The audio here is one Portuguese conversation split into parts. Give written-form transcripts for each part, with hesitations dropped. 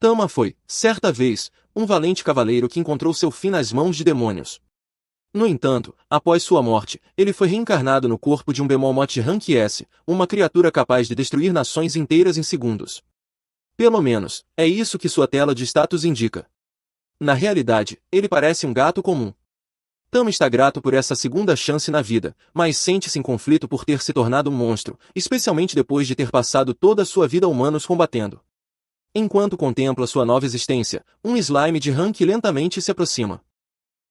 Tama foi, certa vez, um valente cavaleiro que encontrou seu fim nas mãos de demônios. No entanto, após sua morte, ele foi reencarnado no corpo de um Behemoth Rank S, uma criatura capaz de destruir nações inteiras em segundos. Pelo menos, é isso que sua tela de status indica. Na realidade, ele parece um gato comum. Tama está grato por essa segunda chance na vida, mas sente-se em conflito por ter se tornado um monstro, especialmente depois de ter passado toda a sua vida humanos combatendo. Enquanto contempla sua nova existência, um slime de rank lentamente se aproxima.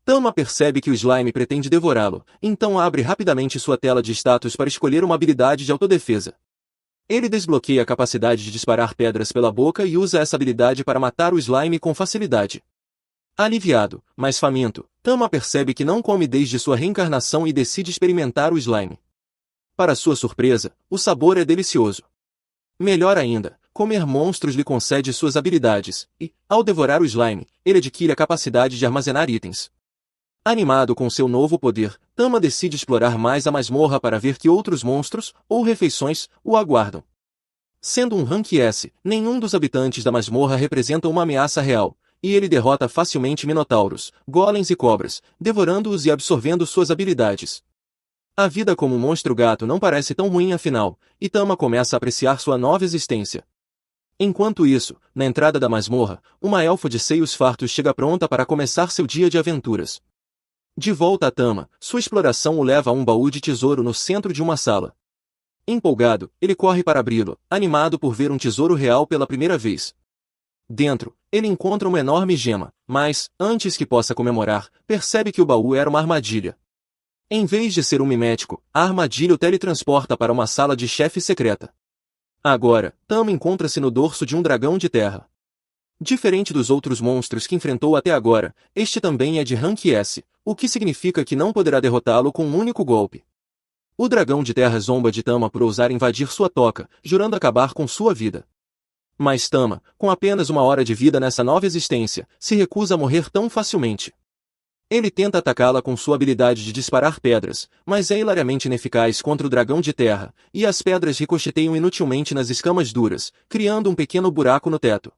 Tama percebe que o slime pretende devorá-lo, então abre rapidamente sua tela de status para escolher uma habilidade de autodefesa. Ele desbloqueia a capacidade de disparar pedras pela boca e usa essa habilidade para matar o slime com facilidade. Aliviado, mas faminto, Tama percebe que não come desde sua reencarnação e decide experimentar o slime. Para sua surpresa, o sabor é delicioso. Melhor ainda, comer monstros lhe concede suas habilidades, e, ao devorar o slime, ele adquire a capacidade de armazenar itens. Animado com seu novo poder, Tama decide explorar mais a masmorra para ver que outros monstros, ou refeições, o aguardam. Sendo um Rank S, nenhum dos habitantes da masmorra representa uma ameaça real, e ele derrota facilmente minotauros, golems e cobras, devorando-os e absorvendo suas habilidades. A vida como um monstro-gato não parece tão ruim afinal, e Tama começa a apreciar sua nova existência. Enquanto isso, na entrada da masmorra, uma elfa de seios fartos chega pronta para começar seu dia de aventuras. De volta a Tama, sua exploração o leva a um baú de tesouro no centro de uma sala. Empolgado, ele corre para abri-lo, animado por ver um tesouro real pela primeira vez. Dentro, ele encontra uma enorme gema, mas, antes que possa comemorar, percebe que o baú era uma armadilha. Em vez de ser um mimético, a armadilha o teletransporta para uma sala de chefe secreta. Agora, Tama encontra-se no dorso de um dragão de terra. Diferente dos outros monstros que enfrentou até agora, este também é de Rank S, o que significa que não poderá derrotá-lo com um único golpe. O dragão de terra zomba de Tama por ousar invadir sua toca, jurando acabar com sua vida. Mas Tama, com apenas uma hora de vida nessa nova existência, se recusa a morrer tão facilmente. Ele tenta atacá-la com sua habilidade de disparar pedras, mas é hilariamente ineficaz contra o dragão de terra, e as pedras ricocheteiam inutilmente nas escamas duras, criando um pequeno buraco no teto.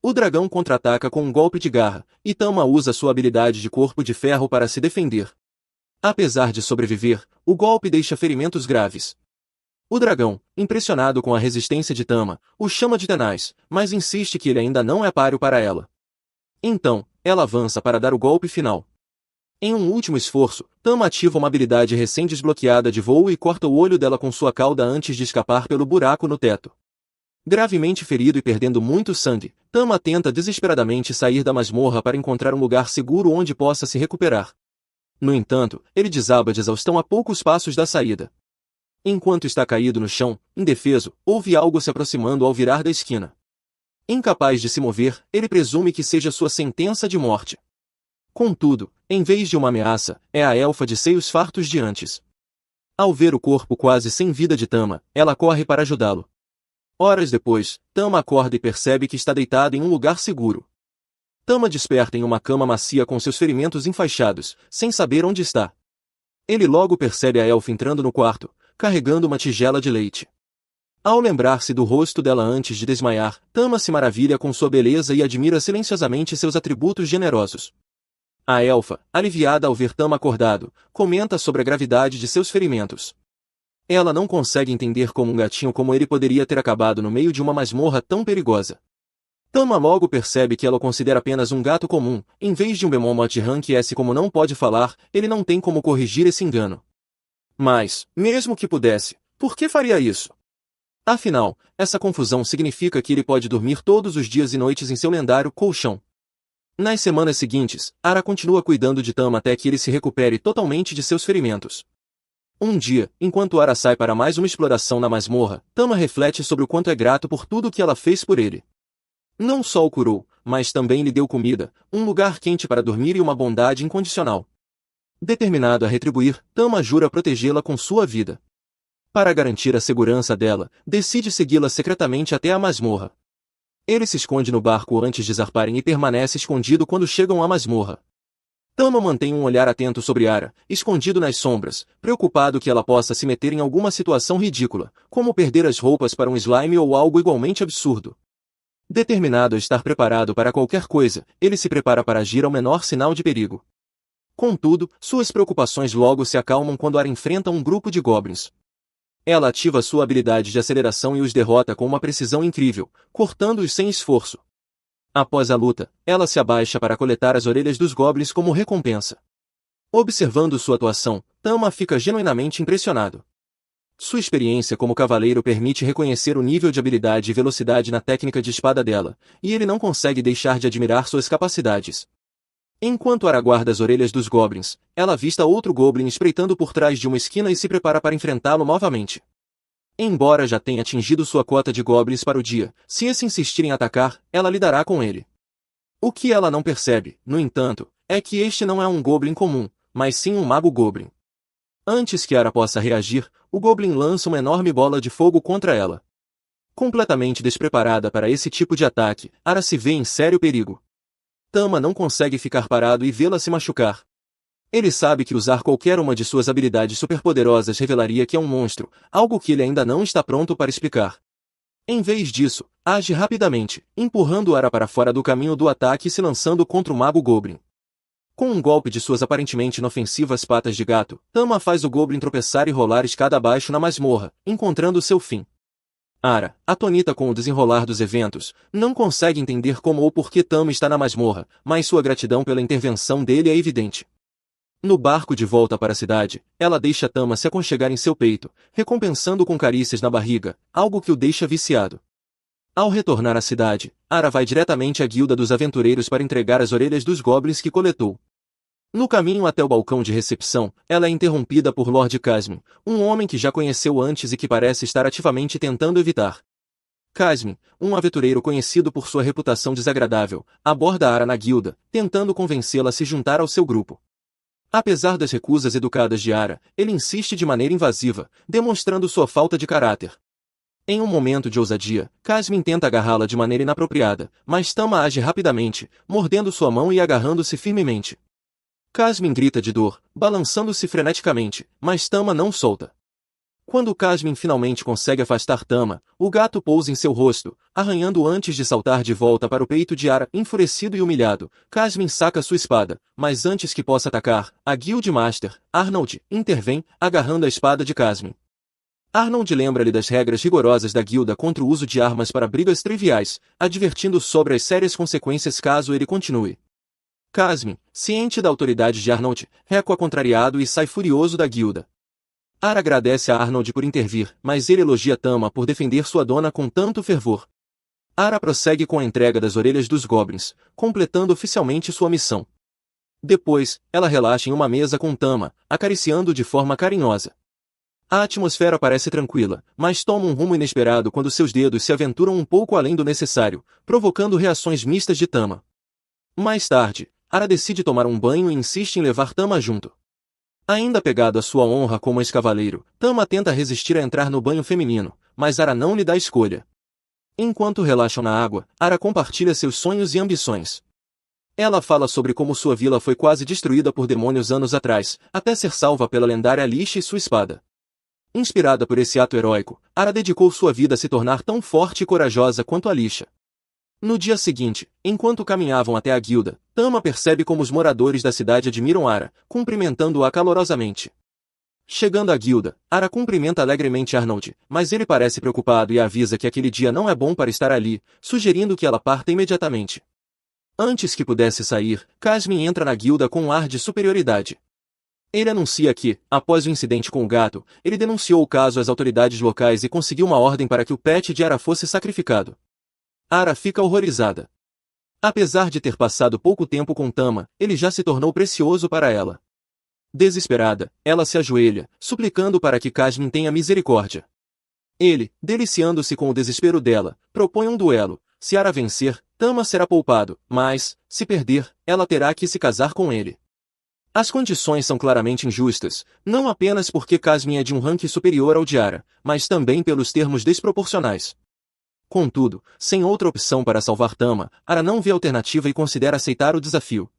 O dragão contra-ataca com um golpe de garra, e Tama usa sua habilidade de corpo de ferro para se defender. Apesar de sobreviver, o golpe deixa ferimentos graves. O dragão, impressionado com a resistência de Tama, o chama de tenaz, mas insiste que ele ainda não é páreo para ela. Então, ela avança para dar o golpe final. Em um último esforço, Tama ativa uma habilidade recém-desbloqueada de voo e corta o olho dela com sua cauda antes de escapar pelo buraco no teto. Gravemente ferido e perdendo muito sangue, Tama tenta desesperadamente sair da masmorra para encontrar um lugar seguro onde possa se recuperar. No entanto, ele desaba de exaustão a poucos passos da saída. Enquanto está caído no chão, indefeso, ouve algo se aproximando ao virar da esquina. Incapaz de se mover, ele presume que seja sua sentença de morte. Contudo, em vez de uma ameaça, é a elfa de seios fartos de antes. Ao ver o corpo quase sem vida de Tama, ela corre para ajudá-lo. Horas depois, Tama acorda e percebe que está deitado em um lugar seguro. Tama desperta em uma cama macia com seus ferimentos enfaixados, sem saber onde está. Ele logo percebe a elfa entrando no quarto, carregando uma tigela de leite. Ao lembrar-se do rosto dela antes de desmaiar, Tama se maravilha com sua beleza e admira silenciosamente seus atributos generosos. A elfa, aliviada ao ver Tama acordado, comenta sobre a gravidade de seus ferimentos. Ela não consegue entender como um gatinho como ele poderia ter acabado no meio de uma masmorra tão perigosa. Tama logo percebe que ela o considera apenas um gato comum, em vez de um Behemoth Rank S. Como não pode falar, ele não tem como corrigir esse engano. Mas, mesmo que pudesse, por que faria isso? Afinal, essa confusão significa que ele pode dormir todos os dias e noites em seu lendário colchão. Nas semanas seguintes, Ara continua cuidando de Tama até que ele se recupere totalmente de seus ferimentos. Um dia, enquanto Ara sai para mais uma exploração na masmorra, Tama reflete sobre o quanto é grato por tudo que ela fez por ele. Não só o curou, mas também lhe deu comida, um lugar quente para dormir e uma bondade incondicional. Determinado a retribuir, Tama jura protegê-la com sua vida. Para garantir a segurança dela, decide segui-la secretamente até a masmorra. Ele se esconde no barco antes de zarparem e permanece escondido quando chegam à masmorra. Tama mantém um olhar atento sobre Ara, escondido nas sombras, preocupado que ela possa se meter em alguma situação ridícula, como perder as roupas para um slime ou algo igualmente absurdo. Determinado a estar preparado para qualquer coisa, ele se prepara para agir ao menor sinal de perigo. Contudo, suas preocupações logo se acalmam quando Ara enfrenta um grupo de goblins. Ela ativa sua habilidade de aceleração e os derrota com uma precisão incrível, cortando-os sem esforço. Após a luta, ela se abaixa para coletar as orelhas dos goblins como recompensa. Observando sua atuação, Tama fica genuinamente impressionado. Sua experiência como cavaleiro permite reconhecer o nível de habilidade e velocidade na técnica de espada dela, e ele não consegue deixar de admirar suas capacidades. Enquanto Ara guarda as orelhas dos goblins, ela avista outro goblin espreitando por trás de uma esquina e se prepara para enfrentá-lo novamente. Embora já tenha atingido sua cota de goblins para o dia, se esse insistir em atacar, ela lidará com ele. O que ela não percebe, no entanto, é que este não é um goblin comum, mas sim um mago goblin. Antes que Ara possa reagir, o goblin lança uma enorme bola de fogo contra ela. Completamente despreparada para esse tipo de ataque, Ara se vê em sério perigo. Tama não consegue ficar parado e vê-la se machucar. Ele sabe que usar qualquer uma de suas habilidades superpoderosas revelaria que é um monstro, algo que ele ainda não está pronto para explicar. Em vez disso, age rapidamente, empurrando Ara para fora do caminho do ataque e se lançando contra o mago goblin. Com um golpe de suas aparentemente inofensivas patas de gato, Tama faz o goblin tropeçar e rolar escada abaixo na masmorra, encontrando seu fim. Ara, atonita com o desenrolar dos eventos, não consegue entender como ou por que Tama está na masmorra, mas sua gratidão pela intervenção dele é evidente. No barco de volta para a cidade, ela deixa Tama se aconchegar em seu peito, recompensando com carícias na barriga, algo que o deixa viciado. Ao retornar à cidade, Ara vai diretamente à guilda dos aventureiros para entregar as orelhas dos goblins que coletou. No caminho até o balcão de recepção, ela é interrompida por Lord Casmin, um homem que já conheceu antes e que parece estar ativamente tentando evitar. Casmin, um aventureiro conhecido por sua reputação desagradável, aborda Ara na guilda, tentando convencê-la a se juntar ao seu grupo. Apesar das recusas educadas de Ara, ele insiste de maneira invasiva, demonstrando sua falta de caráter. Em um momento de ousadia, Casmin tenta agarrá-la de maneira inapropriada, mas Tama age rapidamente, mordendo sua mão e agarrando-se firmemente. Casmin grita de dor, balançando-se freneticamente, mas Tama não solta. Quando Casmin finalmente consegue afastar Tama, o gato pousa em seu rosto, arranhando antes de saltar de volta para o peito de Ara. Enfurecido e humilhado, Casmin saca sua espada, mas antes que possa atacar, a Guild Master, Arnold, intervém, agarrando a espada de Casmin. Arnold lembra-lhe das regras rigorosas da guilda contra o uso de armas para brigas triviais, advertindo sobre as sérias consequências caso ele continue. Casmin, ciente da autoridade de Arnold, recua contrariado e sai furioso da guilda. Ara agradece a Arnold por intervir, mas ele elogia Tama por defender sua dona com tanto fervor. Ara prossegue com a entrega das orelhas dos goblins, completando oficialmente sua missão. Depois, ela relaxa em uma mesa com Tama, acariciando-o de forma carinhosa. A atmosfera parece tranquila, mas toma um rumo inesperado quando seus dedos se aventuram um pouco além do necessário, provocando reações mistas de Tama. Mais tarde, Ara decide tomar um banho e insiste em levar Tama junto. Ainda apegado à sua honra como ex-cavaleiro, Tama tenta resistir a entrar no banho feminino, mas Ara não lhe dá escolha. Enquanto relaxam na água, Ara compartilha seus sonhos e ambições. Ela fala sobre como sua vila foi quase destruída por demônios anos atrás, até ser salva pela lendária Lixa e sua espada. Inspirada por esse ato heróico, Ara dedicou sua vida a se tornar tão forte e corajosa quanto a Lixa. No dia seguinte, enquanto caminhavam até a guilda, Tama percebe como os moradores da cidade admiram Ara, cumprimentando-a calorosamente. Chegando à guilda, Ara cumprimenta alegremente Arnold, mas ele parece preocupado e a avisa que aquele dia não é bom para estar ali, sugerindo que ela parta imediatamente. Antes que pudesse sair, Casmin entra na guilda com um ar de superioridade. Ele anuncia que, após o incidente com o gato, ele denunciou o caso às autoridades locais e conseguiu uma ordem para que o pet de Ara fosse sacrificado. Ara fica horrorizada. Apesar de ter passado pouco tempo com Tama, ele já se tornou precioso para ela. Desesperada, ela se ajoelha, suplicando para que Casmin tenha misericórdia. Ele, deliciando-se com o desespero dela, propõe um duelo. Se Ara vencer, Tama será poupado, mas, se perder, ela terá que se casar com ele. As condições são claramente injustas, não apenas porque Casmin é de um ranking superior ao de Ara, mas também pelos termos desproporcionais. Contudo, sem outra opção para salvar Tama, Ara não vê alternativa e considera aceitar o desafio.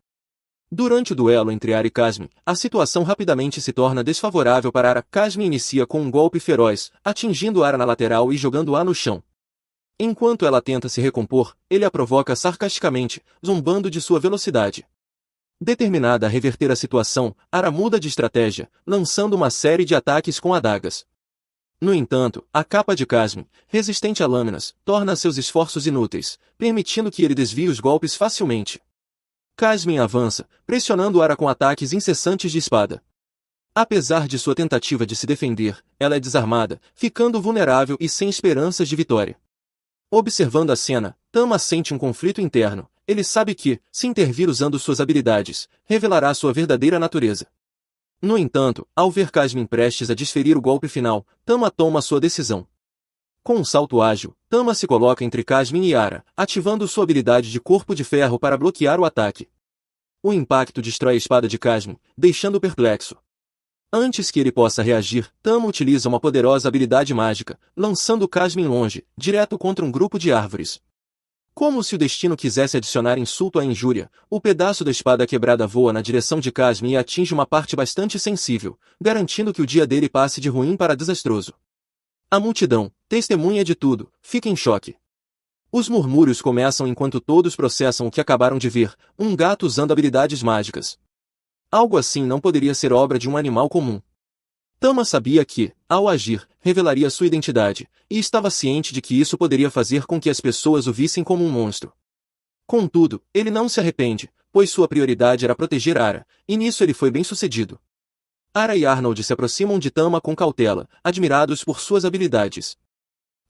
Durante o duelo entre Ara e Casmin, a situação rapidamente se torna desfavorável para Ara. Casmin inicia com um golpe feroz, atingindo Ara na lateral e jogando-a no chão. Enquanto ela tenta se recompor, ele a provoca sarcasticamente, zombando de sua velocidade. Determinada a reverter a situação, Ara muda de estratégia, lançando uma série de ataques com adagas. No entanto, a capa de Casmin, resistente a lâminas, torna seus esforços inúteis, permitindo que ele desvie os golpes facilmente. Casmin avança, pressionando Ara com ataques incessantes de espada. Apesar de sua tentativa de se defender, ela é desarmada, ficando vulnerável e sem esperanças de vitória. Observando a cena, Tama sente um conflito interno. Ele sabe que, se intervir usando suas habilidades, revelará sua verdadeira natureza. No entanto, ao ver Casmin prestes a desferir o golpe final, Tama toma sua decisão. Com um salto ágil, Tama se coloca entre Casmin e Ara, ativando sua habilidade de corpo de ferro para bloquear o ataque. O impacto destrói a espada de Casmin, deixando-o perplexo. Antes que ele possa reagir, Tama utiliza uma poderosa habilidade mágica, lançando Casmin longe, direto contra um grupo de árvores. Como se o destino quisesse adicionar insulto à injúria, o pedaço da espada quebrada voa na direção de Casmin e atinge uma parte bastante sensível, garantindo que o dia dele passe de ruim para desastroso. A multidão, testemunha de tudo, fica em choque. Os murmúrios começam enquanto todos processam o que acabaram de ver, um gato usando habilidades mágicas. Algo assim não poderia ser obra de um animal comum. Tama sabia que, ao agir, revelaria sua identidade, e estava ciente de que isso poderia fazer com que as pessoas o vissem como um monstro. Contudo, ele não se arrepende, pois sua prioridade era proteger Ara, e nisso ele foi bem-sucedido. Ara e Arnold se aproximam de Tama com cautela, admirados por suas habilidades.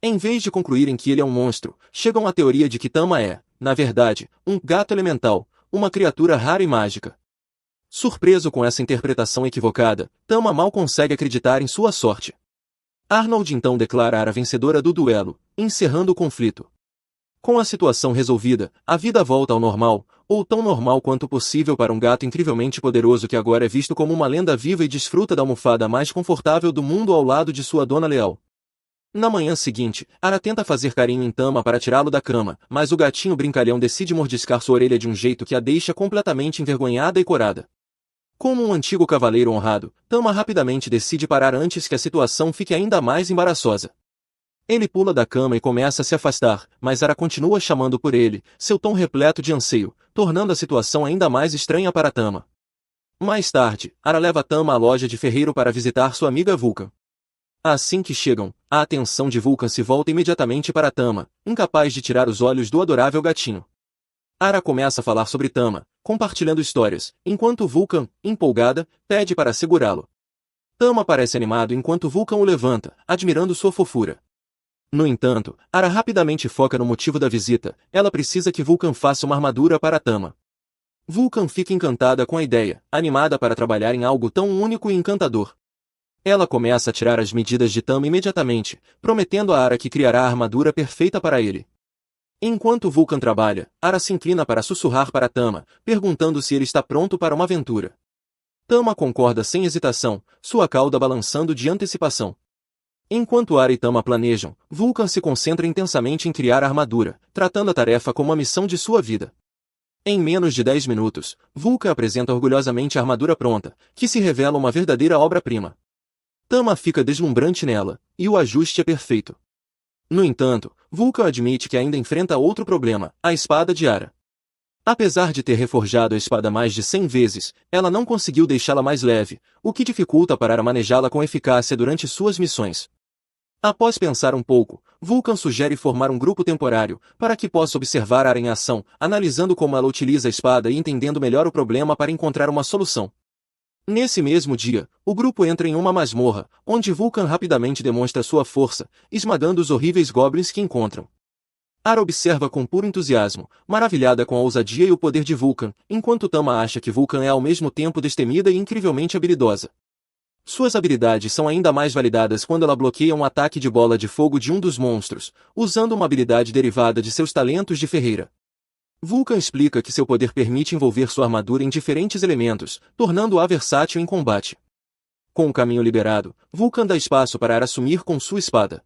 Em vez de concluírem que ele é um monstro, chegam à teoria de que Tama é, na verdade, um gato elemental, uma criatura rara e mágica. Surpreso com essa interpretação equivocada, Tama mal consegue acreditar em sua sorte. Arnold então declara Ara vencedora do duelo, encerrando o conflito. Com a situação resolvida, a vida volta ao normal, ou tão normal quanto possível para um gato incrivelmente poderoso que agora é visto como uma lenda viva e desfruta da almofada mais confortável do mundo ao lado de sua dona leal. Na manhã seguinte, Ara tenta fazer carinho em Tama para tirá-lo da cama, mas o gatinho brincalhão decide mordiscar sua orelha de um jeito que a deixa completamente envergonhada e corada. Como um antigo cavaleiro honrado, Tama rapidamente decide parar antes que a situação fique ainda mais embaraçosa. Ele pula da cama e começa a se afastar, mas Ara continua chamando por ele, seu tom repleto de anseio, tornando a situação ainda mais estranha para Tama. Mais tarde, Ara leva Tama à loja de ferreiro para visitar sua amiga Vulcan. Assim que chegam, a atenção de Vulcan se volta imediatamente para Tama, incapaz de tirar os olhos do adorável gatinho. Ara começa a falar sobre Tama, compartilhando histórias, enquanto Vulcan, empolgada, pede para segurá-lo. Tama parece animado enquanto Vulcan o levanta, admirando sua fofura. No entanto, Ara rapidamente foca no motivo da visita, ela precisa que Vulcan faça uma armadura para Tama. Vulcan fica encantada com a ideia, animada para trabalhar em algo tão único e encantador. Ela começa a tirar as medidas de Tama imediatamente, prometendo a Ara que criará a armadura perfeita para ele. Enquanto Vulcan trabalha, Ara se inclina para sussurrar para Tama, perguntando se ele está pronto para uma aventura. Tama concorda sem hesitação, sua cauda balançando de antecipação. Enquanto Ara e Tama planejam, Vulcan se concentra intensamente em criar a armadura, tratando a tarefa como a missão de sua vida. Em menos de 10 minutos, Vulcan apresenta orgulhosamente a armadura pronta, que se revela uma verdadeira obra-prima. Tama fica deslumbrante nela, e o ajuste é perfeito. No entanto, Vulcan admite que ainda enfrenta outro problema, a espada de Ara. Apesar de ter reforjado a espada mais de 100 vezes, ela não conseguiu deixá-la mais leve, o que dificulta para Ara manejá-la com eficácia durante suas missões. Após pensar um pouco, Vulcan sugere formar um grupo temporário, para que possa observar Ara em ação, analisando como ela utiliza a espada e entendendo melhor o problema para encontrar uma solução. Nesse mesmo dia, o grupo entra em uma masmorra, onde Vulcan rapidamente demonstra sua força, esmagando os horríveis goblins que encontram. Ara observa com puro entusiasmo, maravilhada com a ousadia e o poder de Vulcan, enquanto Tama acha que Vulcan é ao mesmo tempo destemida e incrivelmente habilidosa. Suas habilidades são ainda mais validadas quando ela bloqueia um ataque de bola de fogo de um dos monstros, usando uma habilidade derivada de seus talentos de ferreira. Vulcan explica que seu poder permite envolver sua armadura em diferentes elementos, tornando-a versátil em combate. Com o caminho liberado, Vulcan dá espaço para Ara assumir com sua espada.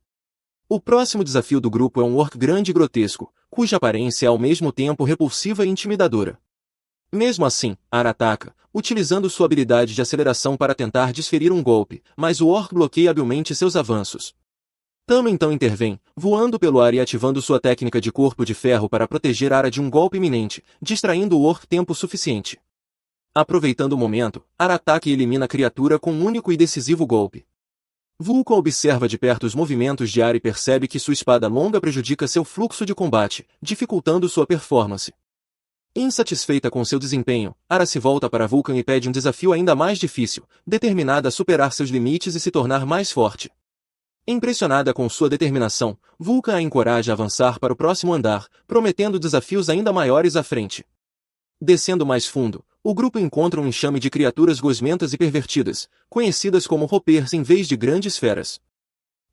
O próximo desafio do grupo é um orc grande e grotesco, cuja aparência é ao mesmo tempo repulsiva e intimidadora. Mesmo assim, Ara ataca, utilizando sua habilidade de aceleração para tentar desferir um golpe, mas o orc bloqueia habilmente seus avanços. Tama então intervém, voando pelo ar e ativando sua técnica de corpo de ferro para proteger Ara de um golpe iminente, distraindo o Orc tempo suficiente. Aproveitando o momento, Ara ataca e elimina a criatura com um único e decisivo golpe. Vulcan observa de perto os movimentos de Ara e percebe que sua espada longa prejudica seu fluxo de combate, dificultando sua performance. Insatisfeita com seu desempenho, Ara se volta para Vulcan e pede um desafio ainda mais difícil, determinada a superar seus limites e se tornar mais forte. Impressionada com sua determinação, Vulcan a encoraja a avançar para o próximo andar, prometendo desafios ainda maiores à frente. Descendo mais fundo, o grupo encontra um enxame de criaturas gosmentas e pervertidas, conhecidas como Ropers em vez de grandes feras.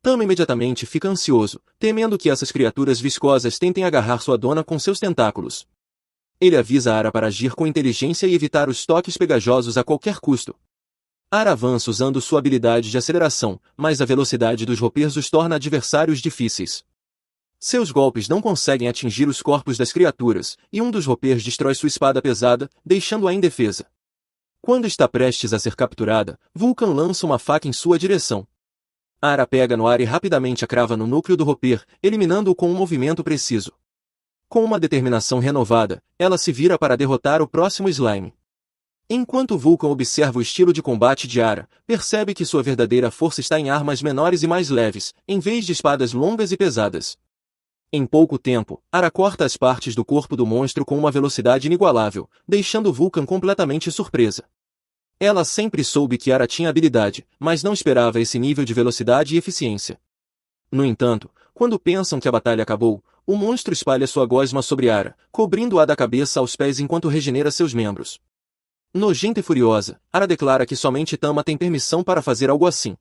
Tama imediatamente fica ansioso, temendo que essas criaturas viscosas tentem agarrar sua dona com seus tentáculos. Ele avisa Ara para agir com inteligência e evitar os toques pegajosos a qualquer custo. Ara avança usando sua habilidade de aceleração, mas a velocidade dos Ropers os torna adversários difíceis. Seus golpes não conseguem atingir os corpos das criaturas, e um dos Ropers destrói sua espada pesada, deixando-a indefesa. Quando está prestes a ser capturada, Vulcan lança uma faca em sua direção. Ara pega no ar e rapidamente a crava no núcleo do Roper, eliminando-o com um movimento preciso. Com uma determinação renovada, ela se vira para derrotar o próximo slime. Enquanto Vulcan observa o estilo de combate de Ara, percebe que sua verdadeira força está em armas menores e mais leves, em vez de espadas longas e pesadas. Em pouco tempo, Ara corta as partes do corpo do monstro com uma velocidade inigualável, deixando Vulcan completamente surpresa. Ela sempre soube que Ara tinha habilidade, mas não esperava esse nível de velocidade e eficiência. No entanto, quando pensam que a batalha acabou, o monstro espalha sua gosma sobre Ara, cobrindo-a da cabeça aos pés enquanto regenera seus membros. Nojenta e furiosa, Ara declara que somente Tama tem permissão para fazer algo assim.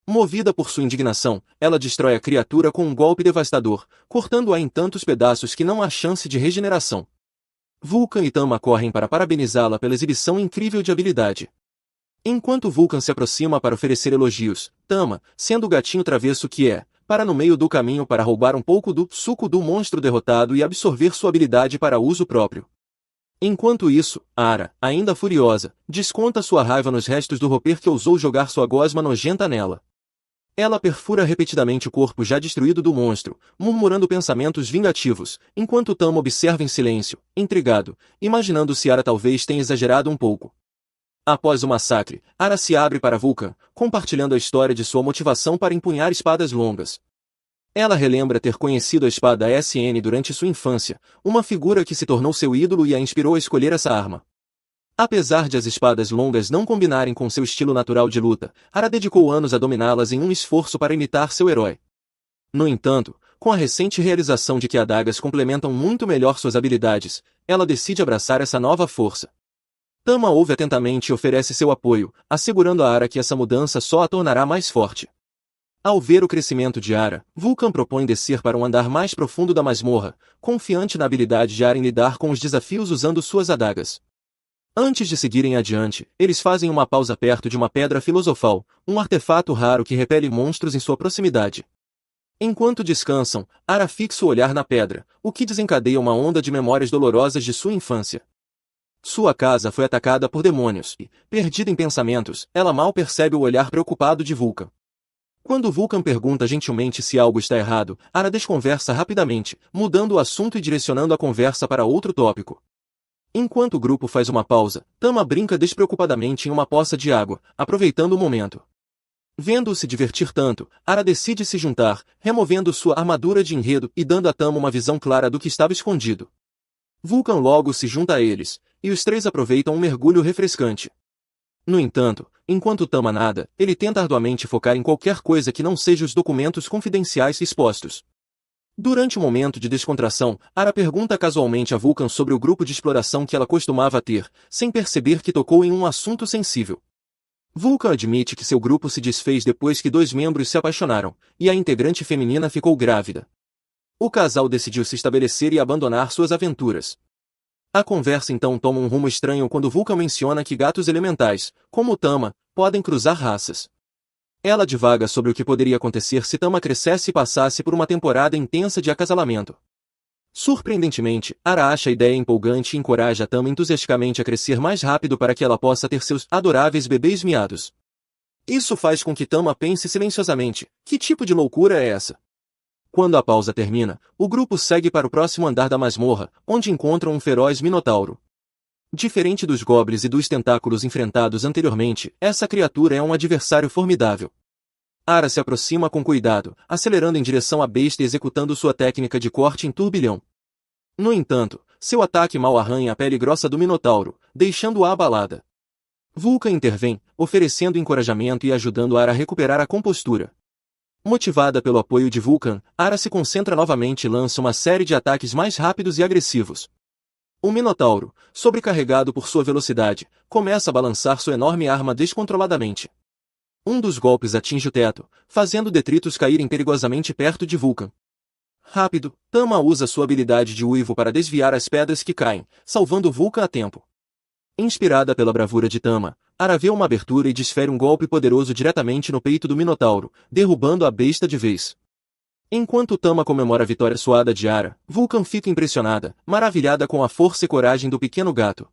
Movida por sua indignação, ela destrói a criatura com um golpe devastador, cortando-a em tantos pedaços que não há chance de regeneração. Vulcan e Tama correm para parabenizá-la pela exibição incrível de habilidade. Enquanto Vulcan se aproxima para oferecer elogios, Tama, sendo o gatinho travesso que é, para no meio do caminho para roubar um pouco do suco do monstro derrotado e absorver sua habilidade para uso próprio. Enquanto isso, Ara, ainda furiosa, desconta sua raiva nos restos do Roper que ousou jogar sua gosma nojenta nela. Ela perfura repetidamente o corpo já destruído do monstro, murmurando pensamentos vingativos, enquanto Tama observa em silêncio, intrigado, imaginando se Ara talvez tenha exagerado um pouco. Após o massacre, Ara se abre para Vulcan, compartilhando a história de sua motivação para empunhar espadas longas. Ela relembra ter conhecido a espada SN durante sua infância, uma figura que se tornou seu ídolo e a inspirou a escolher essa arma. Apesar de as espadas longas não combinarem com seu estilo natural de luta, Ara dedicou anos a dominá-las em um esforço para imitar seu herói. No entanto, com a recente realização de que adagas complementam muito melhor suas habilidades, ela decide abraçar essa nova força. Tama ouve atentamente e oferece seu apoio, assegurando a Ara que essa mudança só a tornará mais forte. Ao ver o crescimento de Ara, Vulcan propõe descer para um andar mais profundo da masmorra, confiante na habilidade de Ara em lidar com os desafios usando suas adagas. Antes de seguirem adiante, eles fazem uma pausa perto de uma pedra filosofal, um artefato raro que repele monstros em sua proximidade. Enquanto descansam, Ara fixa o olhar na pedra, o que desencadeia uma onda de memórias dolorosas de sua infância. Sua casa foi atacada por demônios e, perdida em pensamentos, ela mal percebe o olhar preocupado de Vulcan. Quando Vulcan pergunta gentilmente se algo está errado, Ara desconversa rapidamente, mudando o assunto e direcionando a conversa para outro tópico. Enquanto o grupo faz uma pausa, Tama brinca despreocupadamente em uma poça de água, aproveitando o momento. Vendo-o se divertir tanto, Ara decide se juntar, removendo sua armadura de enredo e dando a Tama uma visão clara do que estava escondido. Vulcan logo se junta a eles, e os três aproveitam um mergulho refrescante. No entanto, enquanto Tama nada, ele tenta arduamente focar em qualquer coisa que não seja os documentos confidenciais expostos. Durante o momento de descontração, Ara pergunta casualmente a Vulcan sobre o grupo de exploração que ela costumava ter, sem perceber que tocou em um assunto sensível. Vulcan admite que seu grupo se desfez depois que 2 membros se apaixonaram, e a integrante feminina ficou grávida. O casal decidiu se estabelecer e abandonar suas aventuras. A conversa então toma um rumo estranho quando Vulcan menciona que gatos elementais, como Tama, podem cruzar raças. Ela divaga sobre o que poderia acontecer se Tama crescesse e passasse por uma temporada intensa de acasalamento. Surpreendentemente, Ara acha a ideia empolgante e encoraja Tama entusiasticamente a crescer mais rápido para que ela possa ter seus adoráveis bebês miados. Isso faz com que Tama pense silenciosamente, que tipo de loucura é essa? Quando a pausa termina, o grupo segue para o próximo andar da masmorra, onde encontram um feroz minotauro. Diferente dos goblins e dos tentáculos enfrentados anteriormente, essa criatura é um adversário formidável. Ara se aproxima com cuidado, acelerando em direção à besta e executando sua técnica de corte em turbilhão. No entanto, seu ataque mal arranha a pele grossa do minotauro, deixando-a abalada. Vulcan intervém, oferecendo encorajamento e ajudando Ara a recuperar a compostura. Motivada pelo apoio de Vulcan, Ara se concentra novamente e lança uma série de ataques mais rápidos e agressivos. O Minotauro, sobrecarregado por sua velocidade, começa a balançar sua enorme arma descontroladamente. Um dos golpes atinge o teto, fazendo detritos caírem perigosamente perto de Vulcan. Rápido, Tama usa sua habilidade de uivo para desviar as pedras que caem, salvando Vulcan a tempo. Inspirada pela bravura de Tama, Ara vê uma abertura e desfere um golpe poderoso diretamente no peito do Minotauro, derrubando a besta de vez. Enquanto Tama comemora a vitória suada de Ara, Vulcan fica impressionada, maravilhada com a força e coragem do pequeno gato.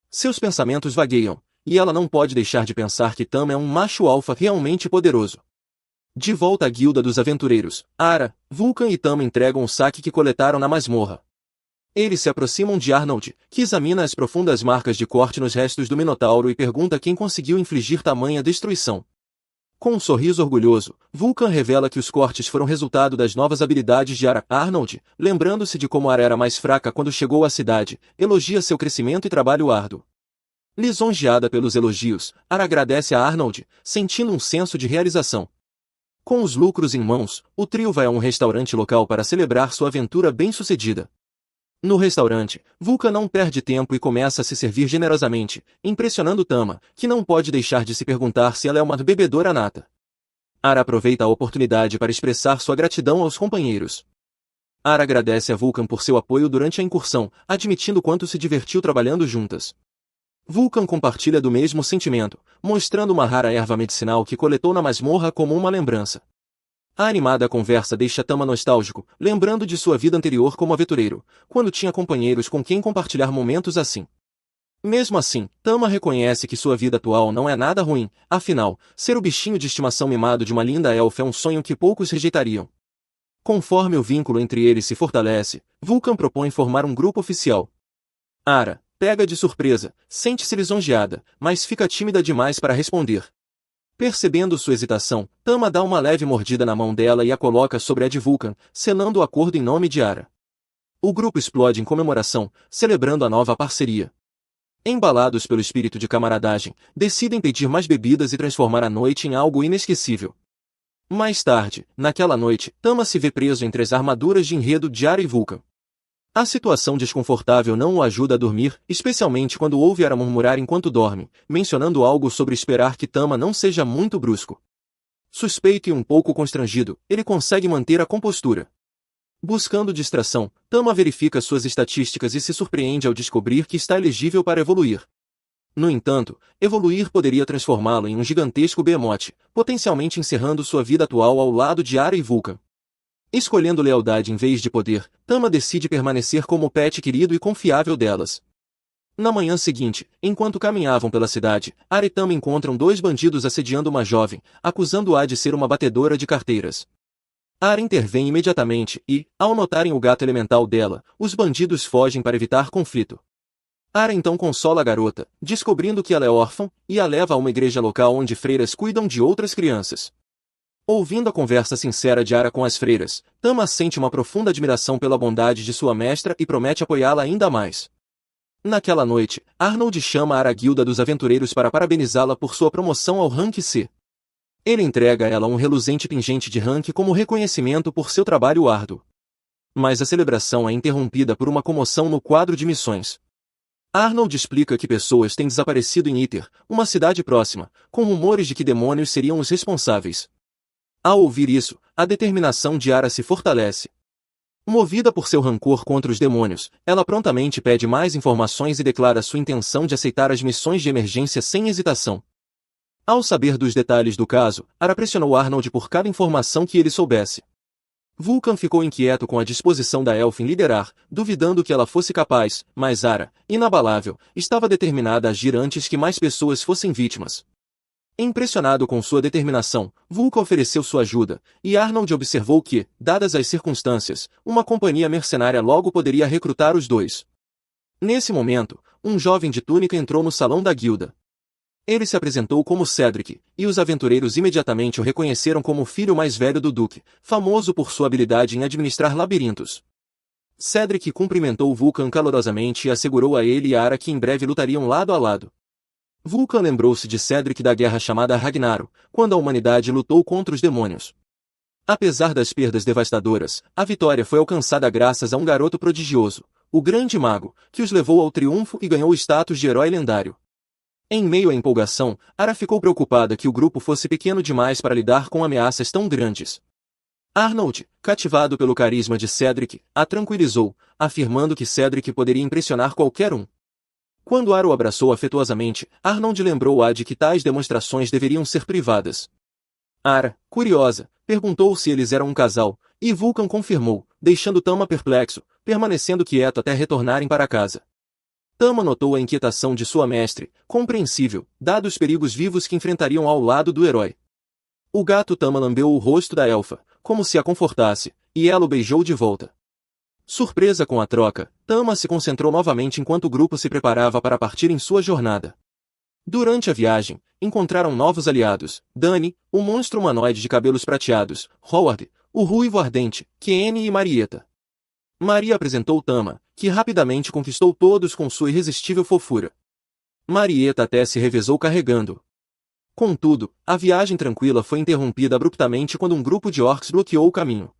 Seus pensamentos vagueiam, e ela não pode deixar de pensar que Tama é um macho alfa realmente poderoso. De volta à guilda dos aventureiros, Ara, Vulcan e Tama entregam o saque que coletaram na masmorra. Eles se aproximam de Arnold, que examina as profundas marcas de corte nos restos do Minotauro e pergunta quem conseguiu infligir tamanha destruição. Com um sorriso orgulhoso, Vulcan revela que os cortes foram resultado das novas habilidades de Ara. Arnold, lembrando-se de como Ara era mais fraca quando chegou à cidade, elogia seu crescimento e trabalho árduo. Lisonjeada pelos elogios, Ara agradece a Arnold, sentindo um senso de realização. Com os lucros em mãos, o trio vai a um restaurante local para celebrar sua aventura bem-sucedida. No restaurante, Vulcan não perde tempo e começa a se servir generosamente, impressionando Tama, que não pode deixar de se perguntar se ela é uma bebedora nata. Ara aproveita a oportunidade para expressar sua gratidão aos companheiros. Ara agradece a Vulcan por seu apoio durante a incursão, admitindo quanto se divertiu trabalhando juntas. Vulcan compartilha do mesmo sentimento, mostrando uma rara erva medicinal que coletou na masmorra como uma lembrança. A animada conversa deixa Tama nostálgico, lembrando de sua vida anterior como aventureiro, quando tinha companheiros com quem compartilhar momentos assim. Mesmo assim, Tama reconhece que sua vida atual não é nada ruim, afinal, ser o bichinho de estimação mimado de uma linda elfa é um sonho que poucos rejeitariam. Conforme o vínculo entre eles se fortalece, Vulcan propõe formar um grupo oficial. Ara, pega de surpresa, sente-se lisonjeada, mas fica tímida demais para responder. Percebendo sua hesitação, Tama dá uma leve mordida na mão dela e a coloca sobre a de Vulcan, selando o acordo em nome de Ara. O grupo explode em comemoração, celebrando a nova parceria. Embalados pelo espírito de camaradagem, decidem pedir mais bebidas e transformar a noite em algo inesquecível. Mais tarde, naquela noite, Tama se vê preso entre as armaduras de enredo de Ara e Vulcan. A situação desconfortável não o ajuda a dormir, especialmente quando ouve Ara murmurar enquanto dorme, mencionando algo sobre esperar que Tama não seja muito brusco. Suspeito e um pouco constrangido, ele consegue manter a compostura. Buscando distração, Tama verifica suas estatísticas e se surpreende ao descobrir que está elegível para evoluir. No entanto, evoluir poderia transformá-lo em um gigantesco behemoth, potencialmente encerrando sua vida atual ao lado de Ara e Vulcan. Escolhendo lealdade em vez de poder, Tama decide permanecer como o pet querido e confiável delas. Na manhã seguinte, enquanto caminhavam pela cidade, Ara e Tama encontram dois bandidos assediando uma jovem, acusando-a de ser uma batedora de carteiras. Ara intervém imediatamente e, ao notarem o gato elemental dela, os bandidos fogem para evitar conflito. Ara então consola a garota, descobrindo que ela é órfã, e a leva a uma igreja local onde freiras cuidam de outras crianças. Ouvindo a conversa sincera de Ara com as freiras, Tama sente uma profunda admiração pela bondade de sua mestra e promete apoiá-la ainda mais. Naquela noite, Arnold chama Ara à guilda dos aventureiros para parabenizá-la por sua promoção ao rank C. Ele entrega a ela um reluzente pingente de rank como reconhecimento por seu trabalho árduo. Mas a celebração é interrompida por uma comoção no quadro de missões. Arnold explica que pessoas têm desaparecido em Iter, uma cidade próxima, com rumores de que demônios seriam os responsáveis. Ao ouvir isso, a determinação de Ara se fortalece. Movida por seu rancor contra os demônios, ela prontamente pede mais informações e declara sua intenção de aceitar as missões de emergência sem hesitação. Ao saber dos detalhes do caso, Ara pressionou Arnold por cada informação que ele soubesse. Vulcan ficou inquieto com a disposição da elfa em liderar, duvidando que ela fosse capaz, mas Ara, inabalável, estava determinada a agir antes que mais pessoas fossem vítimas. Impressionado com sua determinação, Vulcan ofereceu sua ajuda, e Arnold observou que, dadas as circunstâncias, uma companhia mercenária logo poderia recrutar os dois. Nesse momento, um jovem de túnica entrou no salão da guilda. Ele se apresentou como Cedric, e os aventureiros imediatamente o reconheceram como o filho mais velho do Duque, famoso por sua habilidade em administrar labirintos. Cedric cumprimentou Vulcan calorosamente e assegurou a ele e a Ara que em breve lutariam lado a lado. Vulcan lembrou-se de Cedric da guerra chamada Ragnarok, quando a humanidade lutou contra os demônios. Apesar das perdas devastadoras, a vitória foi alcançada graças a um garoto prodigioso, o Grande Mago, que os levou ao triunfo e ganhou o status de herói lendário. Em meio à empolgação, Ara ficou preocupada que o grupo fosse pequeno demais para lidar com ameaças tão grandes. Arnold, cativado pelo carisma de Cedric, a tranquilizou, afirmando que Cedric poderia impressionar qualquer um. Quando Ara o abraçou afetuosamente, Arnold lembrou-a de que tais demonstrações deveriam ser privadas. Ara, curiosa, perguntou se eles eram um casal, e Vulcan confirmou, deixando Tama perplexo, permanecendo quieto até retornarem para casa. Tama notou a inquietação de sua mestre, compreensível, dados os perigos vivos que enfrentariam ao lado do herói. O gato Tama lambeu o rosto da elfa, como se a confortasse, e ela o beijou de volta. Surpresa com a troca, Tama se concentrou novamente enquanto o grupo se preparava para partir em sua jornada. Durante a viagem, encontraram novos aliados, Dani, o monstro humanoide de cabelos prateados, Howard, o ruivo ardente, Kenny e Marieta. Maria apresentou Tama, que rapidamente conquistou todos com sua irresistível fofura. Marieta até se revezou carregando. Contudo, a viagem tranquila foi interrompida abruptamente quando um grupo de orcs bloqueou o caminho.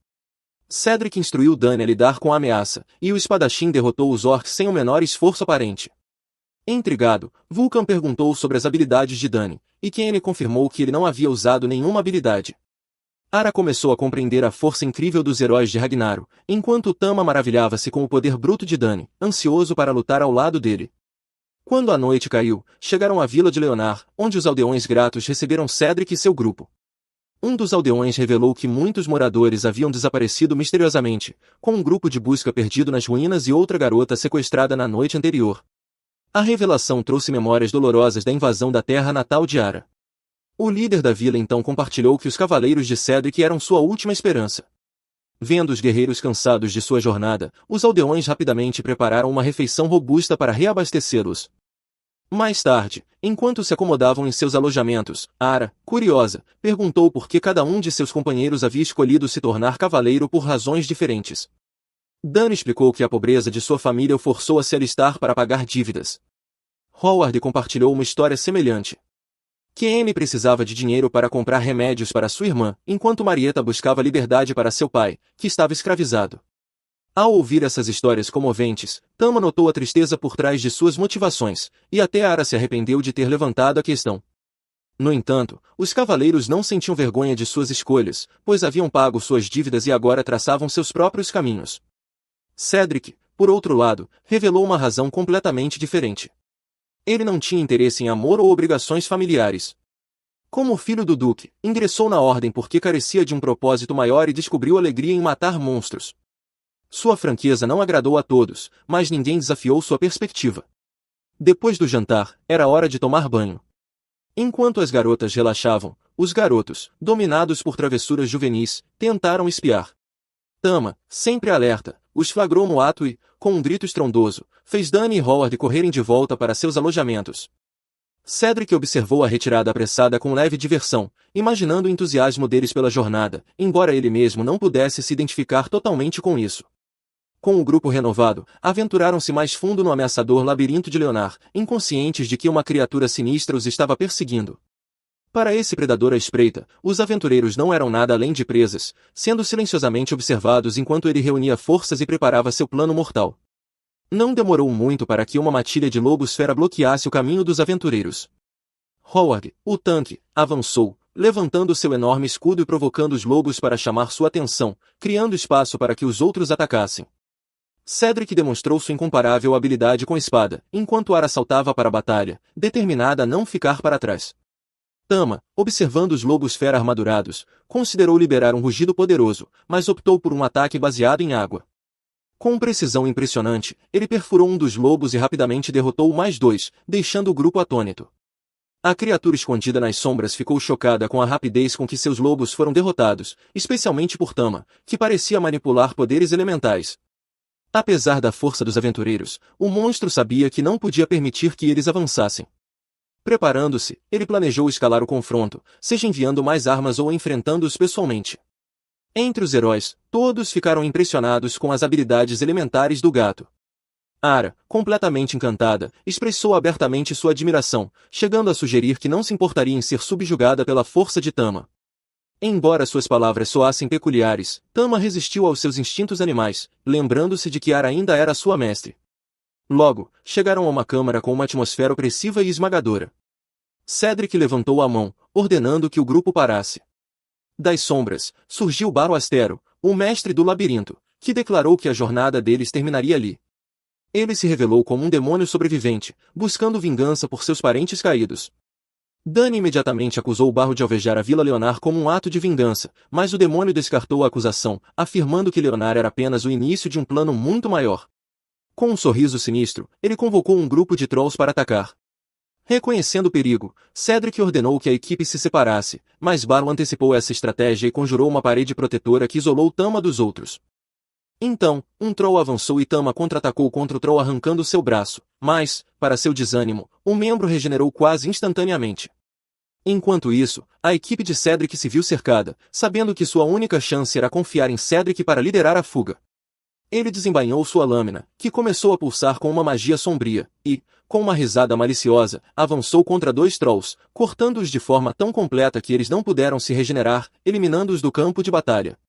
Cedric instruiu Dani a lidar com a ameaça, e o espadachim derrotou os orcs sem o menor esforço aparente. Intrigado, Vulcan perguntou sobre as habilidades de Dani, e Kenny confirmou que ele não havia usado nenhuma habilidade. Ara começou a compreender a força incrível dos heróis de Ragnarok, enquanto Tama maravilhava-se com o poder bruto de Dani, ansioso para lutar ao lado dele. Quando a noite caiu, chegaram à vila de Leonar, onde os aldeões gratos receberam Cedric e seu grupo. Um dos aldeões revelou que muitos moradores haviam desaparecido misteriosamente, com um grupo de busca perdido nas ruínas e outra garota sequestrada na noite anterior. A revelação trouxe memórias dolorosas da invasão da terra natal de Ara. O líder da vila então compartilhou que os cavaleiros de Cedric eram sua última esperança. Vendo os guerreiros cansados de sua jornada, os aldeões rapidamente prepararam uma refeição robusta para reabastecê-los. Mais tarde, enquanto se acomodavam em seus alojamentos, Ara, curiosa, perguntou por que cada um de seus companheiros havia escolhido se tornar cavaleiro por razões diferentes. Dan explicou que a pobreza de sua família o forçou a se alistar para pagar dívidas. Howard compartilhou uma história semelhante. Kenny precisava de dinheiro para comprar remédios para sua irmã, enquanto Marieta buscava liberdade para seu pai, que estava escravizado. Ao ouvir essas histórias comoventes, Tama notou a tristeza por trás de suas motivações, e até Ara se arrependeu de ter levantado a questão. No entanto, os cavaleiros não sentiam vergonha de suas escolhas, pois haviam pago suas dívidas e agora traçavam seus próprios caminhos. Cedric, por outro lado, revelou uma razão completamente diferente. Ele não tinha interesse em amor ou obrigações familiares. Como filho do Duque, ingressou na Ordem porque carecia de um propósito maior e descobriu alegria em matar monstros. Sua franqueza não agradou a todos, mas ninguém desafiou sua perspectiva. Depois do jantar, era hora de tomar banho. Enquanto as garotas relaxavam, os garotos, dominados por travessuras juvenis, tentaram espiar. Tama, sempre alerta, os flagrou no ato e, com um grito estrondoso, fez Dani e Howard correrem de volta para seus alojamentos. Cedric observou a retirada apressada com leve diversão, imaginando o entusiasmo deles pela jornada, embora ele mesmo não pudesse se identificar totalmente com isso. Com o grupo renovado, aventuraram-se mais fundo no ameaçador labirinto de Leonar, inconscientes de que uma criatura sinistra os estava perseguindo. Para esse predador à espreita, os aventureiros não eram nada além de presas, sendo silenciosamente observados enquanto ele reunia forças e preparava seu plano mortal. Não demorou muito para que uma matilha de lobos-fera bloqueasse o caminho dos aventureiros. Howard, o tanque, avançou, levantando seu enorme escudo e provocando os lobos para chamar sua atenção, criando espaço para que os outros atacassem. Cedric demonstrou sua incomparável habilidade com a espada, enquanto Ara saltava para a batalha, determinada a não ficar para trás. Tama, observando os lobos-fera armadurados, considerou liberar um rugido poderoso, mas optou por um ataque baseado em água. Com precisão impressionante, ele perfurou um dos lobos e rapidamente derrotou mais dois, deixando o grupo atônito. A criatura escondida nas sombras ficou chocada com a rapidez com que seus lobos foram derrotados, especialmente por Tama, que parecia manipular poderes elementais. Apesar da força dos aventureiros, o monstro sabia que não podia permitir que eles avançassem. Preparando-se, ele planejou escalar o confronto, seja enviando mais armas ou enfrentando-os pessoalmente. Entre os heróis, todos ficaram impressionados com as habilidades elementares do gato. Ara, completamente encantada, expressou abertamente sua admiração, chegando a sugerir que não se importaria em ser subjugada pela força de Tama. Embora suas palavras soassem peculiares, Tama resistiu aos seus instintos animais, lembrando-se de que Ara ainda era sua mestre. Logo, chegaram a uma câmara com uma atmosfera opressiva e esmagadora. Cedric levantou a mão, ordenando que o grupo parasse. Das sombras, surgiu Baro Astero, o mestre do labirinto, que declarou que a jornada deles terminaria ali. Ele se revelou como um demônio sobrevivente, buscando vingança por seus parentes caídos. Dani imediatamente acusou Barro de alvejar a Vila Leonar como um ato de vingança, mas o demônio descartou a acusação, afirmando que Leonar era apenas o início de um plano muito maior. Com um sorriso sinistro, ele convocou um grupo de trolls para atacar. Reconhecendo o perigo, Cedric ordenou que a equipe se separasse, mas Barro antecipou essa estratégia e conjurou uma parede protetora que isolou Tama dos outros. Então, um troll avançou e Tama contra-atacou contra o troll arrancando seu braço, mas, para seu desânimo, o membro regenerou quase instantaneamente. Enquanto isso, a equipe de Cedric se viu cercada, sabendo que sua única chance era confiar em Cedric para liderar a fuga. Ele desembainhou sua lâmina, que começou a pulsar com uma magia sombria, e, com uma risada maliciosa, avançou contra dois trolls, cortando-os de forma tão completa que eles não puderam se regenerar, eliminando-os do campo de batalha.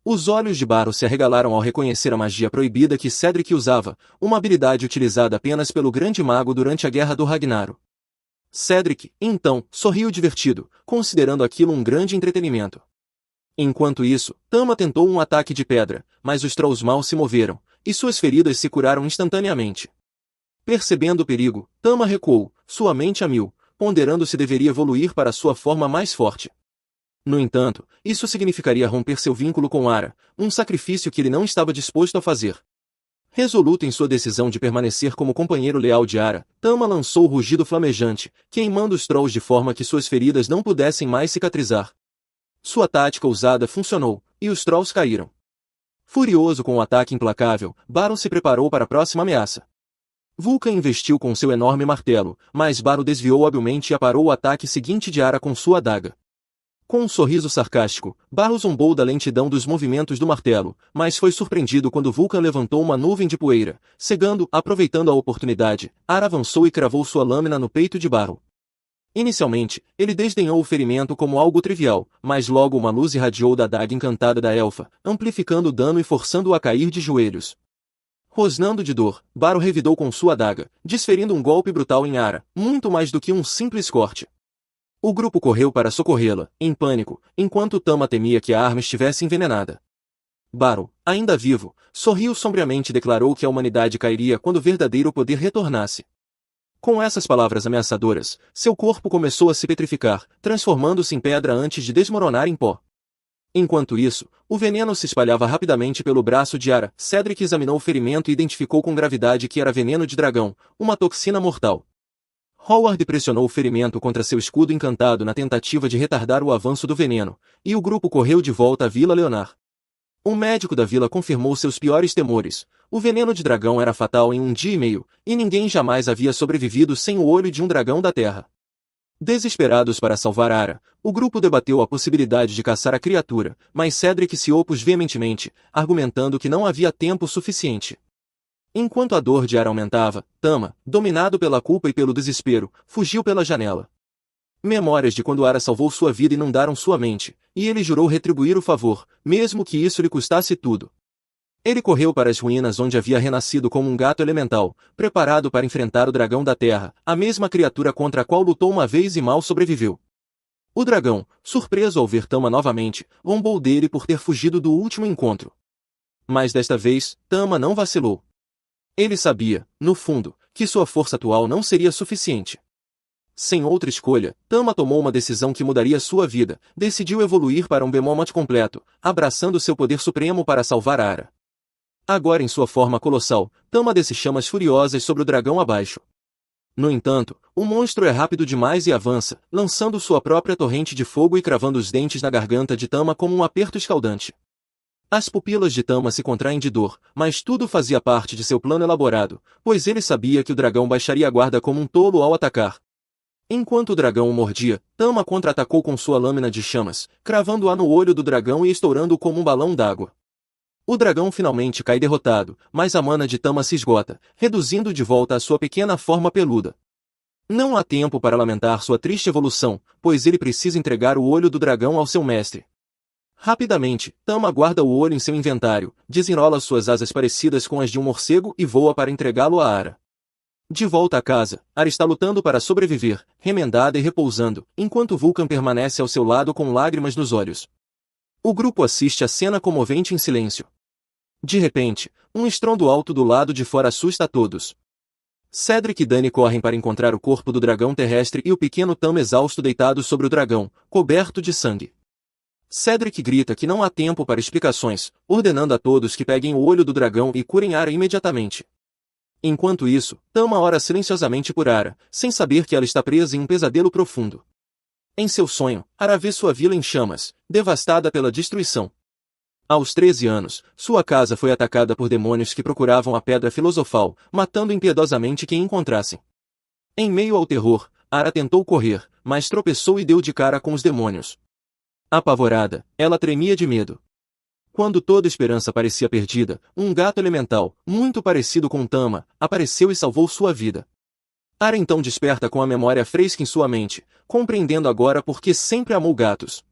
Os olhos de Baro se arregalaram ao reconhecer a magia proibida que Cedric usava, uma habilidade utilizada apenas pelo grande mago durante a Guerra do Ragnarok. Cedric, então, sorriu divertido, considerando aquilo um grande entretenimento. Enquanto isso, Tama tentou um ataque de pedra, mas os trolls mal se moveram, e suas feridas se curaram instantaneamente. Percebendo o perigo, Tama recuou, sua mente a mil, ponderando se deveria evoluir para sua forma mais forte. No entanto, isso significaria romper seu vínculo com Ara, um sacrifício que ele não estava disposto a fazer. Resoluto em sua decisão de permanecer como companheiro leal de Ara, Tama lançou o rugido flamejante, queimando os trolls de forma que suas feridas não pudessem mais cicatrizar. Sua tática ousada funcionou, e os trolls caíram. Furioso com o ataque implacável, Baro se preparou para a próxima ameaça. Vulcan investiu com seu enorme martelo, mas Baro desviou habilmente e aparou o ataque seguinte de Ara com sua adaga. Com um sorriso sarcástico, Baro zombou da lentidão dos movimentos do martelo, mas foi surpreendido quando Vulcan levantou uma nuvem de poeira, cegando, aproveitando a oportunidade, Ara avançou e cravou sua lâmina no peito de Baro. Inicialmente, ele desdenhou o ferimento como algo trivial, mas logo uma luz irradiou da adaga encantada da elfa, amplificando o dano e forçando-o a cair de joelhos. Rosnando de dor, Baro revidou com sua adaga, desferindo um golpe brutal em Ara, muito mais do que um simples corte. O grupo correu para socorrê-la, em pânico, enquanto Tama temia que a arma estivesse envenenada. Baro, ainda vivo, sorriu sombriamente e declarou que a humanidade cairia quando o verdadeiro poder retornasse. Com essas palavras ameaçadoras, seu corpo começou a se petrificar, transformando-se em pedra antes de desmoronar em pó. Enquanto isso, o veneno se espalhava rapidamente pelo braço de Ara. Cedric examinou o ferimento e identificou com gravidade que era veneno de dragão, uma toxina mortal. Howard pressionou o ferimento contra seu escudo encantado na tentativa de retardar o avanço do veneno, e o grupo correu de volta à Vila Leonar. Um médico da vila confirmou seus piores temores. O veneno de dragão era fatal em 1 dia e meio, e ninguém jamais havia sobrevivido sem o olho de um dragão da terra. Desesperados para salvar Ara, o grupo debateu a possibilidade de caçar a criatura, mas Cedric se opôs veementemente, argumentando que não havia tempo suficiente. Enquanto a dor de Ara aumentava, Tama, dominado pela culpa e pelo desespero, fugiu pela janela. Memórias de quando Ara salvou sua vida inundaram sua mente, e ele jurou retribuir o favor, mesmo que isso lhe custasse tudo. Ele correu para as ruínas onde havia renascido como um gato elemental, preparado para enfrentar o dragão da terra, a mesma criatura contra a qual lutou uma vez e mal sobreviveu. O dragão, surpreso ao ver Tama novamente, zombou dele por ter fugido do último encontro. Mas desta vez, Tama não vacilou. Ele sabia, no fundo, que sua força atual não seria suficiente. Sem outra escolha, Tama tomou uma decisão que mudaria sua vida, decidiu evoluir para um Behemoth completo, abraçando seu poder supremo para salvar Ara. Agora em sua forma colossal, Tama desce chamas furiosas sobre o dragão abaixo. No entanto, o monstro é rápido demais e avança, lançando sua própria torrente de fogo e cravando os dentes na garganta de Tama como um aperto escaldante. As pupilas de Tama se contraem de dor, mas tudo fazia parte de seu plano elaborado, pois ele sabia que o dragão baixaria a guarda como um tolo ao atacar. Enquanto o dragão o mordia, Tama contra-atacou com sua lâmina de chamas, cravando-a no olho do dragão e estourando-o como um balão d'água. O dragão finalmente cai derrotado, mas a mana de Tama se esgota, reduzindo de volta a sua pequena forma peluda. Não há tempo para lamentar sua triste evolução, pois ele precisa entregar o olho do dragão ao seu mestre. Rapidamente, Tama guarda o olho em seu inventário, desenrola suas asas parecidas com as de um morcego e voa para entregá-lo a Ara. De volta a casa, Ara está lutando para sobreviver, remendada e repousando, enquanto Vulcan permanece ao seu lado com lágrimas nos olhos. O grupo assiste a cena comovente em silêncio. De repente, um estrondo alto do lado de fora assusta a todos. Cedric e Dany correm para encontrar o corpo do dragão terrestre e o pequeno Tama exausto deitado sobre o dragão, coberto de sangue. Cedric grita que não há tempo para explicações, ordenando a todos que peguem o olho do dragão e curem Ara imediatamente. Enquanto isso, Tama ora silenciosamente por Ara, sem saber que ela está presa em um pesadelo profundo. Em seu sonho, Ara vê sua vila em chamas, devastada pela destruição. Aos 13 anos, sua casa foi atacada por demônios que procuravam a Pedra Filosofal, matando impiedosamente quem encontrassem. Em meio ao terror, Ara tentou correr, mas tropeçou e deu de cara com os demônios. Apavorada, ela tremia de medo. Quando toda esperança parecia perdida, um gato elemental, muito parecido com Tama, apareceu e salvou sua vida. Ara então desperta com a memória fresca em sua mente, compreendendo agora por que sempre amou gatos.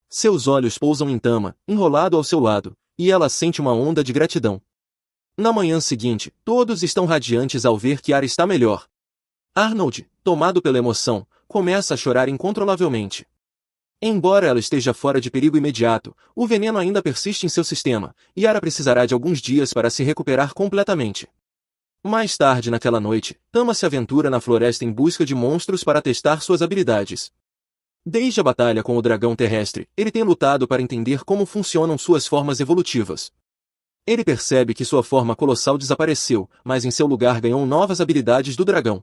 Seus olhos pousam em Tama, enrolado ao seu lado, e ela sente uma onda de gratidão. Na manhã seguinte, todos estão radiantes ao ver que Ara está melhor. Arnold, tomado pela emoção, começa a chorar incontrolavelmente. Embora ela esteja fora de perigo imediato, o veneno ainda persiste em seu sistema, e Ara precisará de alguns dias para se recuperar completamente. Mais tarde naquela noite, Tama se aventura na floresta em busca de monstros para testar suas habilidades. Desde a batalha com o dragão terrestre, ele tem lutado para entender como funcionam suas formas evolutivas. Ele percebe que sua forma colossal desapareceu, mas em seu lugar ganhou novas habilidades do dragão.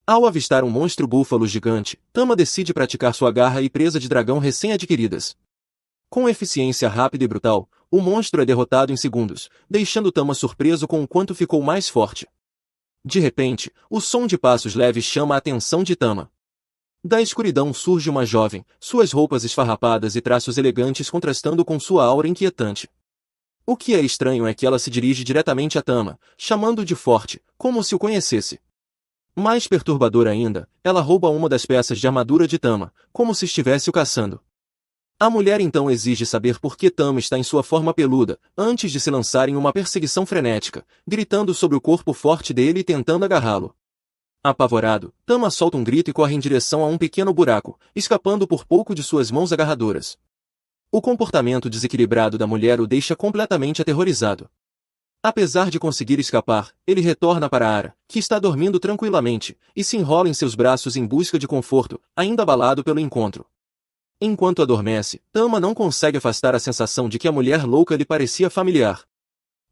Ao avistar um monstro búfalo gigante, Tama decide praticar sua garra e presa de dragão recém-adquiridas. Com eficiência rápida e brutal, o monstro é derrotado em segundos, deixando Tama surpreso com o quanto ficou mais forte. De repente, o som de passos leves chama a atenção de Tama. Da escuridão surge uma jovem, suas roupas esfarrapadas e traços elegantes contrastando com sua aura inquietante. O que é estranho é que ela se dirige diretamente a Tama, chamando-o de forte, como se o conhecesse. Mais perturbador ainda, ela rouba uma das peças de armadura de Tama, como se estivesse o caçando. A mulher então exige saber por que Tama está em sua forma peluda, antes de se lançar em uma perseguição frenética, gritando sobre o corpo forte dele e tentando agarrá-lo. Apavorado, Tama solta um grito e corre em direção a um pequeno buraco, escapando por pouco de suas mãos agarradoras. O comportamento desequilibrado da mulher o deixa completamente aterrorizado. Apesar de conseguir escapar, ele retorna para Ara, que está dormindo tranquilamente, e se enrola em seus braços em busca de conforto, ainda abalado pelo encontro. Enquanto adormece, Tama não consegue afastar a sensação de que a mulher louca lhe parecia familiar.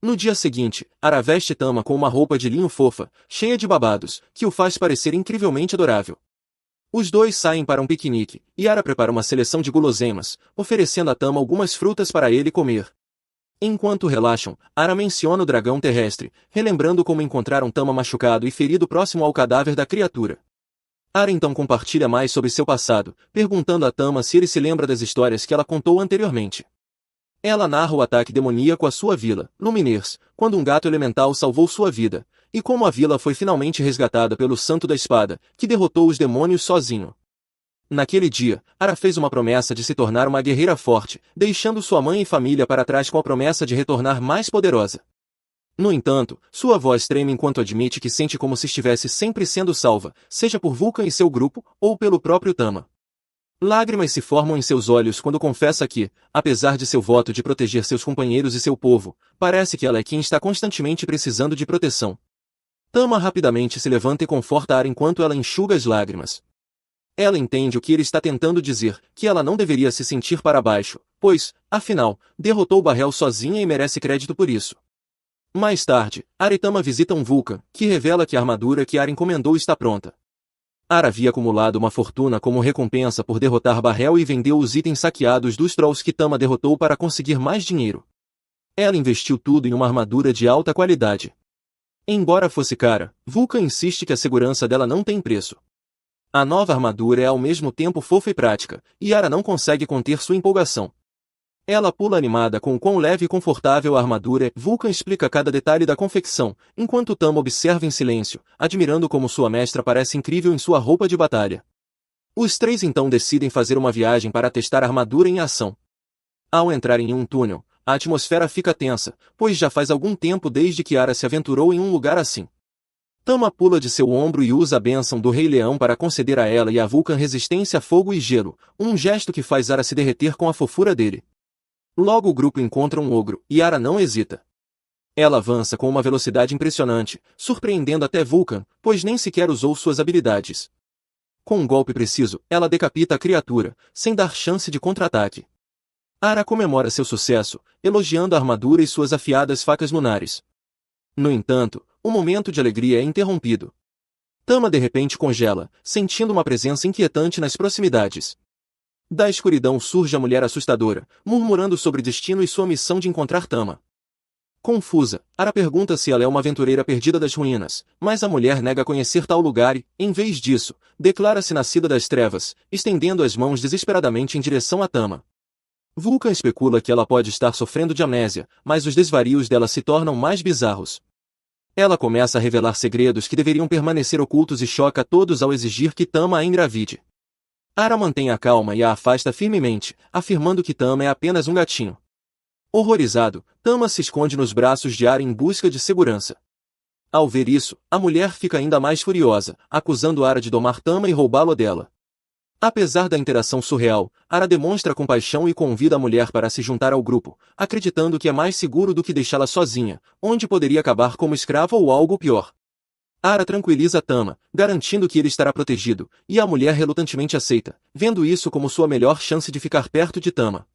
No dia seguinte, Ara veste Tama com uma roupa de linho fofa, cheia de babados, que o faz parecer incrivelmente adorável. Os dois saem para um piquenique, e Ara prepara uma seleção de guloseimas, oferecendo a Tama algumas frutas para ele comer. Enquanto relaxam, Ara menciona o dragão terrestre, relembrando como encontraram Tama machucado e ferido próximo ao cadáver da criatura. Ara então compartilha mais sobre seu passado, perguntando a Tama se ele se lembra das histórias que ela contou anteriormente. Ela narra o ataque demoníaco à sua vila, Lumineers, quando um gato elemental salvou sua vida, e como a vila foi finalmente resgatada pelo Santo da Espada, que derrotou os demônios sozinho. Naquele dia, Ara fez uma promessa de se tornar uma guerreira forte, deixando sua mãe e família para trás com a promessa de retornar mais poderosa. No entanto, sua voz treme enquanto admite que sente como se estivesse sempre sendo salva, seja por Vulcan e seu grupo, ou pelo próprio Tama. Lágrimas se formam em seus olhos quando confessa que, apesar de seu voto de proteger seus companheiros e seu povo, parece que ela é quem está constantemente precisando de proteção. Tama rapidamente se levanta e conforta Ara enquanto ela enxuga as lágrimas. Ela entende o que ele está tentando dizer, que ela não deveria se sentir para baixo, pois, afinal, derrotou Barrel sozinha e merece crédito por isso. Mais tarde, Ara e Tama visitam Vulcan, que revela que a armadura que Ara encomendou está pronta. Ara havia acumulado uma fortuna como recompensa por derrotar Barrel e vendeu os itens saqueados dos Trolls que Tama derrotou para conseguir mais dinheiro. Ela investiu tudo em uma armadura de alta qualidade. Embora fosse cara, Vulcan insiste que a segurança dela não tem preço. A nova armadura é ao mesmo tempo fofa e prática, e Ara não consegue conter sua empolgação. Ela pula animada com o quão leve e confortável a armadura é. Vulcan explica cada detalhe da confecção, enquanto Tama observa em silêncio, admirando como sua mestra parece incrível em sua roupa de batalha. Os três então decidem fazer uma viagem para testar a armadura em ação. Ao entrar em um túnel, a atmosfera fica tensa, pois já faz algum tempo desde que Ara se aventurou em um lugar assim. Tama pula de seu ombro e usa a bênção do Rei Leão para conceder a ela e a Vulcan resistência a fogo e gelo, um gesto que faz Ara se derreter com a fofura dele. Logo o grupo encontra um ogro, e Ara não hesita. Ela avança com uma velocidade impressionante, surpreendendo até Vulcan, pois nem sequer usou suas habilidades. Com um golpe preciso, ela decapita a criatura, sem dar chance de contra-ataque. Ara comemora seu sucesso, elogiando a armadura e suas afiadas facas lunares. No entanto, o momento de alegria é interrompido. Tama de repente congela, sentindo uma presença inquietante nas proximidades. Da escuridão surge a mulher assustadora, murmurando sobre destino e sua missão de encontrar Tama. Confusa, Ara pergunta se ela é uma aventureira perdida das ruínas, mas a mulher nega conhecer tal lugar e, em vez disso, declara-se nascida das trevas, estendendo as mãos desesperadamente em direção a Tama. Vulcan especula que ela pode estar sofrendo de amnésia, mas os desvarios dela se tornam mais bizarros. Ela começa a revelar segredos que deveriam permanecer ocultos e choca a todos ao exigir que Tama a engravide. Ara mantém a calma e a afasta firmemente, afirmando que Tama é apenas um gatinho. Horrorizado, Tama se esconde nos braços de Ara em busca de segurança. Ao ver isso, a mulher fica ainda mais furiosa, acusando Ara de domar Tama e roubá-lo dela. Apesar da interação surreal, Ara demonstra compaixão e convida a mulher para se juntar ao grupo, acreditando que é mais seguro do que deixá-la sozinha, onde poderia acabar como escrava ou algo pior. Ara tranquiliza Tama, garantindo que ele estará protegido, e a mulher relutantemente aceita, vendo isso como sua melhor chance de ficar perto de Tama.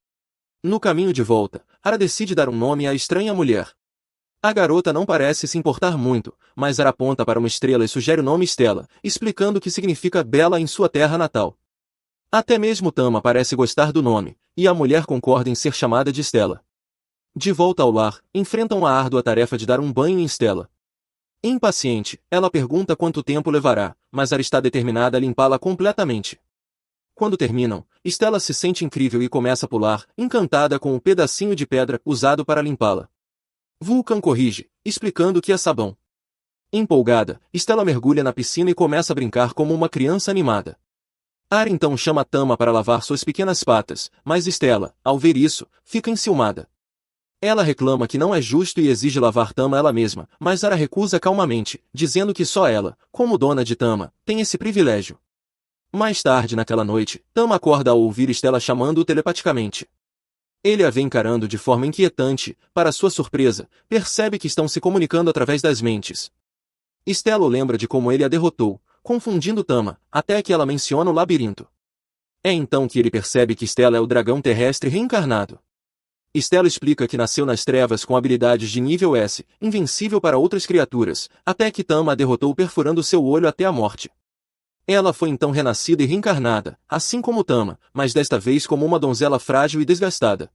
No caminho de volta, Ara decide dar um nome à estranha mulher. A garota não parece se importar muito, mas Ara aponta para uma estrela e sugere o nome Stella, explicando que significa bela em sua terra natal. Até mesmo Tama parece gostar do nome, e a mulher concorda em ser chamada de Stella. De volta ao lar, enfrentam a árdua tarefa de dar um banho em Stella. Impaciente, ela pergunta quanto tempo levará, mas Ara está determinada a limpá-la completamente. Quando terminam, Stella se sente incrível e começa a pular, encantada com o pedacinho de pedra usado para limpá-la. Vulcan corrige, explicando que é sabão. Empolgada, Stella mergulha na piscina e começa a brincar como uma criança animada. Ara então chama Tama para lavar suas pequenas patas, mas Stella, ao ver isso, fica enciumada. Ela reclama que não é justo e exige lavar Tama ela mesma, mas Ara recusa calmamente, dizendo que só ela, como dona de Tama, tem esse privilégio. Mais tarde naquela noite, Tama acorda ao ouvir Stella chamando-o telepaticamente. Ele a vê encarando de forma inquietante, para sua surpresa, percebe que estão se comunicando através das mentes. Stella o lembra de como ele a derrotou, confundindo Tama, até que ela menciona o labirinto. É então que ele percebe que Stella é o dragão terrestre reencarnado. Stella explica que nasceu nas trevas com habilidades de nível S, invencível para outras criaturas, até que Tama a derrotou perfurando seu olho até a morte. Ela foi então renascida e reencarnada, assim como Tama, mas desta vez como uma donzela frágil e desgastada.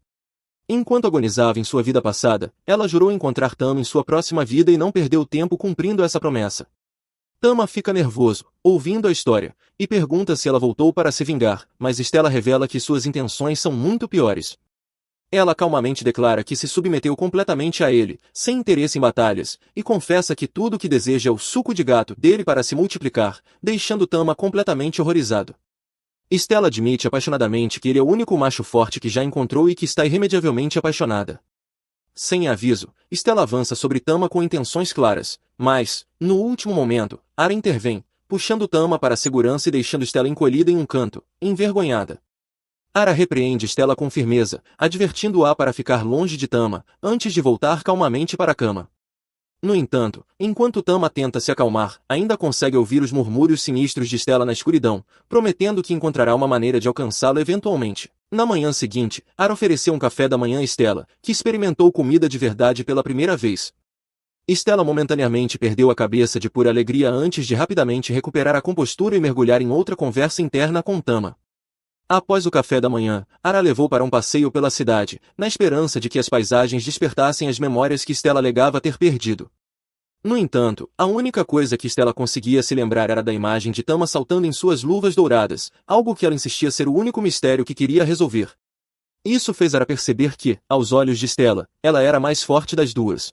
Enquanto agonizava em sua vida passada, ela jurou encontrar Tama em sua próxima vida e não perdeu tempo cumprindo essa promessa. Tama fica nervoso, ouvindo a história, e pergunta se ela voltou para se vingar, mas Stella revela que suas intenções são muito piores. Ela calmamente declara que se submeteu completamente a ele, sem interesse em batalhas, e confessa que tudo o que deseja é o suco de gato dele para se multiplicar, deixando Tama completamente horrorizado. Stella admite apaixonadamente que ele é o único macho forte que já encontrou e que está irremediavelmente apaixonada. Sem aviso, Stella avança sobre Tama com intenções claras, mas, no último momento, Ara intervém, puxando Tama para a segurança e deixando Stella encolhida em um canto, envergonhada. Ara repreende Stella com firmeza, advertindo-a para ficar longe de Tama, antes de voltar calmamente para a cama. No entanto, enquanto Tama tenta se acalmar, ainda consegue ouvir os murmúrios sinistros de Stella na escuridão, prometendo que encontrará uma maneira de alcançá-lo eventualmente. Na manhã seguinte, Ara ofereceu um café da manhã a Stella, que experimentou comida de verdade pela primeira vez. Stella momentaneamente perdeu a cabeça de pura alegria antes de rapidamente recuperar a compostura e mergulhar em outra conversa interna com Tama. Após o café da manhã, Ara levou para um passeio pela cidade, na esperança de que as paisagens despertassem as memórias que Stella alegava ter perdido. No entanto, a única coisa que Stella conseguia se lembrar era da imagem de Tama saltando em suas luvas douradas, algo que ela insistia ser o único mistério que queria resolver. Isso fez Ara perceber que, aos olhos de Stella, ela era a mais forte das duas.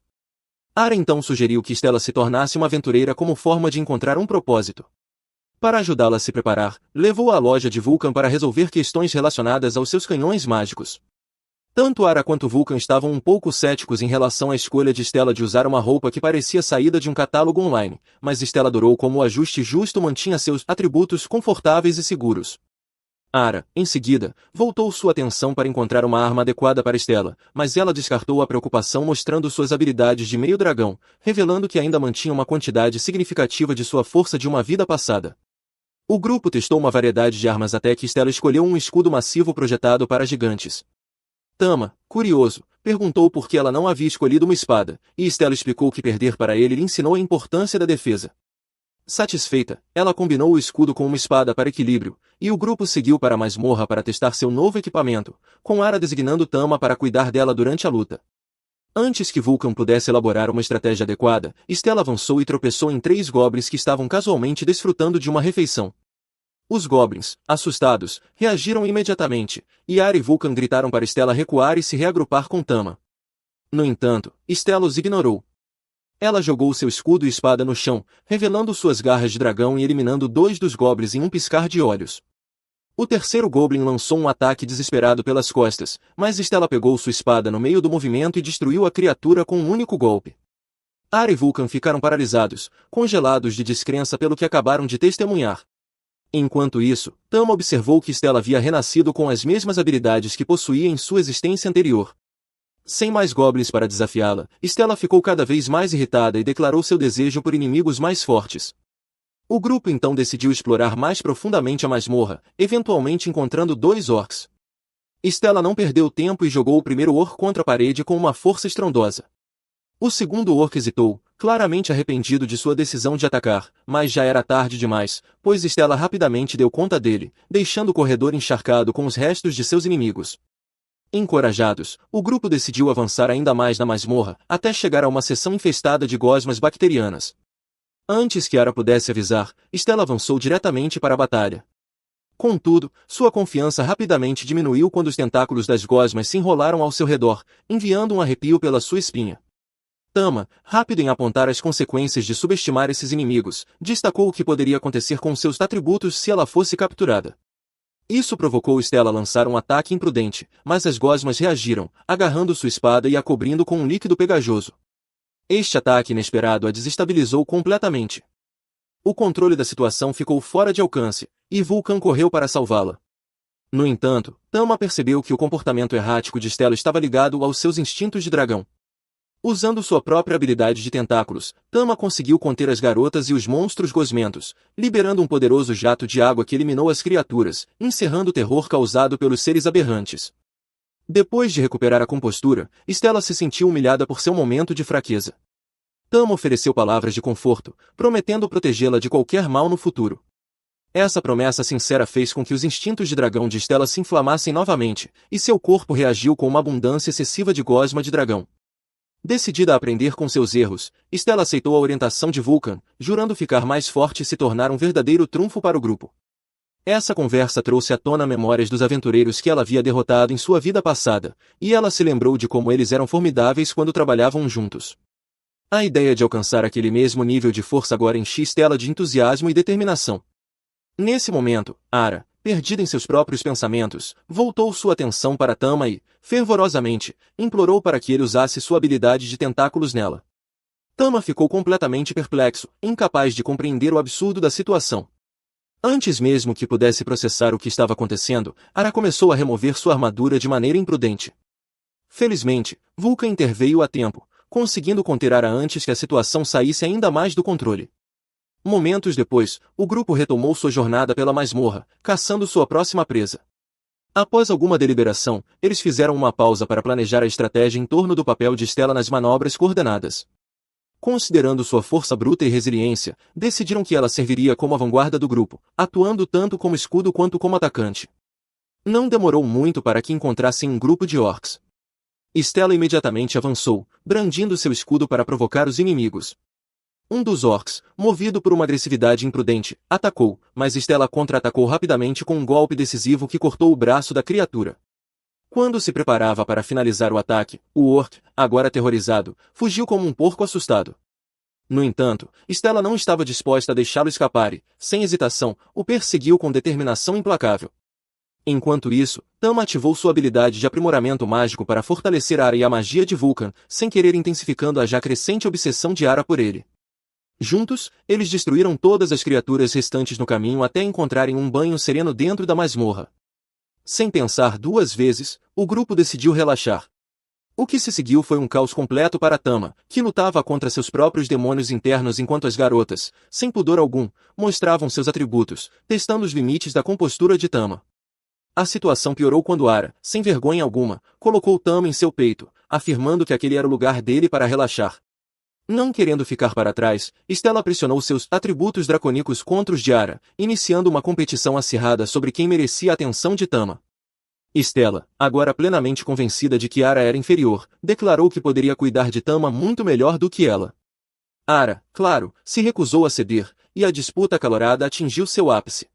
Ara então sugeriu que Stella se tornasse uma aventureira como forma de encontrar um propósito. Para ajudá-la a se preparar, levou-a à loja de Vulcan para resolver questões relacionadas aos seus canhões mágicos. Tanto Ara quanto Vulcan estavam um pouco céticos em relação à escolha de Stella de usar uma roupa que parecia saída de um catálogo online, mas Stella adorou como o ajuste justo mantinha seus atributos confortáveis e seguros. Ara, em seguida, voltou sua atenção para encontrar uma arma adequada para Stella, mas ela descartou a preocupação mostrando suas habilidades de meio dragão, revelando que ainda mantinha uma quantidade significativa de sua força de uma vida passada. O grupo testou uma variedade de armas até que Stella escolheu um escudo massivo projetado para gigantes. Tama, curioso, perguntou por que ela não havia escolhido uma espada, e Stella explicou que perder para ele lhe ensinou a importância da defesa. Satisfeita, ela combinou o escudo com uma espada para equilíbrio, e o grupo seguiu para a masmorra para testar seu novo equipamento, com Ara designando Tama para cuidar dela durante a luta. Antes que Vulcan pudesse elaborar uma estratégia adequada, Stella avançou e tropeçou em 3 goblins que estavam casualmente desfrutando de uma refeição. Os goblins, assustados, reagiram imediatamente, e Ara e Vulcan gritaram para Stella recuar e se reagrupar com Tama. No entanto, Stella os ignorou. Ela jogou seu escudo e espada no chão, revelando suas garras de dragão e eliminando 2 dos goblins em um piscar de olhos. O terceiro goblin lançou um ataque desesperado pelas costas, mas Stella pegou sua espada no meio do movimento e destruiu a criatura com um único golpe. Ara e Vulcan ficaram paralisados, congelados de descrença pelo que acabaram de testemunhar. Enquanto isso, Tama observou que Stella havia renascido com as mesmas habilidades que possuía em sua existência anterior. Sem mais goblins para desafiá-la, Stella ficou cada vez mais irritada e declarou seu desejo por inimigos mais fortes. O grupo então decidiu explorar mais profundamente a masmorra, eventualmente encontrando 2 orcs. Stella não perdeu tempo e jogou o primeiro orc contra a parede com uma força estrondosa. O segundo orc hesitou, claramente arrependido de sua decisão de atacar, mas já era tarde demais, pois Stella rapidamente deu conta dele, deixando o corredor encharcado com os restos de seus inimigos. Encorajados, o grupo decidiu avançar ainda mais na masmorra, até chegar a uma seção infestada de gosmas bacterianas. Antes que Ara pudesse avisar, Stella avançou diretamente para a batalha. Contudo, sua confiança rapidamente diminuiu quando os tentáculos das gosmas se enrolaram ao seu redor, enviando um arrepio pela sua espinha. Tama, rápido em apontar as consequências de subestimar esses inimigos, destacou o que poderia acontecer com seus atributos se ela fosse capturada. Isso provocou Stella a lançar um ataque imprudente, mas as gosmas reagiram, agarrando sua espada e a cobrindo com um líquido pegajoso. Este ataque inesperado a desestabilizou completamente. O controle da situação ficou fora de alcance, e Vulcan correu para salvá-la. No entanto, Tama percebeu que o comportamento errático de Stella estava ligado aos seus instintos de dragão. Usando sua própria habilidade de tentáculos, Tama conseguiu conter as garotas e os monstros gosmentos, liberando um poderoso jato de água que eliminou as criaturas, encerrando o terror causado pelos seres aberrantes. Depois de recuperar a compostura, Stella se sentiu humilhada por seu momento de fraqueza. Tama ofereceu palavras de conforto, prometendo protegê-la de qualquer mal no futuro. Essa promessa sincera fez com que os instintos de dragão de Stella se inflamassem novamente, e seu corpo reagiu com uma abundância excessiva de gosma de dragão. Decidida a aprender com seus erros, Stella aceitou a orientação de Vulcan, jurando ficar mais forte e se tornar um verdadeiro trunfo para o grupo. Essa conversa trouxe à tona memórias dos aventureiros que ela havia derrotado em sua vida passada, e ela se lembrou de como eles eram formidáveis quando trabalhavam juntos. A ideia de alcançar aquele mesmo nível de força agora enchia Stella de entusiasmo e determinação. Nesse momento, Ara, perdida em seus próprios pensamentos, voltou sua atenção para Tama e, fervorosamente, implorou para que ele usasse sua habilidade de tentáculos nela. Tama ficou completamente perplexo, incapaz de compreender o absurdo da situação. Antes mesmo que pudesse processar o que estava acontecendo, Ara começou a remover sua armadura de maneira imprudente. Felizmente, Vulcan interveio a tempo, conseguindo conter Ara antes que a situação saísse ainda mais do controle. Momentos depois, o grupo retomou sua jornada pela masmorra, caçando sua próxima presa. Após alguma deliberação, eles fizeram uma pausa para planejar a estratégia em torno do papel de Stella nas manobras coordenadas. Considerando sua força bruta e resiliência, decidiram que ela serviria como a vanguarda do grupo, atuando tanto como escudo quanto como atacante. Não demorou muito para que encontrassem um grupo de orcs. Stella imediatamente avançou, brandindo seu escudo para provocar os inimigos. Um dos orcs, movido por uma agressividade imprudente, atacou, mas Stella contra-atacou rapidamente com um golpe decisivo que cortou o braço da criatura. Quando se preparava para finalizar o ataque, o orc, agora aterrorizado, fugiu como um porco assustado. No entanto, Stella não estava disposta a deixá-lo escapar e, sem hesitação, o perseguiu com determinação implacável. Enquanto isso, Tama ativou sua habilidade de aprimoramento mágico para fortalecer Ara e a magia de Vulcan, sem querer intensificando a já crescente obsessão de Ara por ele. Juntos, eles destruíram todas as criaturas restantes no caminho até encontrarem um banho sereno dentro da masmorra. Sem pensar duas vezes, o grupo decidiu relaxar. O que se seguiu foi um caos completo para Tama, que lutava contra seus próprios demônios internos enquanto as garotas, sem pudor algum, mostravam seus atributos, testando os limites da compostura de Tama. A situação piorou quando Ara, sem vergonha alguma, colocou Tama em seu peito, afirmando que aquele era o lugar dele para relaxar. Não querendo ficar para trás, Stella pressionou seus atributos dracônicos contra os de Ara, iniciando uma competição acirrada sobre quem merecia a atenção de Tama. Stella, agora plenamente convencida de que Ara era inferior, declarou que poderia cuidar de Tama muito melhor do que ela. Ara, claro, se recusou a ceder, e a disputa acalorada atingiu seu ápice.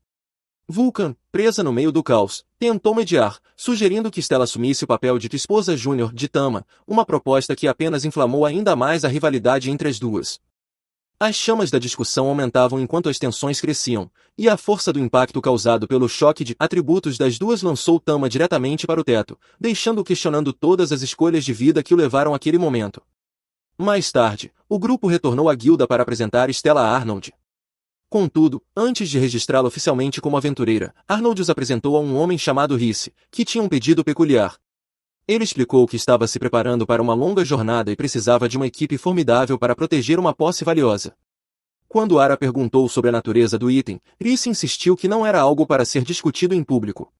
Vulcan, presa no meio do caos, tentou mediar, sugerindo que Stella assumisse o papel de esposa júnior de Tama, uma proposta que apenas inflamou ainda mais a rivalidade entre as duas. As chamas da discussão aumentavam enquanto as tensões cresciam, e a força do impacto causado pelo choque de atributos das duas lançou Tama diretamente para o teto, deixando-o questionando todas as escolhas de vida que o levaram àquele momento. Mais tarde, o grupo retornou à guilda para apresentar Stella a Arnold. Contudo, antes de registrá-la oficialmente como aventureira, Arnold os apresentou a um homem chamado Rhys, que tinha um pedido peculiar. Ele explicou que estava se preparando para uma longa jornada e precisava de uma equipe formidável para proteger uma posse valiosa. Quando Ara perguntou sobre a natureza do item, Rhys insistiu que não era algo para ser discutido em público.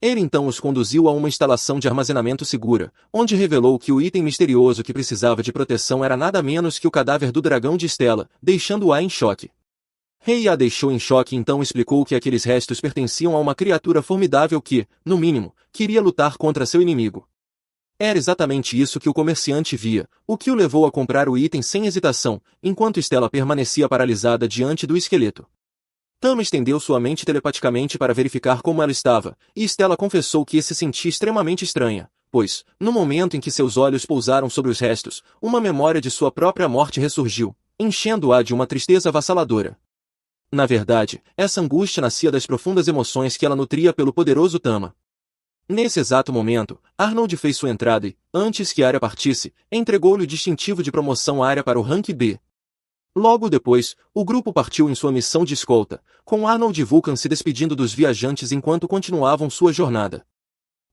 Ele então os conduziu a uma instalação de armazenamento segura, onde revelou que o item misterioso que precisava de proteção era nada menos que o cadáver do dragão de Stella, deixando-a em choque. Rei a deixou em choque e então explicou que aqueles restos pertenciam a uma criatura formidável que, no mínimo, queria lutar contra seu inimigo. Era exatamente isso que o comerciante via, o que o levou a comprar o item sem hesitação, enquanto Stella permanecia paralisada diante do esqueleto. Tama estendeu sua mente telepaticamente para verificar como ela estava, e Stella confessou que se sentia extremamente estranha, pois, no momento em que seus olhos pousaram sobre os restos, uma memória de sua própria morte ressurgiu, enchendo-a de uma tristeza avassaladora. Na verdade, essa angústia nascia das profundas emoções que ela nutria pelo poderoso Tama. Nesse exato momento, Arnold fez sua entrada e, antes que Arya partisse, entregou-lhe o distintivo de promoção Arya para o rank B. Logo depois, o grupo partiu em sua missão de escolta, com Arnold e Vulcan se despedindo dos viajantes enquanto continuavam sua jornada.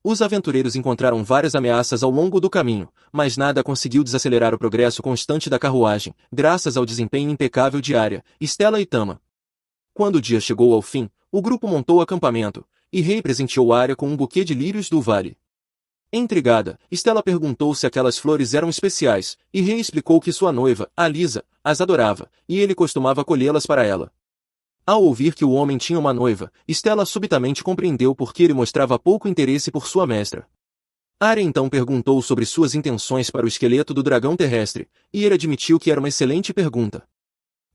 Os aventureiros encontraram várias ameaças ao longo do caminho, mas nada conseguiu desacelerar o progresso constante da carruagem, graças ao desempenho impecável de Arya, Stella e Tama. Quando o dia chegou ao fim, o grupo montou acampamento, e Rei presenteou Arya com um buquê de lírios do vale. Intrigada, Stella perguntou se aquelas flores eram especiais, e Rei explicou que sua noiva, Alisa, as adorava, e ele costumava colhê-las para ela. Ao ouvir que o homem tinha uma noiva, Stella subitamente compreendeu por que ele mostrava pouco interesse por sua mestra. Arya então perguntou sobre suas intenções para o esqueleto do dragão terrestre, e ele admitiu que era uma excelente pergunta.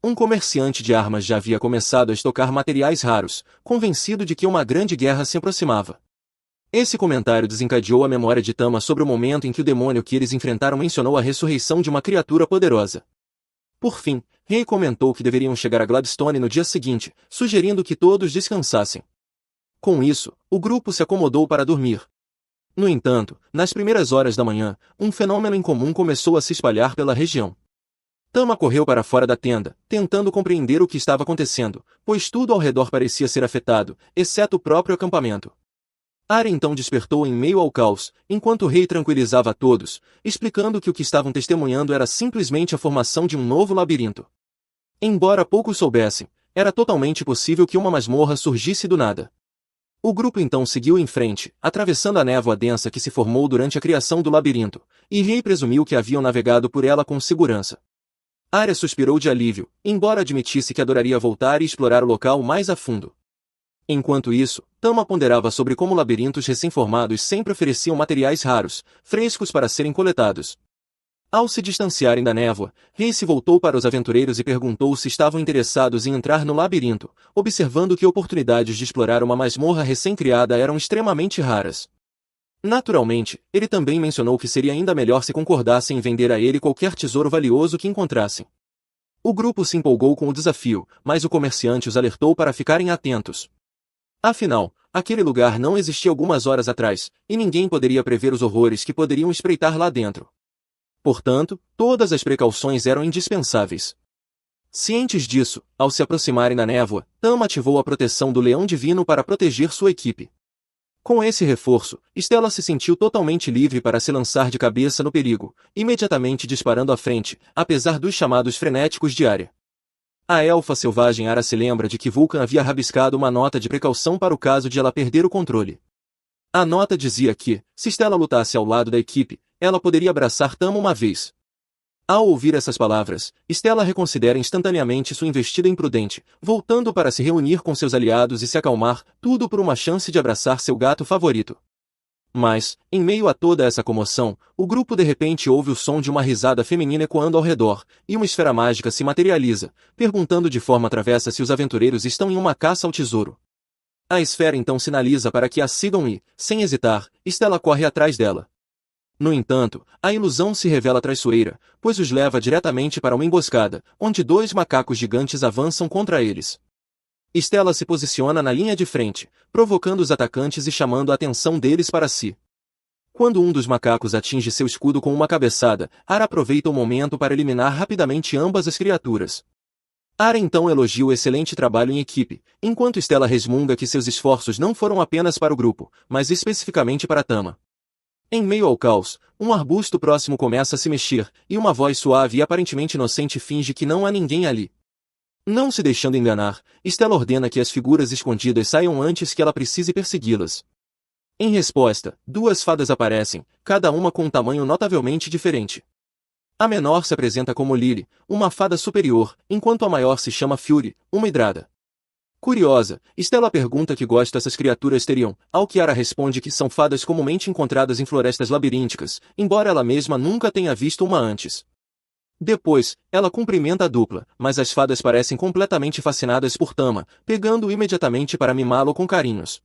Um comerciante de armas já havia começado a estocar materiais raros, convencido de que uma grande guerra se aproximava. Esse comentário desencadeou a memória de Tama sobre o momento em que o demônio que eles enfrentaram mencionou a ressurreição de uma criatura poderosa. Por fim, Rei comentou que deveriam chegar a Gladstone no dia seguinte, sugerindo que todos descansassem. Com isso, o grupo se acomodou para dormir. No entanto, nas primeiras horas da manhã, um fenômeno incomum começou a se espalhar pela região. Tama correu para fora da tenda, tentando compreender o que estava acontecendo, pois tudo ao redor parecia ser afetado, exceto o próprio acampamento. Arya então despertou em meio ao caos, enquanto o rei tranquilizava a todos, explicando que o que estavam testemunhando era simplesmente a formação de um novo labirinto. Embora poucos soubessem, era totalmente possível que uma masmorra surgisse do nada. O grupo então seguiu em frente, atravessando a névoa densa que se formou durante a criação do labirinto, e Rei presumiu que haviam navegado por ela com segurança. Arya suspirou de alívio, embora admitisse que adoraria voltar e explorar o local mais a fundo. Enquanto isso, Tama ponderava sobre como labirintos recém-formados sempre ofereciam materiais raros, frescos para serem coletados. Ao se distanciarem da névoa, Rei se voltou para os aventureiros e perguntou se estavam interessados em entrar no labirinto, observando que oportunidades de explorar uma masmorra recém-criada eram extremamente raras. Naturalmente, ele também mencionou que seria ainda melhor se concordassem em vender a ele qualquer tesouro valioso que encontrassem. O grupo se empolgou com o desafio, mas o comerciante os alertou para ficarem atentos. Afinal, aquele lugar não existia algumas horas atrás, e ninguém poderia prever os horrores que poderiam espreitar lá dentro. Portanto, todas as precauções eram indispensáveis. Cientes disso, ao se aproximarem da névoa, Tama ativou a proteção do Leão Divino para proteger sua equipe. Com esse reforço, Stella se sentiu totalmente livre para se lançar de cabeça no perigo, imediatamente disparando à frente, apesar dos chamados frenéticos de Arya. A elfa selvagem Ara se lembra de que Vulcan havia rabiscado uma nota de precaução para o caso de ela perder o controle. A nota dizia que, se Stella lutasse ao lado da equipe, ela poderia abraçar Tama uma vez. Ao ouvir essas palavras, Stella reconsidera instantaneamente sua investida imprudente, voltando para se reunir com seus aliados e se acalmar, tudo por uma chance de abraçar seu gato favorito. Mas, em meio a toda essa comoção, o grupo de repente ouve o som de uma risada feminina ecoando ao redor, e uma esfera mágica se materializa, perguntando de forma travessa se os aventureiros estão em uma caça ao tesouro. A esfera então sinaliza para que a sigam e, sem hesitar, Stella corre atrás dela. No entanto, a ilusão se revela traiçoeira, pois os leva diretamente para uma emboscada, onde dois macacos gigantes avançam contra eles. Stella se posiciona na linha de frente, provocando os atacantes e chamando a atenção deles para si. Quando um dos macacos atinge seu escudo com uma cabeçada, Ara aproveita o momento para eliminar rapidamente ambas as criaturas. Ara então elogia o excelente trabalho em equipe, enquanto Stella resmunga que seus esforços não foram apenas para o grupo, mas especificamente para Tama. Em meio ao caos, um arbusto próximo começa a se mexer, e uma voz suave e aparentemente inocente finge que não há ninguém ali. Não se deixando enganar, Stella ordena que as figuras escondidas saiam antes que ela precise persegui-las. Em resposta, duas fadas aparecem, cada uma com um tamanho notavelmente diferente. A menor se apresenta como Lily, uma fada superior, enquanto a maior se chama Fury, uma hidrada. Curiosa, Stella pergunta que gosto essas criaturas teriam, ao que Ara responde que são fadas comumente encontradas em florestas labirínticas, embora ela mesma nunca tenha visto uma antes. Depois, ela cumprimenta a dupla, mas as fadas parecem completamente fascinadas por Tama, pegando-o imediatamente para mimá-lo com carinhos.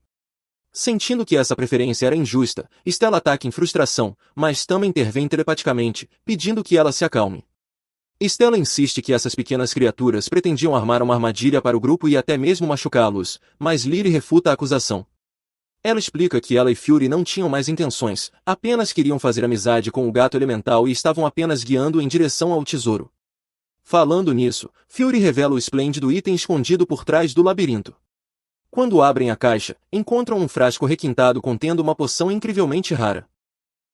Sentindo que essa preferência era injusta, Stella ataca em frustração, mas Tama intervém telepaticamente, pedindo que ela se acalme. Stella insiste que essas pequenas criaturas pretendiam armar uma armadilha para o grupo e até mesmo machucá-los, mas Lily refuta a acusação. Ela explica que ela e Fury não tinham mais intenções, apenas queriam fazer amizade com o gato elemental e estavam apenas guiando-o em direção ao tesouro. Falando nisso, Fury revela o esplêndido item escondido por trás do labirinto. Quando abrem a caixa, encontram um frasco requintado contendo uma poção incrivelmente rara.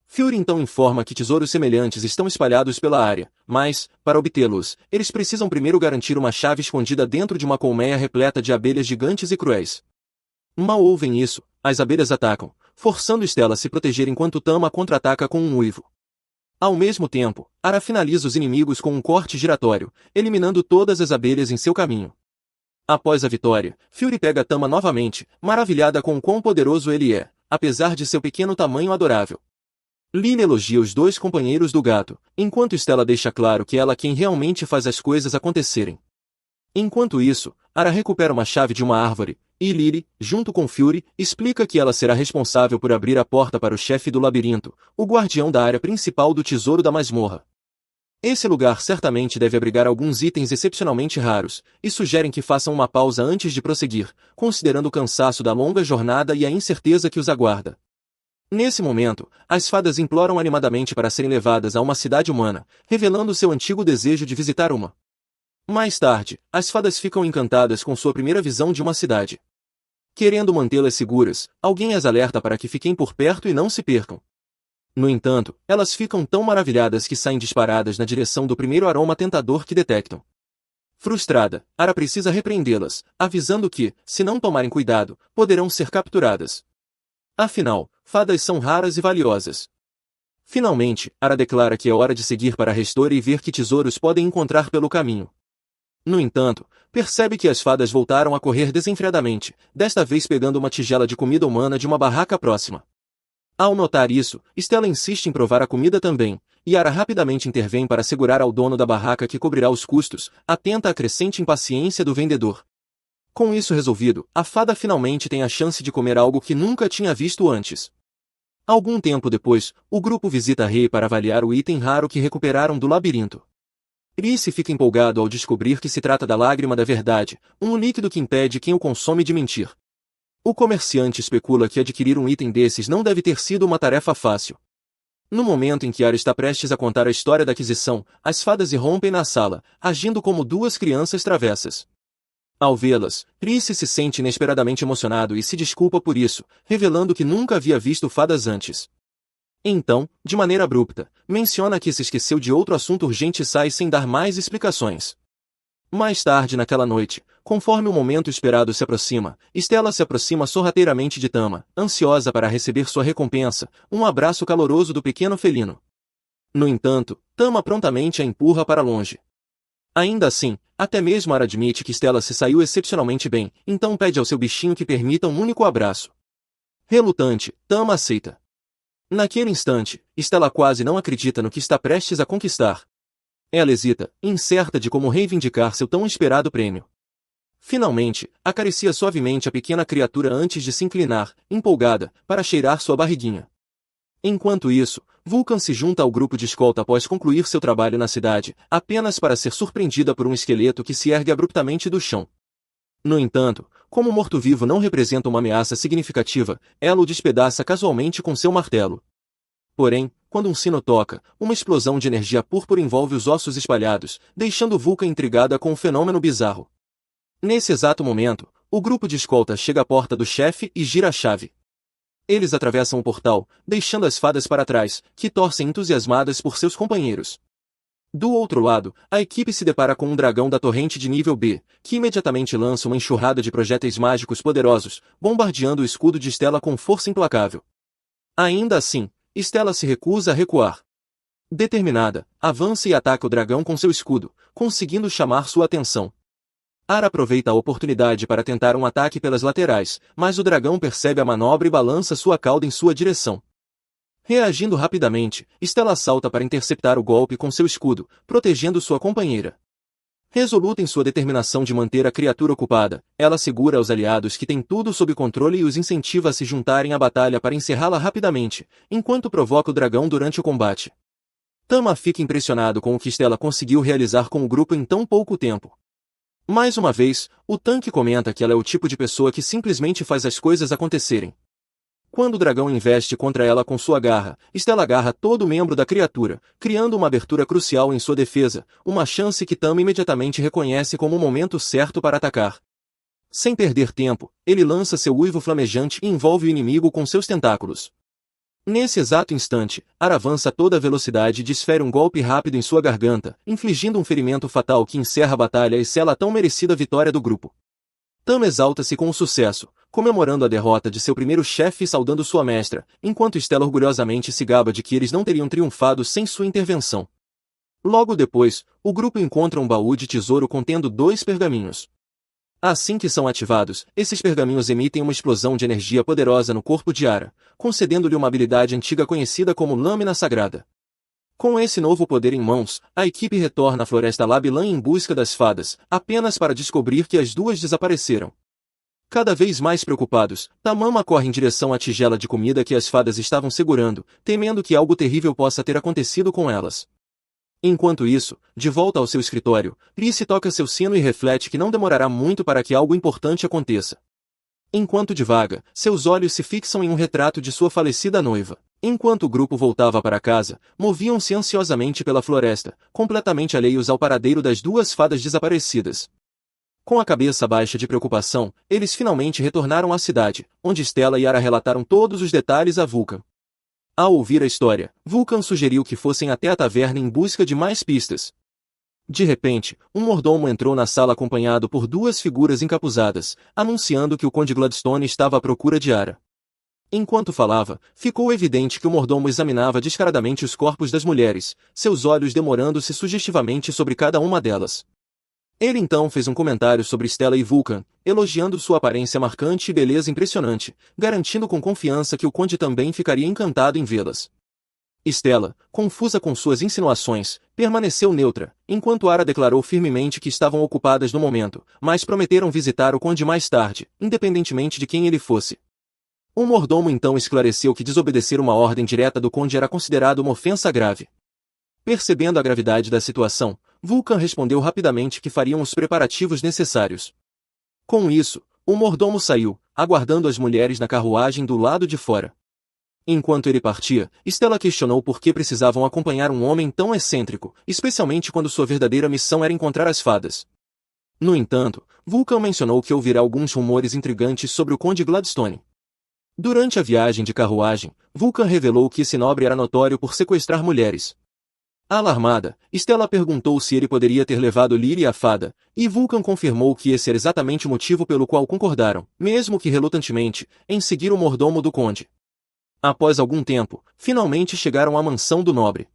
Fury então informa que tesouros semelhantes estão espalhados pela área, mas, para obtê-los, eles precisam primeiro garantir uma chave escondida dentro de uma colmeia repleta de abelhas gigantes e cruéis. Mal ouvem isso, as abelhas atacam, forçando Stella a se proteger enquanto Tama contra-ataca com um uivo. Ao mesmo tempo, Ara finaliza os inimigos com um corte giratório, eliminando todas as abelhas em seu caminho. Após a vitória, Fury pega Tama novamente, maravilhada com o quão poderoso ele é, apesar de seu pequeno tamanho adorável. Lily elogia os dois companheiros do gato, enquanto Stella deixa claro que ela é quem realmente faz as coisas acontecerem. Enquanto isso, Ara recupera uma chave de uma árvore, e Lily, junto com Fury, explica que ela será responsável por abrir a porta para o chefe do labirinto, o guardião da área principal do tesouro da masmorra. Esse lugar certamente deve abrigar alguns itens excepcionalmente raros, e sugerem que façam uma pausa antes de prosseguir, considerando o cansaço da longa jornada e a incerteza que os aguarda. Nesse momento, as fadas imploram animadamente para serem levadas a uma cidade humana, revelando seu antigo desejo de visitar uma. Mais tarde, as fadas ficam encantadas com sua primeira visão de uma cidade. Querendo mantê-las seguras, alguém as alerta para que fiquem por perto e não se percam. No entanto, elas ficam tão maravilhadas que saem disparadas na direção do primeiro aroma tentador que detectam. Frustrada, Ara precisa repreendê-las, avisando que, se não tomarem cuidado, poderão ser capturadas. Afinal, fadas são raras e valiosas. Finalmente, Ara declara que é hora de seguir para Restore e ver que tesouros podem encontrar pelo caminho. No entanto, percebe que as fadas voltaram a correr desenfreadamente, desta vez pegando uma tigela de comida humana de uma barraca próxima. Ao notar isso, Stella insiste em provar a comida também, e Ara rapidamente intervém para assegurar ao dono da barraca que cobrirá os custos, atenta à crescente impaciência do vendedor. Com isso resolvido, a fada finalmente tem a chance de comer algo que nunca tinha visto antes. Algum tempo depois, o grupo visita Rei para avaliar o item raro que recuperaram do labirinto. Reese fica empolgado ao descobrir que se trata da lágrima da verdade, um líquido que impede quem o consome de mentir. O comerciante especula que adquirir um item desses não deve ter sido uma tarefa fácil. No momento em que Ara está prestes a contar a história da aquisição, as fadas irrompem na sala, agindo como duas crianças travessas. Ao vê-las, Reese se sente inesperadamente emocionado e se desculpa por isso, revelando que nunca havia visto fadas antes. Então, de maneira abrupta, menciona que se esqueceu de outro assunto urgente e sai sem dar mais explicações. Mais tarde naquela noite, conforme o momento esperado se aproxima, Stella se aproxima sorrateiramente de Tama, ansiosa para receber sua recompensa, um abraço caloroso do pequeno felino. No entanto, Tama prontamente a empurra para longe. Ainda assim, até mesmo Ara admite que Stella se saiu excepcionalmente bem, então pede ao seu bichinho que permita um único abraço. Relutante, Tama aceita. Naquele instante, Stella quase não acredita no que está prestes a conquistar. Ela hesita, incerta de como reivindicar seu tão esperado prêmio. Finalmente, acaricia suavemente a pequena criatura antes de se inclinar, empolgada, para cheirar sua barriguinha. Enquanto isso, Vulcan se junta ao grupo de escolta após concluir seu trabalho na cidade, apenas para ser surpreendida por um esqueleto que se ergue abruptamente do chão. No entanto, como o morto-vivo não representa uma ameaça significativa, ela o despedaça casualmente com seu martelo. Porém, quando um sino toca, uma explosão de energia púrpura envolve os ossos espalhados, deixando Vulcan intrigada com o fenômeno bizarro. Nesse exato momento, o grupo de escolta chega à porta do chefe e gira a chave. Eles atravessam o portal, deixando as fadas para trás, que torcem entusiasmadas por seus companheiros. Do outro lado, a equipe se depara com um dragão da torrente de nível B, que imediatamente lança uma enxurrada de projéteis mágicos poderosos, bombardeando o escudo de Stella com força implacável. Ainda assim, Stella se recusa a recuar. Determinada, avança e ataca o dragão com seu escudo, conseguindo chamar sua atenção. Ara aproveita a oportunidade para tentar um ataque pelas laterais, mas o dragão percebe a manobra e balança sua cauda em sua direção. Reagindo rapidamente, Stella salta para interceptar o golpe com seu escudo, protegendo sua companheira. Resoluta em sua determinação de manter a criatura ocupada, ela segura os aliados que têm tudo sob controle e os incentiva a se juntarem à batalha para encerrá-la rapidamente, enquanto provoca o dragão durante o combate. Tama fica impressionado com o que Stella conseguiu realizar com o grupo em tão pouco tempo. Mais uma vez, o tanque comenta que ela é o tipo de pessoa que simplesmente faz as coisas acontecerem. Quando o dragão investe contra ela com sua garra, Stella agarra todo o membro da criatura, criando uma abertura crucial em sua defesa, uma chance que Tama imediatamente reconhece como o momento certo para atacar. Sem perder tempo, ele lança seu uivo flamejante e envolve o inimigo com seus tentáculos. Nesse exato instante, Ara avança a toda velocidade e desfere um golpe rápido em sua garganta, infligindo um ferimento fatal que encerra a batalha e sela a tão merecida vitória do grupo. Tama exalta-se com o sucesso, comemorando a derrota de seu primeiro chefe e saudando sua mestra, enquanto Stella orgulhosamente se gaba de que eles não teriam triunfado sem sua intervenção. Logo depois, o grupo encontra um baú de tesouro contendo 2 pergaminhos. Assim que são ativados, esses pergaminhos emitem uma explosão de energia poderosa no corpo de Ara, concedendo-lhe uma habilidade antiga conhecida como Lâmina Sagrada. Com esse novo poder em mãos, a equipe retorna à Floresta Labilan em busca das fadas, apenas para descobrir que as duas desapareceram. Cada vez mais preocupados, Tamama corre em direção à tigela de comida que as fadas estavam segurando, temendo que algo terrível possa ter acontecido com elas. Enquanto isso, de volta ao seu escritório, Reese toca seu sino e reflete que não demorará muito para que algo importante aconteça. Enquanto divaga, seus olhos se fixam em um retrato de sua falecida noiva. Enquanto o grupo voltava para casa, moviam-se ansiosamente pela floresta, completamente alheios ao paradeiro das 2 fadas desaparecidas. Com a cabeça baixa de preocupação, eles finalmente retornaram à cidade, onde Stella e Ara relataram todos os detalhes a Vulcan. Ao ouvir a história, Vulcan sugeriu que fossem até a taverna em busca de mais pistas. De repente, um mordomo entrou na sala acompanhado por 2 figuras encapuzadas, anunciando que o Conde Gladstone estava à procura de Ara. Enquanto falava, ficou evidente que o mordomo examinava descaradamente os corpos das mulheres, seus olhos demorando-se sugestivamente sobre cada uma delas. Ele então fez um comentário sobre Stella e Vulcan, elogiando sua aparência marcante e beleza impressionante, garantindo com confiança que o conde também ficaria encantado em vê-las. Stella, confusa com suas insinuações, permaneceu neutra, enquanto Ara declarou firmemente que estavam ocupadas no momento, mas prometeram visitar o conde mais tarde, independentemente de quem ele fosse. O mordomo então esclareceu que desobedecer uma ordem direta do conde era considerado uma ofensa grave. Percebendo a gravidade da situação, Vulcan respondeu rapidamente que fariam os preparativos necessários. Com isso, o mordomo saiu, aguardando as mulheres na carruagem do lado de fora. Enquanto ele partia, Stella questionou por que precisavam acompanhar um homem tão excêntrico, especialmente quando sua verdadeira missão era encontrar as fadas. No entanto, Vulcan mencionou que ouvirá alguns rumores intrigantes sobre o conde Gladstone. Durante a viagem de carruagem, Vulcan revelou que esse nobre era notório por sequestrar mulheres. Alarmada, Stella perguntou se ele poderia ter levado Lily e a fada, e Vulcan confirmou que esse era exatamente o motivo pelo qual concordaram, mesmo que relutantemente, em seguir o mordomo do conde. Após algum tempo, finalmente chegaram à mansão do nobre.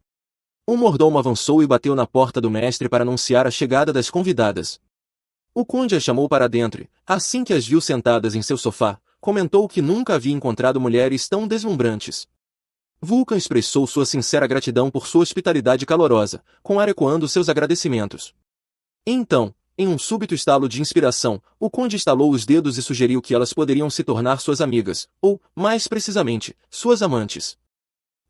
O mordomo avançou e bateu na porta do mestre para anunciar a chegada das convidadas. O conde as chamou para dentro e, assim que as viu sentadas em seu sofá, comentou que nunca havia encontrado mulheres tão deslumbrantes. Vulcan expressou sua sincera gratidão por sua hospitalidade calorosa, com ar ecoando seus agradecimentos. Então, em um súbito estalo de inspiração, o conde estalou os dedos e sugeriu que elas poderiam se tornar suas amigas, ou, mais precisamente, suas amantes.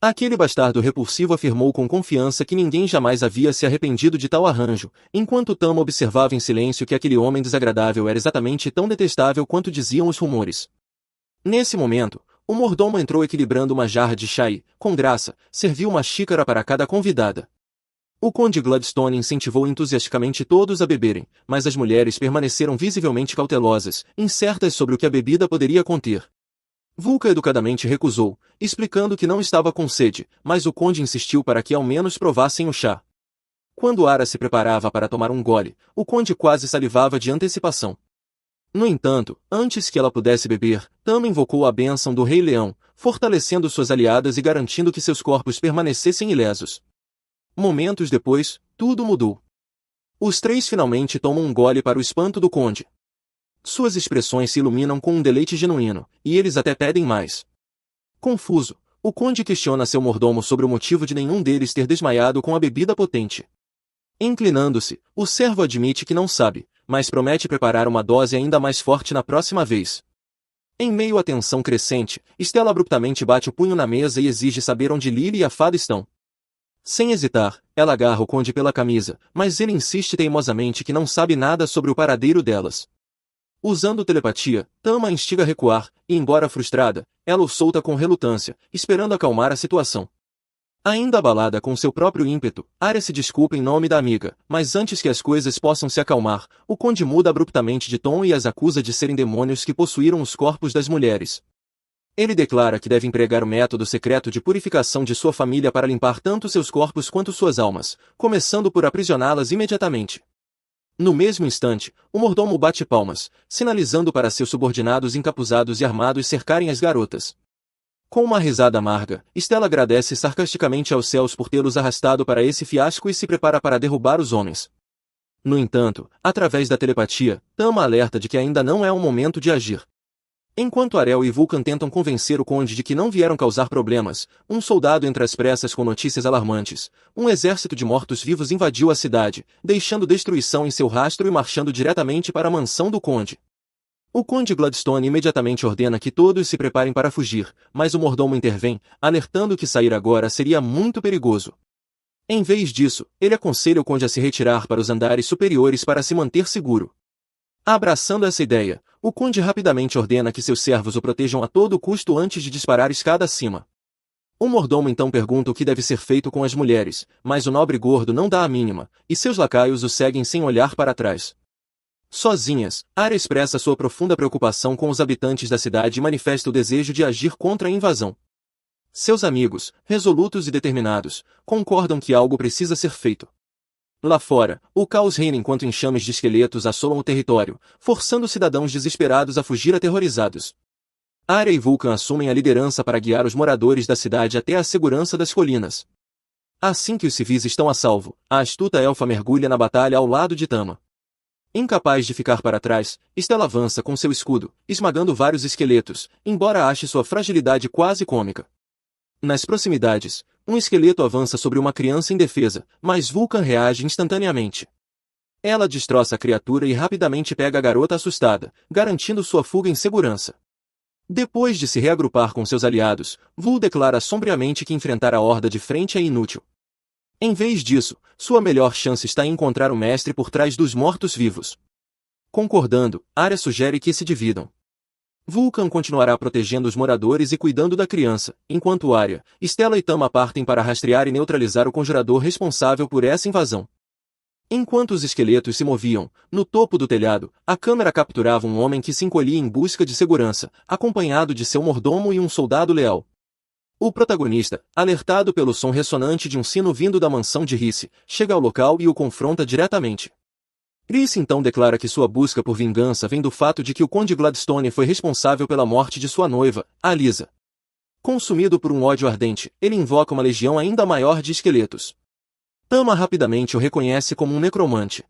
Aquele bastardo repulsivo afirmou com confiança que ninguém jamais havia se arrependido de tal arranjo, enquanto Tama observava em silêncio que aquele homem desagradável era exatamente tão detestável quanto diziam os rumores. Nesse momento, o mordomo entrou equilibrando uma jarra de chá e, com graça, serviu uma xícara para cada convidada. O conde Gladstone incentivou entusiasticamente todos a beberem, mas as mulheres permaneceram visivelmente cautelosas, incertas sobre o que a bebida poderia conter. Vulcan educadamente recusou, explicando que não estava com sede, mas o conde insistiu para que ao menos provassem o chá. Quando Ara se preparava para tomar um gole, o conde quase salivava de antecipação. No entanto, antes que ela pudesse beber, Tama invocou a bênção do Rei Leão, fortalecendo suas aliadas e garantindo que seus corpos permanecessem ilesos. Momentos depois, tudo mudou. Os três finalmente tomam um gole para o espanto do conde. Suas expressões se iluminam com um deleite genuíno, e eles até pedem mais. Confuso, o conde questiona seu mordomo sobre o motivo de nenhum deles ter desmaiado com a bebida potente. Inclinando-se, o servo admite que não sabe, mas promete preparar uma dose ainda mais forte na próxima vez. Em meio à tensão crescente, Stella abruptamente bate o punho na mesa e exige saber onde Lily e a fada estão. Sem hesitar, ela agarra o conde pela camisa, mas ele insiste teimosamente que não sabe nada sobre o paradeiro delas. Usando telepatia, Tama a instiga a recuar, e embora frustrada, ela o solta com relutância, esperando acalmar a situação. Ainda abalada com seu próprio ímpeto, Arya se desculpa em nome da amiga, mas antes que as coisas possam se acalmar, o conde muda abruptamente de tom e as acusa de serem demônios que possuíram os corpos das mulheres. Ele declara que deve empregar o método secreto de purificação de sua família para limpar tanto seus corpos quanto suas almas, começando por aprisioná-las imediatamente. No mesmo instante, o mordomo bate palmas, sinalizando para seus subordinados encapuzados e armados cercarem as garotas. Com uma risada amarga, Stella agradece sarcasticamente aos céus por tê-los arrastado para esse fiasco e se prepara para derrubar os homens. No entanto, através da telepatia, Tama alerta de que ainda não é o momento de agir. Enquanto Arel e Vulcan tentam convencer o conde de que não vieram causar problemas, um soldado entra às pressas com notícias alarmantes. Um exército de mortos-vivos invadiu a cidade, deixando destruição em seu rastro e marchando diretamente para a mansão do conde. O conde Gladstone imediatamente ordena que todos se preparem para fugir, mas o mordomo intervém, alertando que sair agora seria muito perigoso. Em vez disso, ele aconselha o conde a se retirar para os andares superiores para se manter seguro. Abraçando essa ideia, o conde rapidamente ordena que seus servos o protejam a todo custo antes de disparar escada acima. O mordomo então pergunta o que deve ser feito com as mulheres, mas o nobre gordo não dá a mínima, e seus lacaios o seguem sem olhar para trás. Sozinhas, Arya expressa sua profunda preocupação com os habitantes da cidade e manifesta o desejo de agir contra a invasão. Seus amigos, resolutos e determinados, concordam que algo precisa ser feito. Lá fora, o caos reina enquanto enxames de esqueletos assolam o território, forçando os cidadãos desesperados a fugir aterrorizados. Arya e Vulcan assumem a liderança para guiar os moradores da cidade até a segurança das colinas. Assim que os civis estão a salvo, a astuta elfa mergulha na batalha ao lado de Tama. Incapaz de ficar para trás, Stella avança com seu escudo, esmagando vários esqueletos, embora ache sua fragilidade quase cômica. Nas proximidades, um esqueleto avança sobre uma criança indefesa, mas Vulcan reage instantaneamente. Ela destroça a criatura e rapidamente pega a garota assustada, garantindo sua fuga em segurança. Depois de se reagrupar com seus aliados, Vul declara sombriamente que enfrentar a horda de frente é inútil. Em vez disso, sua melhor chance está em encontrar o mestre por trás dos mortos-vivos. Concordando, Arya sugere que se dividam. Vulcan continuará protegendo os moradores e cuidando da criança, enquanto Arya, Stella e Tama partem para rastrear e neutralizar o conjurador responsável por essa invasão. Enquanto os esqueletos se moviam, no topo do telhado, a câmera capturava um homem que se encolhia em busca de segurança, acompanhado de seu mordomo e um soldado leal. O protagonista, alertado pelo som ressonante de um sino vindo da mansão de Rhys, chega ao local e o confronta diretamente. Rhys então declara que sua busca por vingança vem do fato de que o Conde Gladstone foi responsável pela morte de sua noiva, Alysa. Consumido por um ódio ardente, ele invoca uma legião ainda maior de esqueletos. Tama rapidamente o reconhece como um necromante.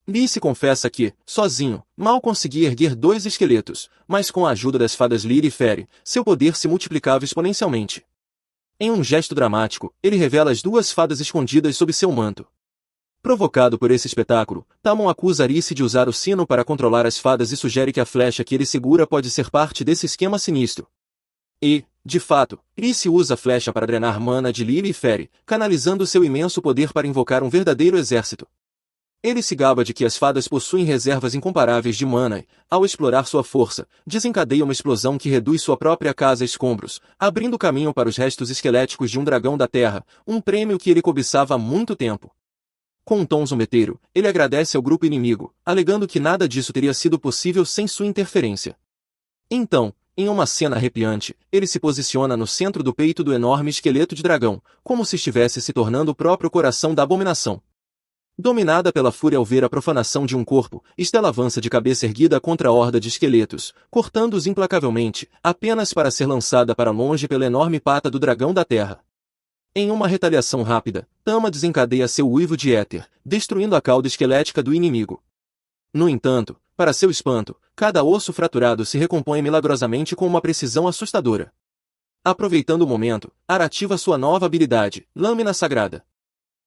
Rhys confessa que, sozinho, mal conseguia erguer 2 esqueletos, mas com a ajuda das fadas Lyra e Fere, seu poder se multiplicava exponencialmente. Em um gesto dramático, ele revela as 2 fadas escondidas sob seu manto. Provocado por esse espetáculo, Tamon acusa Rhys de usar o sino para controlar as fadas e sugere que a flecha que ele segura pode ser parte desse esquema sinistro. E, de fato, Rhys usa a flecha para drenar mana de Lyra e Fere, canalizando seu imenso poder para invocar um verdadeiro exército. Ele se gaba de que as fadas possuem reservas incomparáveis de mana e, ao explorar sua força, desencadeia uma explosão que reduz sua própria casa a escombros, abrindo caminho para os restos esqueléticos de um dragão da terra, um prêmio que ele cobiçava há muito tempo. Com um tom zombeteiro, ele agradece ao grupo inimigo, alegando que nada disso teria sido possível sem sua interferência. Então, em uma cena arrepiante, ele se posiciona no centro do peito do enorme esqueleto de dragão, como se estivesse se tornando o próprio coração da abominação. Dominada pela fúria ao ver a profanação de um corpo, Stella avança de cabeça erguida contra a horda de esqueletos, cortando-os implacavelmente, apenas para ser lançada para longe pela enorme pata do dragão da terra. Em uma retaliação rápida, Tama desencadeia seu uivo de éter, destruindo a cauda esquelética do inimigo. No entanto, para seu espanto, cada osso fraturado se recompõe milagrosamente com uma precisão assustadora. Aproveitando o momento, Arya ativa sua nova habilidade, Lâmina Sagrada.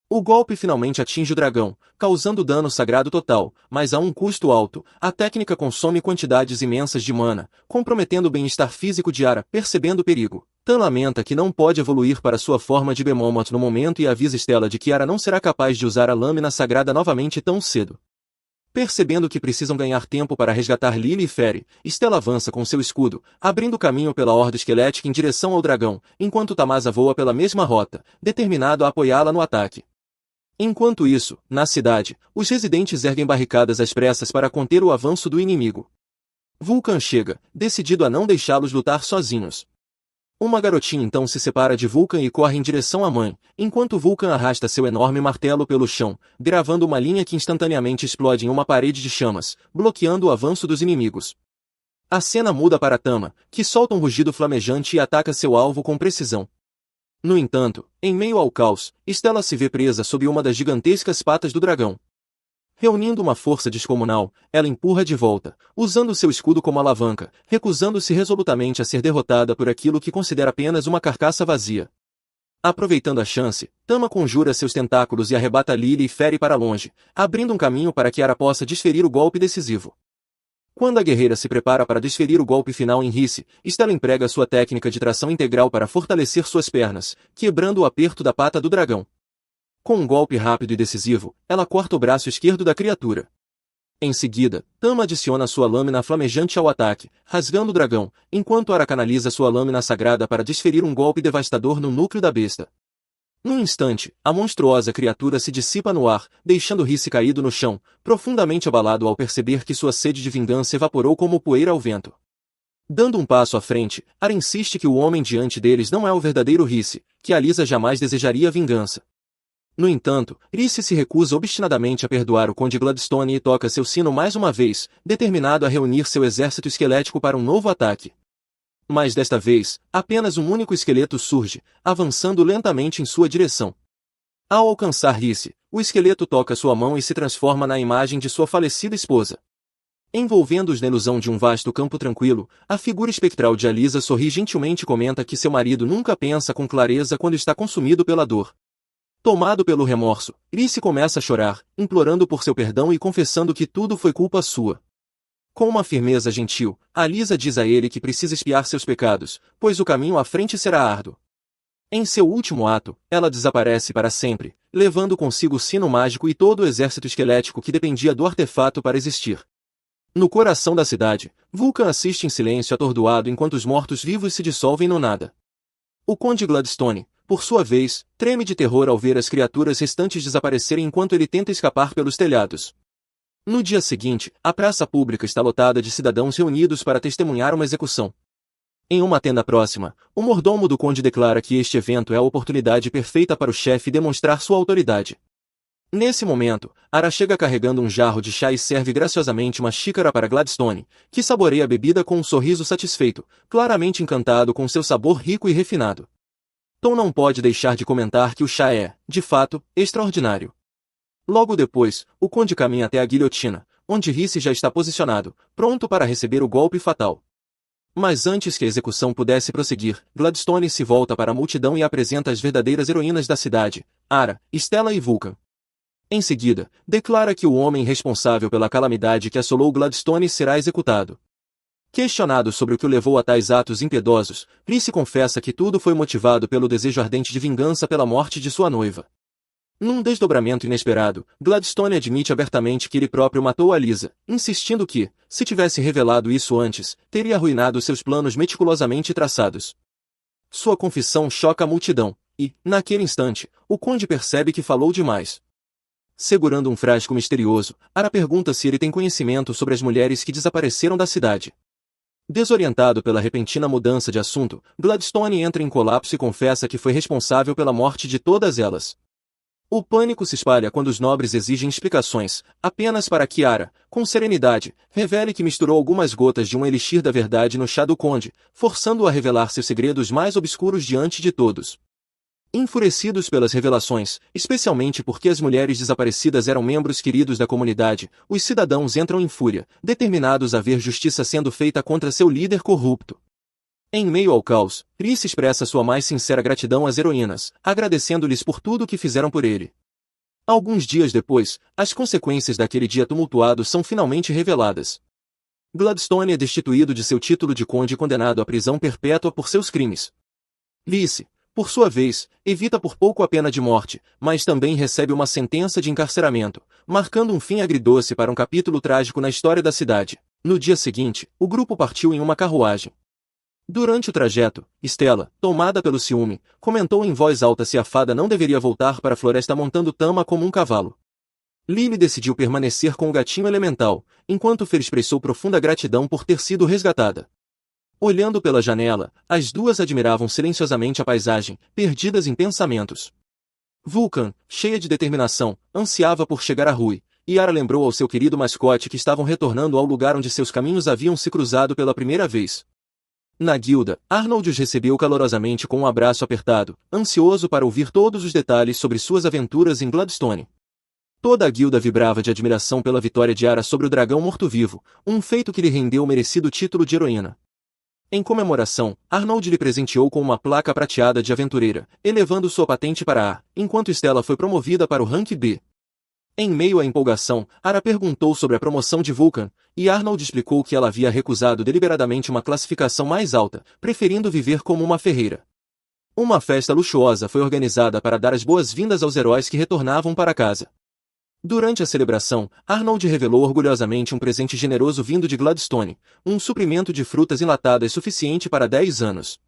O golpe finalmente atinge o dragão, causando dano sagrado total, mas a um custo alto. A técnica consome quantidades imensas de mana, comprometendo o bem-estar físico de Arya. Percebendo o perigo, Tan lamenta que não pode evoluir para sua forma de Behemoth no momento e avisa Stella de que Arya não será capaz de usar a lâmina sagrada novamente tão cedo. Percebendo que precisam ganhar tempo para resgatar Lyra e Fere, Stella avança com seu escudo, abrindo caminho pela horda esquelética em direção ao dragão, enquanto Tamasa voa pela mesma rota, determinado a apoiá-la no ataque. Enquanto isso, na cidade, os residentes erguem barricadas às pressas para conter o avanço do inimigo. Vulcan chega, decidido a não deixá-los lutar sozinhos. Uma garotinha então se separa de Vulcan e corre em direção à mãe, enquanto Vulcan arrasta seu enorme martelo pelo chão, gravando uma linha que instantaneamente explode em uma parede de chamas, bloqueando o avanço dos inimigos. A cena muda para Tama, que solta um rugido flamejante e ataca seu alvo com precisão. No entanto, em meio ao caos, Stella se vê presa sob uma das gigantescas patas do dragão. Reunindo uma força descomunal, ela empurra de volta, usando seu escudo como alavanca, recusando-se resolutamente a ser derrotada por aquilo que considera apenas uma carcaça vazia. Aproveitando a chance, Tama conjura seus tentáculos e arrebata Lyra e Fere para longe, abrindo um caminho para que Arya possa desferir o golpe decisivo. Quando a guerreira se prepara para desferir o golpe final em Rhys, Stella emprega sua técnica de tração integral para fortalecer suas pernas, quebrando o aperto da pata do dragão. Com um golpe rápido e decisivo, ela corta o braço esquerdo da criatura. Em seguida, Tama adiciona sua lâmina flamejante ao ataque, rasgando o dragão, enquanto Arya canaliza sua lâmina sagrada para desferir um golpe devastador no núcleo da besta. Num instante, a monstruosa criatura se dissipa no ar, deixando Rhys caído no chão, profundamente abalado ao perceber que sua sede de vingança evaporou como poeira ao vento. Dando um passo à frente, Arya insiste que o homem diante deles não é o verdadeiro Rhys, que Alysa jamais desejaria vingança. No entanto, Rhys se recusa obstinadamente a perdoar o Conde Gladstone e toca seu sino mais uma vez, determinado a reunir seu exército esquelético para um novo ataque. Mas desta vez, apenas um único esqueleto surge, avançando lentamente em sua direção. Ao alcançar Rhys, o esqueleto toca sua mão e se transforma na imagem de sua falecida esposa. Envolvendo-os na ilusão de um vasto campo tranquilo, a figura espectral de Alyssa sorri gentilmente e comenta que seu marido nunca pensa com clareza quando está consumido pela dor. Tomado pelo remorso, Rhys começa a chorar, implorando por seu perdão e confessando que tudo foi culpa sua. Com uma firmeza gentil, Alyssa diz a ele que precisa expiar seus pecados, pois o caminho à frente será árduo. Em seu último ato, ela desaparece para sempre, levando consigo o sino mágico e todo o exército esquelético que dependia do artefato para existir. No coração da cidade, Vulcan assiste em silêncio atordoado enquanto os mortos-vivos se dissolvem no nada. O Conde Gladstone, por sua vez, treme de terror ao ver as criaturas restantes desaparecerem enquanto ele tenta escapar pelos telhados. No dia seguinte, a praça pública está lotada de cidadãos reunidos para testemunhar uma execução. Em uma tenda próxima, o mordomo do conde declara que este evento é a oportunidade perfeita para o chefe demonstrar sua autoridade. Nesse momento, Ara chega carregando um jarro de chá e serve graciosamente uma xícara para Gladstone, que saboreia a bebida com um sorriso satisfeito, claramente encantado com seu sabor rico e refinado. Tom não pode deixar de comentar que o chá é, de fato, extraordinário. Logo depois, o conde caminha até a guilhotina, onde Rhys já está posicionado, pronto para receber o golpe fatal. Mas antes que a execução pudesse prosseguir, Gladstone se volta para a multidão e apresenta as verdadeiras heroínas da cidade, Ara, Stella e Vulcan. Em seguida, declara que o homem responsável pela calamidade que assolou Gladstone será executado. Questionado sobre o que o levou a tais atos impiedosos, Rhys confessa que tudo foi motivado pelo desejo ardente de vingança pela morte de sua noiva. Num desdobramento inesperado, Gladstone admite abertamente que ele próprio matou Alyssa, insistindo que, se tivesse revelado isso antes, teria arruinado seus planos meticulosamente traçados. Sua confissão choca a multidão, e, naquele instante, o conde percebe que falou demais. Segurando um frasco misterioso, Ara pergunta se ele tem conhecimento sobre as mulheres que desapareceram da cidade. Desorientado pela repentina mudança de assunto, Gladstone entra em colapso e confessa que foi responsável pela morte de todas elas. O pânico se espalha quando os nobres exigem explicações, apenas para que Ara, com serenidade, revele que misturou algumas gotas de um elixir da verdade no chá do conde, forçando-o a revelar seus segredos mais obscuros diante de todos. Enfurecidos pelas revelações, especialmente porque as mulheres desaparecidas eram membros queridos da comunidade, os cidadãos entram em fúria, determinados a ver justiça sendo feita contra seu líder corrupto. Em meio ao caos, Rhys expressa sua mais sincera gratidão às heroínas, agradecendo-lhes por tudo o que fizeram por ele. Alguns dias depois, as consequências daquele dia tumultuado são finalmente reveladas. Gladstone é destituído de seu título de conde e condenado à prisão perpétua por seus crimes. Rhys, por sua vez, evita por pouco a pena de morte, mas também recebe uma sentença de encarceramento, marcando um fim agridoce para um capítulo trágico na história da cidade. No dia seguinte, o grupo partiu em uma carruagem. Durante o trajeto, Stella, tomada pelo ciúme, comentou em voz alta se a fada não deveria voltar para a floresta montando Tama como um cavalo. Lily decidiu permanecer com o gatinho elemental, enquanto Fer expressou profunda gratidão por ter sido resgatada. Olhando pela janela, as duas admiravam silenciosamente a paisagem, perdidas em pensamentos. Vulcan, cheia de determinação, ansiava por chegar a Rui, e Ara lembrou ao seu querido mascote que estavam retornando ao lugar onde seus caminhos haviam se cruzado pela primeira vez. Na guilda, Arnold os recebeu calorosamente com um abraço apertado, ansioso para ouvir todos os detalhes sobre suas aventuras em Gladstone. Toda a guilda vibrava de admiração pela vitória de Ara sobre o dragão morto-vivo, um feito que lhe rendeu o merecido título de heroína. Em comemoração, Arnold lhe presenteou com uma placa prateada de aventureira, elevando sua patente para A, enquanto Stella foi promovida para o rank B. Em meio à empolgação, Ara perguntou sobre a promoção de Vulcan, e Arnold explicou que ela havia recusado deliberadamente uma classificação mais alta, preferindo viver como uma ferreira. Uma festa luxuosa foi organizada para dar as boas-vindas aos heróis que retornavam para casa. Durante a celebração, Arnold revelou orgulhosamente um presente generoso vindo de Gladstone, um suprimento de frutas enlatadas suficiente para 10 anos.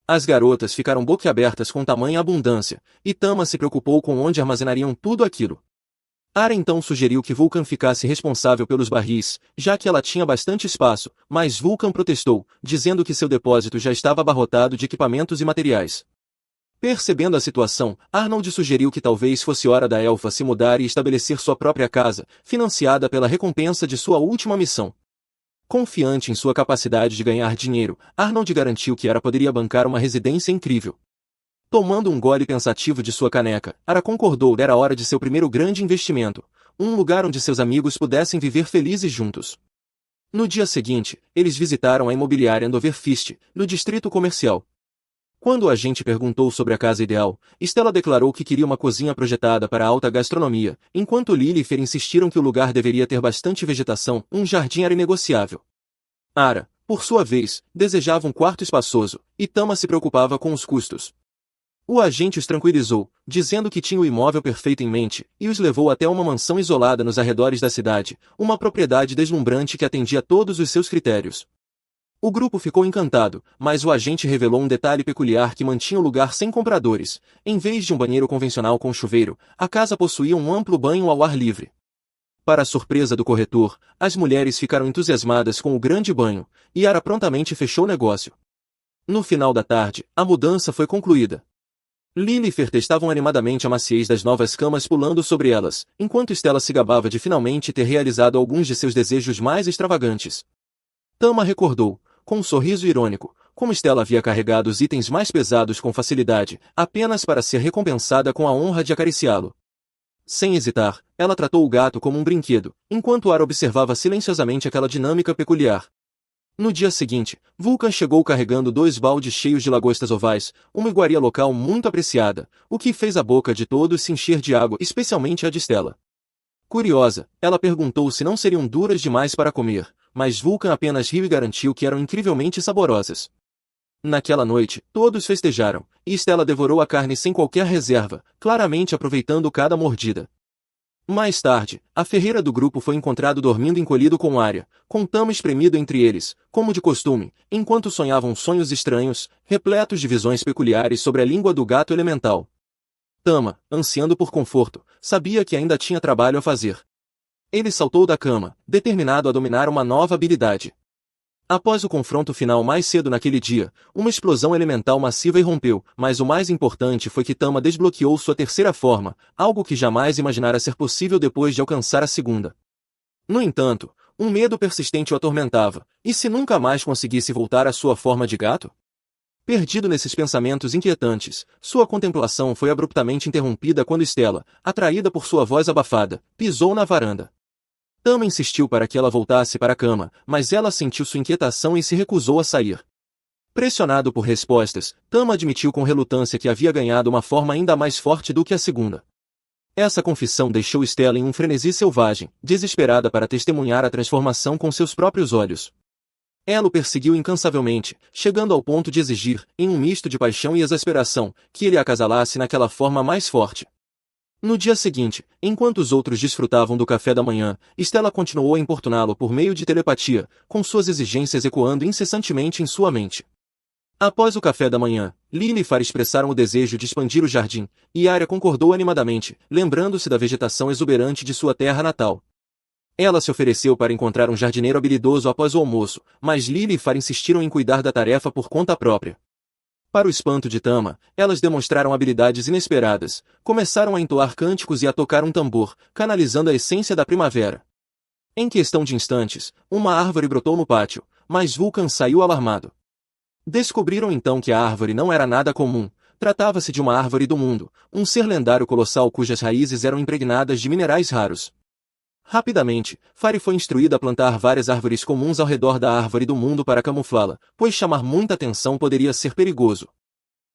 As garotas ficaram boquiabertas com tamanha abundância, e Tama se preocupou com onde armazenariam tudo aquilo. Ara então sugeriu que Vulcan ficasse responsável pelos barris, já que ela tinha bastante espaço, mas Vulcan protestou, dizendo que seu depósito já estava abarrotado de equipamentos e materiais. Percebendo a situação, Arnold sugeriu que talvez fosse hora da elfa se mudar e estabelecer sua própria casa, financiada pela recompensa de sua última missão. Confiante em sua capacidade de ganhar dinheiro, Arnold garantiu que Ara poderia bancar uma residência incrível. Tomando um gole pensativo de sua caneca, Ara concordou que era hora de seu primeiro grande investimento, um lugar onde seus amigos pudessem viver felizes juntos. No dia seguinte, eles visitaram a imobiliária Andover Fist, no distrito comercial. Quando o agente perguntou sobre a casa ideal, Stella declarou que queria uma cozinha projetada para alta gastronomia, enquanto Lily e Fer insistiram que o lugar deveria ter bastante vegetação, um jardim era inegociável. Ara, por sua vez, desejava um quarto espaçoso, e Tama se preocupava com os custos. O agente os tranquilizou, dizendo que tinha o imóvel perfeito em mente, e os levou até uma mansão isolada nos arredores da cidade, uma propriedade deslumbrante que atendia todos os seus critérios. O grupo ficou encantado, mas o agente revelou um detalhe peculiar que mantinha o lugar sem compradores. Em vez de um banheiro convencional com chuveiro, a casa possuía um amplo banho ao ar livre. Para a surpresa do corretor, as mulheres ficaram entusiasmadas com o grande banho, e Ara prontamente fechou o negócio. No final da tarde, a mudança foi concluída. Lily e Fer testavam animadamente a maciez das novas camas pulando sobre elas, enquanto Stella se gabava de finalmente ter realizado alguns de seus desejos mais extravagantes. Tama recordou, com um sorriso irônico, como Stella havia carregado os itens mais pesados com facilidade, apenas para ser recompensada com a honra de acariciá-lo. Sem hesitar, ela tratou o gato como um brinquedo, enquanto Ara observava silenciosamente aquela dinâmica peculiar. No dia seguinte, Vulcan chegou carregando 2 baldes cheios de lagostas ovais, uma iguaria local muito apreciada, o que fez a boca de todos se encher de água, especialmente a de Stella. Curiosa, ela perguntou se não seriam duras demais para comer, mas Vulcan apenas riu e garantiu que eram incrivelmente saborosas. Naquela noite, todos festejaram, e Stella devorou a carne sem qualquer reserva, claramente aproveitando cada mordida. Mais tarde, a ferreira do grupo foi encontrado dormindo encolhido com Arya, com Tama espremido entre eles, como de costume, enquanto sonhavam sonhos estranhos, repletos de visões peculiares sobre a língua do gato elemental. Tama, ansiando por conforto, sabia que ainda tinha trabalho a fazer. Ele saltou da cama, determinado a dominar uma nova habilidade. Após o confronto final mais cedo naquele dia, uma explosão elemental massiva irrompeu, mas o mais importante foi que Tama desbloqueou sua terceira forma, algo que jamais imaginara ser possível depois de alcançar a segunda. No entanto, um medo persistente o atormentava, e se nunca mais conseguisse voltar à sua forma de gato? Perdido nesses pensamentos inquietantes, sua contemplação foi abruptamente interrompida quando Stella, atraída por sua voz abafada, pisou na varanda. Tama insistiu para que ela voltasse para a cama, mas ela sentiu sua inquietação e se recusou a sair. Pressionado por respostas, Tama admitiu com relutância que havia ganhado uma forma ainda mais forte do que a segunda. Essa confissão deixou Stella em um frenesi selvagem, desesperada para testemunhar a transformação com seus próprios olhos. Ela o perseguiu incansavelmente, chegando ao ponto de exigir, em um misto de paixão e exasperação, que ele a acasalasse naquela forma mais forte. No dia seguinte, enquanto os outros desfrutavam do café da manhã, Stella continuou a importuná-lo por meio de telepatia, com suas exigências ecoando incessantemente em sua mente. Após o café da manhã, Lily e Far expressaram o desejo de expandir o jardim, e Arya concordou animadamente, lembrando-se da vegetação exuberante de sua terra natal. Ela se ofereceu para encontrar um jardineiro habilidoso após o almoço, mas Lily e Far insistiram em cuidar da tarefa por conta própria. Para o espanto de Tama, elas demonstraram habilidades inesperadas, começaram a entoar cânticos e a tocar um tambor, canalizando a essência da primavera. Em questão de instantes, uma árvore brotou no pátio, mas Vulcan saiu alarmado. Descobriram então que a árvore não era nada comum, tratava-se de uma árvore do mundo, um ser lendário colossal cujas raízes eram impregnadas de minerais raros. Rapidamente, Fari foi instruída a plantar várias árvores comuns ao redor da árvore do mundo para camuflá-la, pois chamar muita atenção poderia ser perigoso.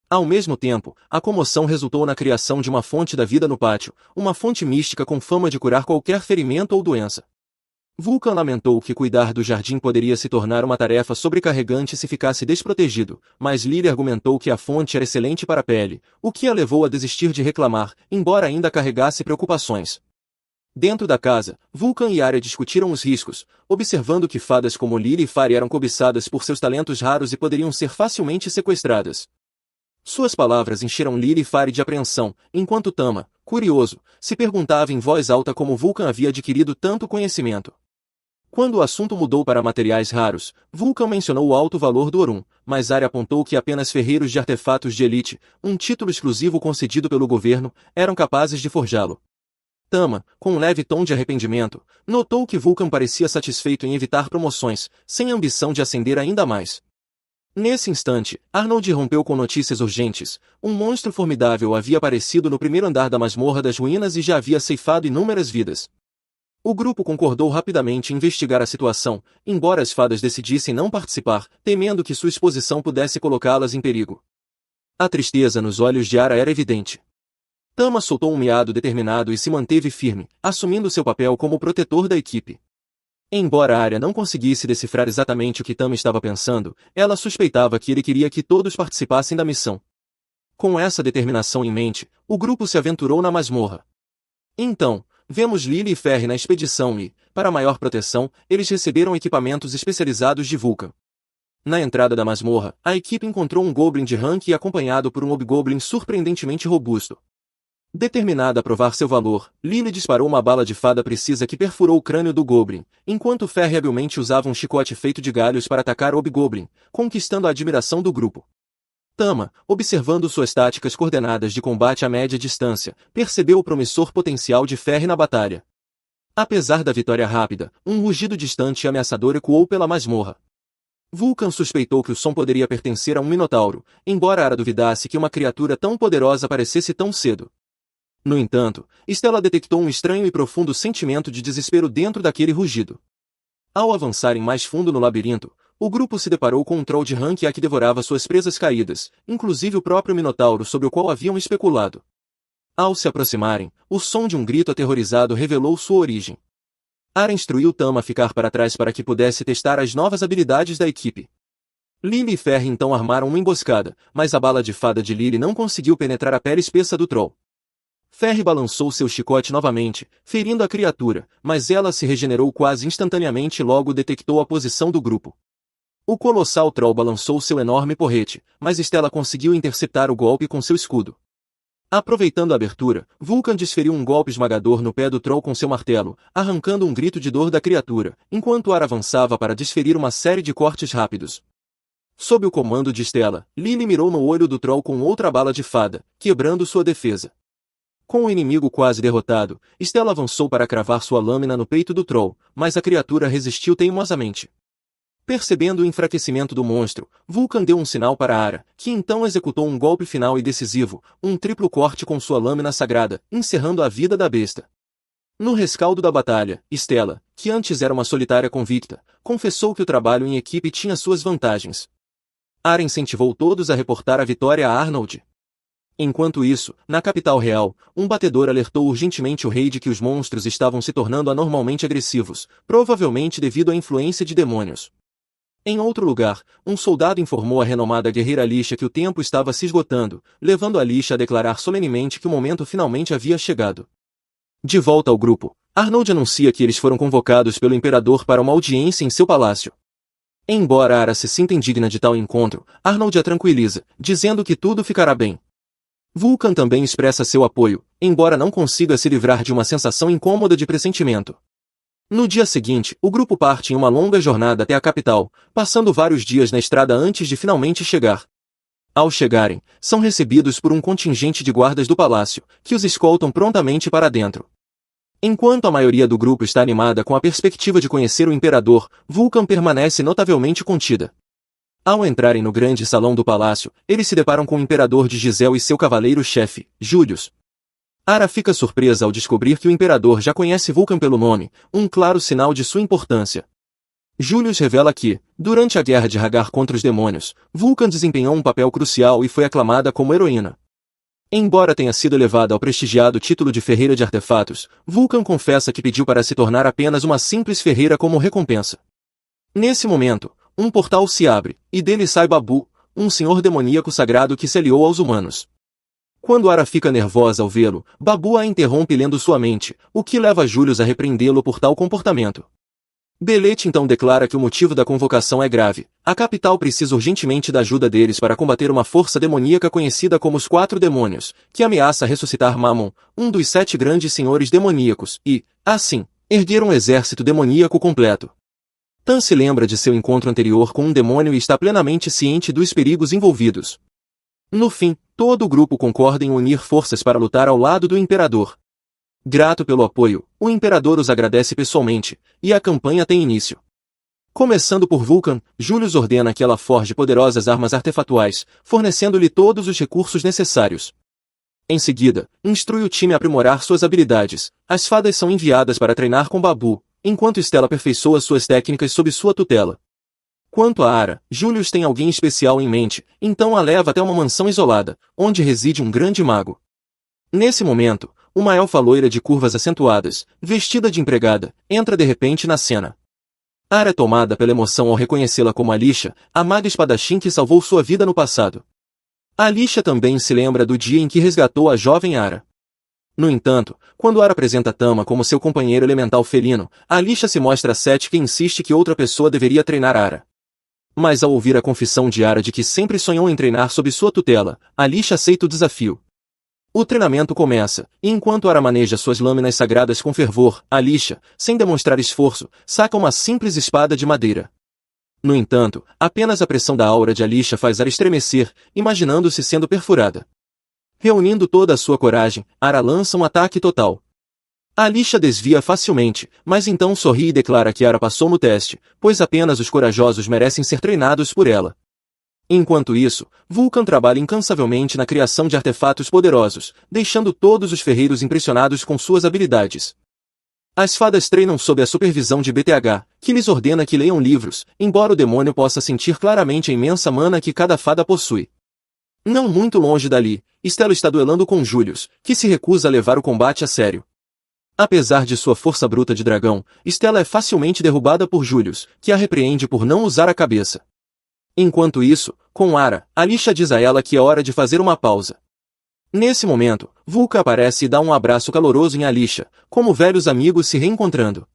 Ao mesmo tempo, a comoção resultou na criação de uma fonte da vida no pátio, uma fonte mística com fama de curar qualquer ferimento ou doença. Vulcan lamentou que cuidar do jardim poderia se tornar uma tarefa sobrecarregante se ficasse desprotegido, mas Lily argumentou que a fonte era excelente para a pele, o que a levou a desistir de reclamar, embora ainda carregasse preocupações. Dentro da casa, Vulcan e Arya discutiram os riscos, observando que fadas como Lily e Fari eram cobiçadas por seus talentos raros e poderiam ser facilmente sequestradas. Suas palavras encheram Lily e Fari de apreensão, enquanto Tama, curioso, se perguntava em voz alta como Vulcan havia adquirido tanto conhecimento. Quando o assunto mudou para materiais raros, Vulcan mencionou o alto valor do Orum, mas Arya apontou que apenas ferreiros de artefatos de elite, um título exclusivo concedido pelo governo, eram capazes de forjá-lo. Tama, com um leve tom de arrependimento, notou que Vulcan parecia satisfeito em evitar promoções, sem ambição de ascender ainda mais. Nesse instante, Arnold rompeu com notícias urgentes. Um monstro formidável havia aparecido no primeiro andar da masmorra das ruínas e já havia ceifado inúmeras vidas. O grupo concordou rapidamente em investigar a situação, embora as fadas decidissem não participar, temendo que sua exposição pudesse colocá-las em perigo. A tristeza nos olhos de Ara era evidente. Tama soltou um miado determinado e se manteve firme, assumindo seu papel como protetor da equipe. Embora Arya não conseguisse decifrar exatamente o que Tama estava pensando, ela suspeitava que ele queria que todos participassem da missão. Com essa determinação em mente, o grupo se aventurou na masmorra. Então, vemos Lily e Ferry na expedição e, para maior proteção, eles receberam equipamentos especializados de Vulcan. Na entrada da masmorra, a equipe encontrou um Goblin de rank e acompanhado por um Hobgoblin surpreendentemente robusto. Determinada a provar seu valor, Lily disparou uma bala de fada precisa que perfurou o crânio do Goblin, enquanto Ferry habilmente usava um chicote feito de galhos para atacar o Hobgoblin, conquistando a admiração do grupo. Tama, observando suas táticas coordenadas de combate a média distância, percebeu o promissor potencial de Ferry na batalha. Apesar da vitória rápida, um rugido distante e ameaçador ecoou pela masmorra. Vulcan suspeitou que o som poderia pertencer a um minotauro, embora Ara duvidasse que uma criatura tão poderosa aparecesse tão cedo. No entanto, Stella detectou um estranho e profundo sentimento de desespero dentro daquele rugido. Ao avançarem mais fundo no labirinto, o grupo se deparou com um troll de rank que devorava suas presas caídas, inclusive o próprio minotauro sobre o qual haviam especulado. Ao se aproximarem, o som de um grito aterrorizado revelou sua origem. Ara instruiu Tama a ficar para trás para que pudesse testar as novas habilidades da equipe. Lily e Ferry então armaram uma emboscada, mas a bala de fada de Lily não conseguiu penetrar a pele espessa do troll. Ferry balançou seu chicote novamente, ferindo a criatura, mas ela se regenerou quase instantaneamente e logo detectou a posição do grupo. O colossal troll balançou seu enorme porrete, mas Stella conseguiu interceptar o golpe com seu escudo. Aproveitando a abertura, Vulcan desferiu um golpe esmagador no pé do troll com seu martelo, arrancando um grito de dor da criatura, enquanto Ara avançava para desferir uma série de cortes rápidos. Sob o comando de Stella, Lily mirou no olho do troll com outra bala de fada, quebrando sua defesa. Com o inimigo quase derrotado, Stella avançou para cravar sua lâmina no peito do troll, mas a criatura resistiu teimosamente. Percebendo o enfraquecimento do monstro, Vulcan deu um sinal para Ara, que então executou um golpe final e decisivo, um triplo corte com sua lâmina sagrada, encerrando a vida da besta. No rescaldo da batalha, Stella, que antes era uma solitária convicta, confessou que o trabalho em equipe tinha suas vantagens. Ara incentivou todos a reportar a vitória a Arnold. Enquanto isso, na capital real, um batedor alertou urgentemente o rei de que os monstros estavam se tornando anormalmente agressivos, provavelmente devido à influência de demônios. Em outro lugar, um soldado informou a renomada guerreira Alicia que o tempo estava se esgotando, levando Alicia a declarar solenemente que o momento finalmente havia chegado. De volta ao grupo, Arnold anuncia que eles foram convocados pelo imperador para uma audiência em seu palácio. Embora Ara se sinta indigna de tal encontro, Arnold a tranquiliza, dizendo que tudo ficará bem. Vulcan também expressa seu apoio, embora não consiga se livrar de uma sensação incômoda de pressentimento. No dia seguinte, o grupo parte em uma longa jornada até a capital, passando vários dias na estrada antes de finalmente chegar. Ao chegarem, são recebidos por um contingente de guardas do palácio, que os escoltam prontamente para dentro. Enquanto a maioria do grupo está animada com a perspectiva de conhecer o imperador, Vulcan permanece notavelmente contida. Ao entrarem no grande salão do palácio, eles se deparam com o imperador de Giselle e seu cavaleiro-chefe, Julius. Ara fica surpresa ao descobrir que o imperador já conhece Vulcan pelo nome, um claro sinal de sua importância. Julius revela que, durante a guerra de Hagar contra os demônios, Vulcan desempenhou um papel crucial e foi aclamada como heroína. Embora tenha sido elevada ao prestigiado título de ferreira de artefatos, Vulcan confessa que pediu para se tornar apenas uma simples ferreira como recompensa. Nesse momento, um portal se abre, e dele sai Babu, um senhor demoníaco sagrado que se aliou aos humanos. Quando Ara fica nervosa ao vê-lo, Babu a interrompe lendo sua mente, o que leva Julius a repreendê-lo por tal comportamento. Belete então declara que o motivo da convocação é grave. A capital precisa urgentemente da ajuda deles para combater uma força demoníaca conhecida como os Quatro Demônios, que ameaça ressuscitar Mammon, um dos 7 grandes senhores demoníacos, e, assim, erguer um exército demoníaco completo. Tan se lembra de seu encontro anterior com um demônio e está plenamente ciente dos perigos envolvidos. No fim, todo o grupo concorda em unir forças para lutar ao lado do imperador. Grato pelo apoio, o imperador os agradece pessoalmente, e a campanha tem início. Começando por Vulcan, Julius ordena que ela forje poderosas armas artefatuais, fornecendo-lhe todos os recursos necessários. Em seguida, instrui o time a aprimorar suas habilidades. As fadas são enviadas para treinar com Babu, enquanto Stella aperfeiçoa suas técnicas sob sua tutela. Quanto a Ara, Julius tem alguém especial em mente, então a leva até uma mansão isolada, onde reside um grande mago. Nesse momento, uma elfa loira de curvas acentuadas, vestida de empregada, entra de repente na cena. Ara é tomada pela emoção ao reconhecê-la como Alicia, a maga espadachim que salvou sua vida no passado. Alicia também se lembra do dia em que resgatou a jovem Ara. No entanto, quando Ara apresenta Tama como seu companheiro elemental felino, Alicia se mostra cética e insiste que outra pessoa deveria treinar Ara. Mas ao ouvir a confissão de Ara de que sempre sonhou em treinar sob sua tutela, Alicia aceita o desafio. O treinamento começa, e enquanto Ara maneja suas lâminas sagradas com fervor, Alicia, sem demonstrar esforço, saca uma simples espada de madeira. No entanto, apenas a pressão da aura de Alicia faz Ara estremecer, imaginando-se sendo perfurada. Reunindo toda a sua coragem, Ara lança um ataque total. Alicia desvia facilmente, mas então sorri e declara que Ara passou no teste, pois apenas os corajosos merecem ser treinados por ela. Enquanto isso, Vulcan trabalha incansavelmente na criação de artefatos poderosos, deixando todos os ferreiros impressionados com suas habilidades. As fadas treinam sob a supervisão de BTH, que lhes ordena que leiam livros, embora o demônio possa sentir claramente a imensa mana que cada fada possui. Não muito longe dali, Stella está duelando com Julius, que se recusa a levar o combate a sério. Apesar de sua força bruta de dragão, Stella é facilmente derrubada por Julius, que a repreende por não usar a cabeça. Enquanto isso, com Ara, Alicia diz a ela que é hora de fazer uma pausa. Nesse momento, Vulcan aparece e dá um abraço caloroso em Alicia, como velhos amigos se reencontrando.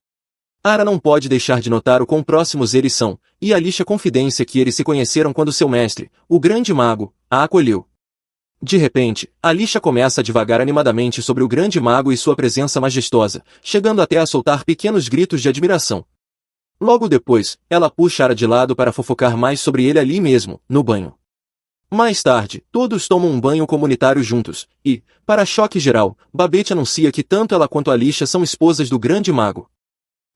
Ara não pode deixar de notar o quão próximos eles são, e Alicia confidencia que eles se conheceram quando seu mestre, o grande mago, a acolheu. De repente, Alicia começa a divagar animadamente sobre o grande mago e sua presença majestosa, chegando até a soltar pequenos gritos de admiração. Logo depois, ela puxa Ara de lado para fofocar mais sobre ele ali mesmo, no banho. Mais tarde, todos tomam um banho comunitário juntos, e, para choque geral, Babette anuncia que tanto ela quanto Alicia são esposas do grande mago.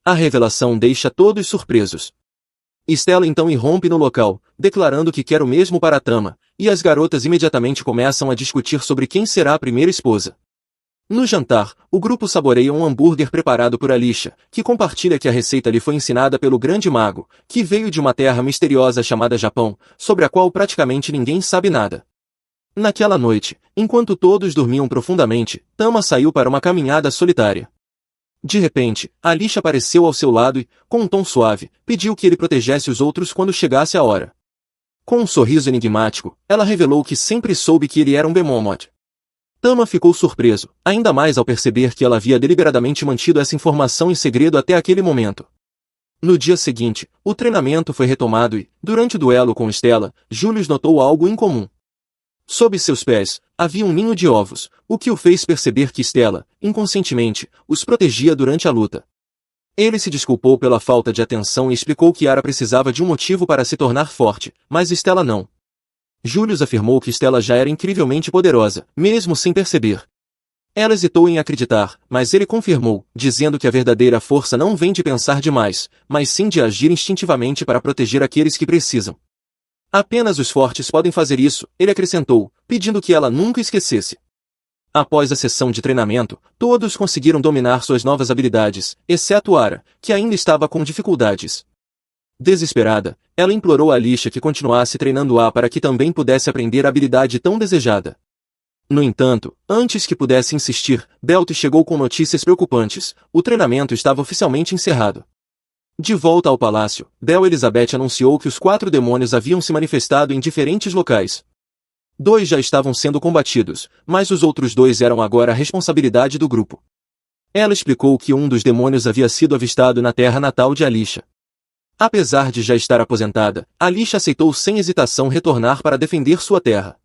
A revelação deixa todos surpresos. Stella então irrompe no local, declarando que quer o mesmo para Tama, e as garotas imediatamente começam a discutir sobre quem será a primeira esposa. No jantar, o grupo saboreia um hambúrguer preparado por Alicia, que compartilha que a receita lhe foi ensinada pelo grande mago, que veio de uma terra misteriosa chamada Japão, sobre a qual praticamente ninguém sabe nada. Naquela noite, enquanto todos dormiam profundamente, Tama saiu para uma caminhada solitária. De repente, Alicia apareceu ao seu lado e, com um tom suave, pediu que ele protegesse os outros quando chegasse a hora. Com um sorriso enigmático, ela revelou que sempre soube que ele era um Bemomoth. Tama ficou surpreso, ainda mais ao perceber que ela havia deliberadamente mantido essa informação em segredo até aquele momento. No dia seguinte, o treinamento foi retomado e, durante o duelo com Stella, Julius notou algo incomum. Sob seus pés, havia um ninho de ovos, o que o fez perceber que Stella, inconscientemente, os protegia durante a luta. Ele se desculpou pela falta de atenção e explicou que Ara precisava de um motivo para se tornar forte, mas Stella não. Julius afirmou que Stella já era incrivelmente poderosa, mesmo sem perceber. Ela hesitou em acreditar, mas ele confirmou, dizendo que a verdadeira força não vem de pensar demais, mas sim de agir instintivamente para proteger aqueles que precisam. Apenas os fortes podem fazer isso, ele acrescentou, pedindo que ela nunca esquecesse. Após a sessão de treinamento, todos conseguiram dominar suas novas habilidades, exceto Ara, que ainda estava com dificuldades. Desesperada, ela implorou a Alicia que continuasse treinando A para que também pudesse aprender a habilidade tão desejada. No entanto, antes que pudesse insistir, Belt chegou com notícias preocupantes. O treinamento estava oficialmente encerrado. De volta ao palácio, Bel Elizabeth anunciou que os 4 demônios haviam se manifestado em diferentes locais. 2 já estavam sendo combatidos, mas os outros 2 eram agora a responsabilidade do grupo. Ela explicou que um dos demônios havia sido avistado na terra natal de Alicia. Apesar de já estar aposentada, Alicia aceitou sem hesitação retornar para defender sua terra.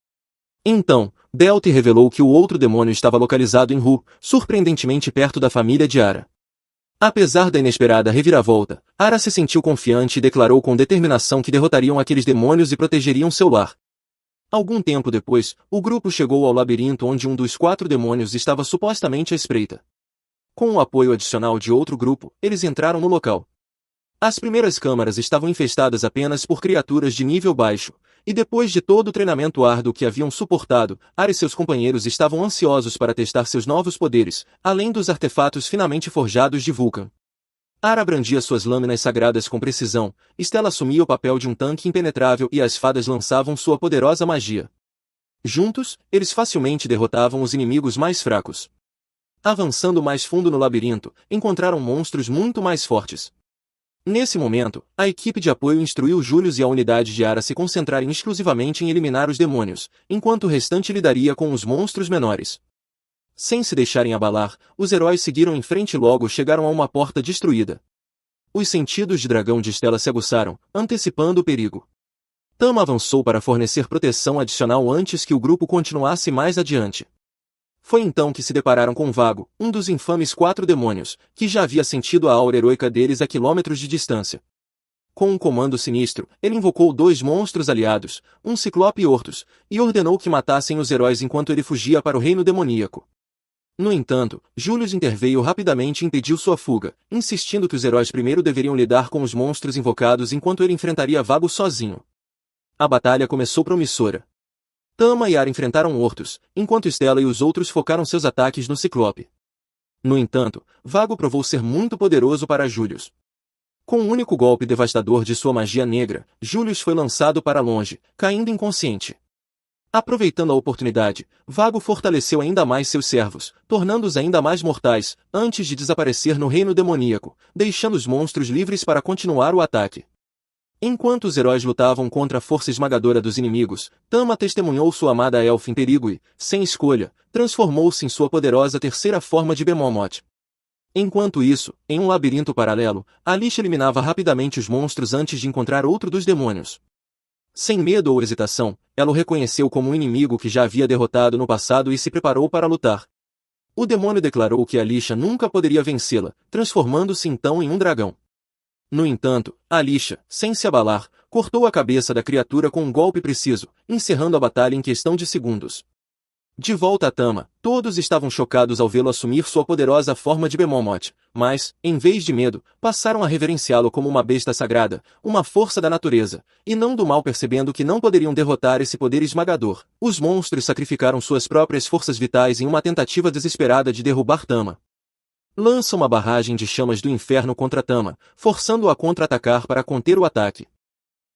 Então, Belt revelou que o outro demônio estava localizado em Ru, surpreendentemente perto da família de Ara. Apesar da inesperada reviravolta, Ara se sentiu confiante e declarou com determinação que derrotariam aqueles demônios e protegeriam seu lar. Algum tempo depois, o grupo chegou ao labirinto onde um dos 4 demônios estava supostamente à espreita. Com o apoio adicional de outro grupo, eles entraram no local. As primeiras câmaras estavam infestadas apenas por criaturas de nível baixo, e depois de todo o treinamento árduo que haviam suportado, Ara e seus companheiros estavam ansiosos para testar seus novos poderes, além dos artefatos finamente forjados de Vulcan. Ara brandia suas lâminas sagradas com precisão, Stella assumia o papel de um tanque impenetrável e as fadas lançavam sua poderosa magia. Juntos, eles facilmente derrotavam os inimigos mais fracos. Avançando mais fundo no labirinto, encontraram monstros muito mais fortes. Nesse momento, a equipe de apoio instruiu Julius e a unidade de Ara a se concentrarem exclusivamente em eliminar os demônios, enquanto o restante lidaria com os monstros menores. Sem se deixarem abalar, os heróis seguiram em frente e logo chegaram a uma porta destruída. Os sentidos de dragão de Stella se aguçaram, antecipando o perigo. Tama avançou para fornecer proteção adicional antes que o grupo continuasse mais adiante. Foi então que se depararam com Vago, um dos infames 4 demônios, que já havia sentido a aura heroica deles a quilômetros de distância. Com um comando sinistro, ele invocou 2 monstros aliados, um Ciclope e Orthus, e ordenou que matassem os heróis enquanto ele fugia para o reino demoníaco. No entanto, Julius interveio rapidamente e impediu sua fuga, insistindo que os heróis primeiro deveriam lidar com os monstros invocados enquanto ele enfrentaria Vago sozinho. A batalha começou promissora. Tama e Ara enfrentaram Orthus, enquanto Stella e os outros focaram seus ataques no Ciclope. No entanto, Vago provou ser muito poderoso para Julius. Com um único golpe devastador de sua magia negra, Julius foi lançado para longe, caindo inconsciente. Aproveitando a oportunidade, Vago fortaleceu ainda mais seus servos, tornando-os ainda mais mortais, antes de desaparecer no reino demoníaco, deixando os monstros livres para continuar o ataque. Enquanto os heróis lutavam contra a força esmagadora dos inimigos, Tama testemunhou sua amada elfa em perigo e, sem escolha, transformou-se em sua poderosa terceira forma de Bemomoth. Enquanto isso, em um labirinto paralelo, Alisha eliminava rapidamente os monstros antes de encontrar outro dos demônios. Sem medo ou hesitação, ela o reconheceu como um inimigo que já havia derrotado no passado e se preparou para lutar. O demônio declarou que Alisha nunca poderia vencê-la, transformando-se então em um dragão. No entanto, Alisha, sem se abalar, cortou a cabeça da criatura com um golpe preciso, encerrando a batalha em questão de segundos. De volta a Tama, todos estavam chocados ao vê-lo assumir sua poderosa forma de Bemomoth, mas, em vez de medo, passaram a reverenciá-lo como uma besta sagrada, uma força da natureza, e não do mal percebendo que não poderiam derrotar esse poder esmagador. Os monstros sacrificaram suas próprias forças vitais em uma tentativa desesperada de derrubar Tama. Lança uma barragem de chamas do inferno contra Tama, forçando-o a contra-atacar para conter o ataque.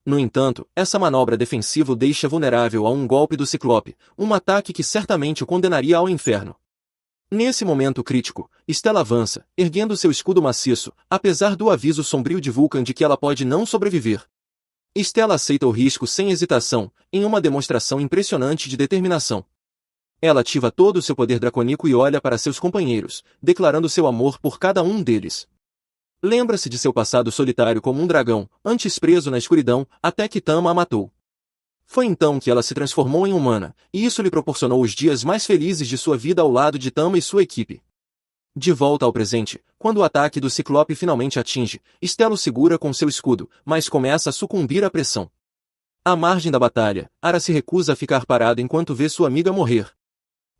No entanto, essa manobra defensiva o deixa vulnerável a um golpe do Ciclope, um ataque que certamente o condenaria ao inferno. Nesse momento crítico, Stella avança, erguendo seu escudo maciço, apesar do aviso sombrio de Vulcan de que ela pode não sobreviver. Stella aceita o risco sem hesitação, em uma demonstração impressionante de determinação. Ela ativa todo o seu poder dracônico e olha para seus companheiros, declarando seu amor por cada um deles. Lembra-se de seu passado solitário como um dragão, antes preso na escuridão, até que Tama a matou. Foi então que ela se transformou em humana, e isso lhe proporcionou os dias mais felizes de sua vida ao lado de Tama e sua equipe. De volta ao presente, quando o ataque do Ciclope finalmente atinge, Stella o segura com seu escudo, mas começa a sucumbir à pressão. À margem da batalha, Ara se recusa a ficar parada enquanto vê sua amiga morrer.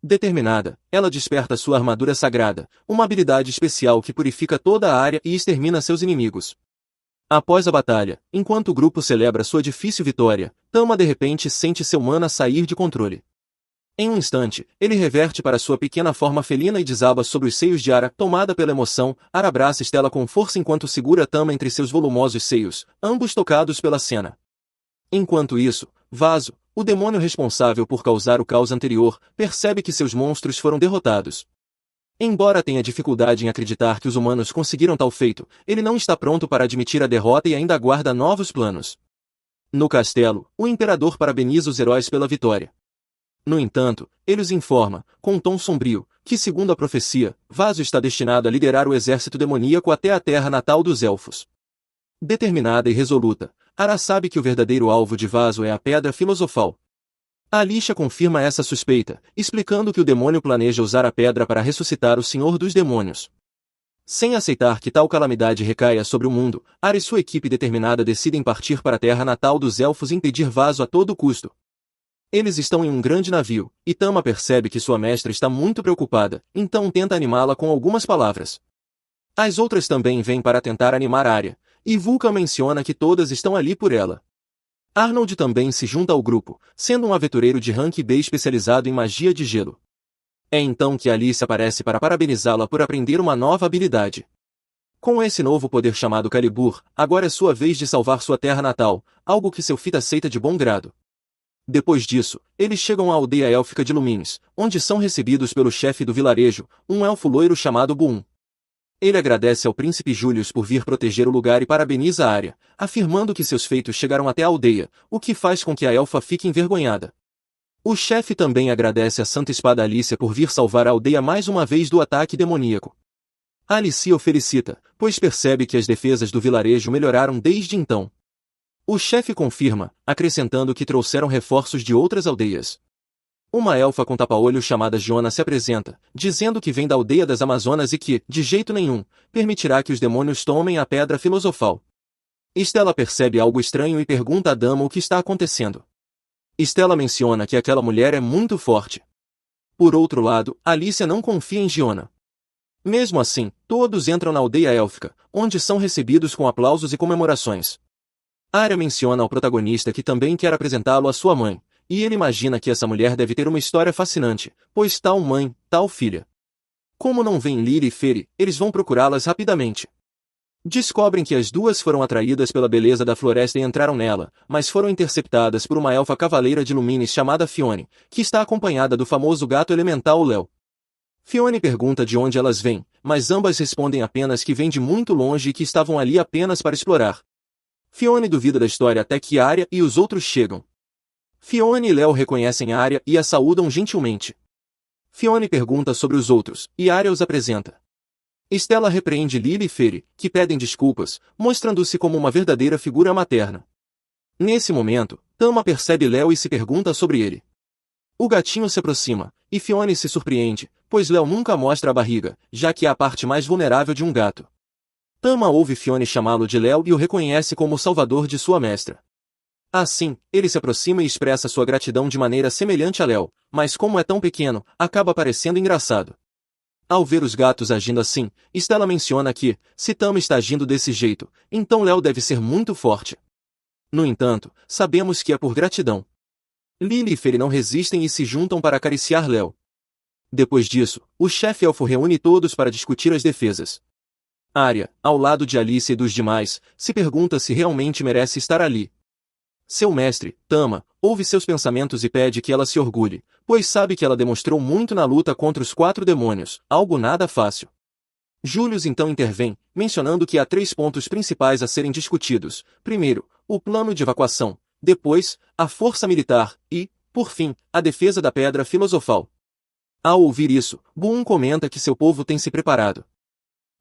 Determinada, ela desperta sua armadura sagrada, uma habilidade especial que purifica toda a área e extermina seus inimigos. Após a batalha, enquanto o grupo celebra sua difícil vitória, Tama de repente sente seu mana sair de controle. Em um instante, ele reverte para sua pequena forma felina e desaba sobre os seios de Ara. Tomada pela emoção, Ara abraça Stella com força enquanto segura Tama entre seus volumosos seios, ambos tocados pela cena. Enquanto isso, Vaso, o demônio responsável por causar o caos anterior, percebe que seus monstros foram derrotados. Embora tenha dificuldade em acreditar que os humanos conseguiram tal feito, ele não está pronto para admitir a derrota e ainda aguarda novos planos. No castelo, o imperador parabeniza os heróis pela vitória. No entanto, ele os informa, com um tom sombrio, que segundo a profecia, Vaso está destinado a liderar o exército demoníaco até a terra natal dos elfos. Determinada e resoluta, Ara sabe que o verdadeiro alvo de Vaso é a Pedra Filosofal. Alisha confirma essa suspeita, explicando que o demônio planeja usar a pedra para ressuscitar o Senhor dos Demônios. Sem aceitar que tal calamidade recaia sobre o mundo, Ara e sua equipe determinada decidem partir para a terra natal dos elfos e impedir Vaso a todo custo. Eles estão em um grande navio, e Tama percebe que sua mestra está muito preocupada, então tenta animá-la com algumas palavras. As outras também vêm para tentar animar Arya, e Vulcan menciona que todas estão ali por ela. Arnold também se junta ao grupo, sendo um aventureiro de rank B especializado em magia de gelo. É então que Alice aparece para parabenizá-la por aprender uma nova habilidade. Com esse novo poder chamado Calibur, agora é sua vez de salvar sua terra natal, algo que seu filho aceita de bom grado. Depois disso, eles chegam à aldeia élfica de Lumines, onde são recebidos pelo chefe do vilarejo, um elfo loiro chamado Buum. Ele agradece ao príncipe Julius por vir proteger o lugar e parabeniza Arya, afirmando que seus feitos chegaram até a aldeia, o que faz com que a elfa fique envergonhada. O chefe também agradece a Santa Espada Alicia por vir salvar a aldeia mais uma vez do ataque demoníaco. Alicia o felicita, pois percebe que as defesas do vilarejo melhoraram desde então. O chefe confirma, acrescentando que trouxeram reforços de outras aldeias. Uma elfa com tapa-olho chamada Giona se apresenta, dizendo que vem da aldeia das Amazonas e que, de jeito nenhum, permitirá que os demônios tomem a pedra filosofal. Stella percebe algo estranho e pergunta à dama o que está acontecendo. Stella menciona que aquela mulher é muito forte. Por outro lado, Alicia não confia em Giona. Mesmo assim, todos entram na aldeia élfica, onde são recebidos com aplausos e comemorações. Arya menciona ao protagonista que também quer apresentá-lo à sua mãe, e ele imagina que essa mulher deve ter uma história fascinante, pois tal mãe, tal filha. Como não vêm Lyra e Feri, eles vão procurá-las rapidamente. Descobrem que as duas foram atraídas pela beleza da floresta e entraram nela, mas foram interceptadas por uma elfa cavaleira de Lumines chamada Fione, que está acompanhada do famoso gato elemental Léo. Fione pergunta de onde elas vêm, mas ambas respondem apenas que vêm de muito longe e que estavam ali apenas para explorar. Fione duvida da história até que Arya e os outros chegam. Fione e Léo reconhecem Arya e a saúdam gentilmente. Fione pergunta sobre os outros, e Arya os apresenta. Stella repreende Lyra e Feri, que pedem desculpas, mostrando-se como uma verdadeira figura materna. Nesse momento, Tama percebe Léo e se pergunta sobre ele. O gatinho se aproxima, e Fione se surpreende, pois Léo nunca mostra a barriga, já que é a parte mais vulnerável de um gato. Tama ouve Fione chamá-lo de Léo e o reconhece como o salvador de sua mestra. Assim, ele se aproxima e expressa sua gratidão de maneira semelhante a Léo, mas como é tão pequeno, acaba parecendo engraçado. Ao ver os gatos agindo assim, Stella menciona que, se Tama está agindo desse jeito, então Léo deve ser muito forte. No entanto, sabemos que é por gratidão. Lily e Feri não resistem e se juntam para acariciar Léo. Depois disso, o chefe elfo reúne todos para discutir as defesas. Arya, ao lado de Alice e dos demais, se pergunta se realmente merece estar ali. Seu mestre, Tama, ouve seus pensamentos e pede que ela se orgulhe, pois sabe que ela demonstrou muito na luta contra os 4 demônios, algo nada fácil. Julius então intervém, mencionando que há 3 pontos principais a serem discutidos. Primeiro, o plano de evacuação. Depois, a força militar e, por fim, a defesa da pedra filosofal. Ao ouvir isso, Buum comenta que seu povo tem se preparado.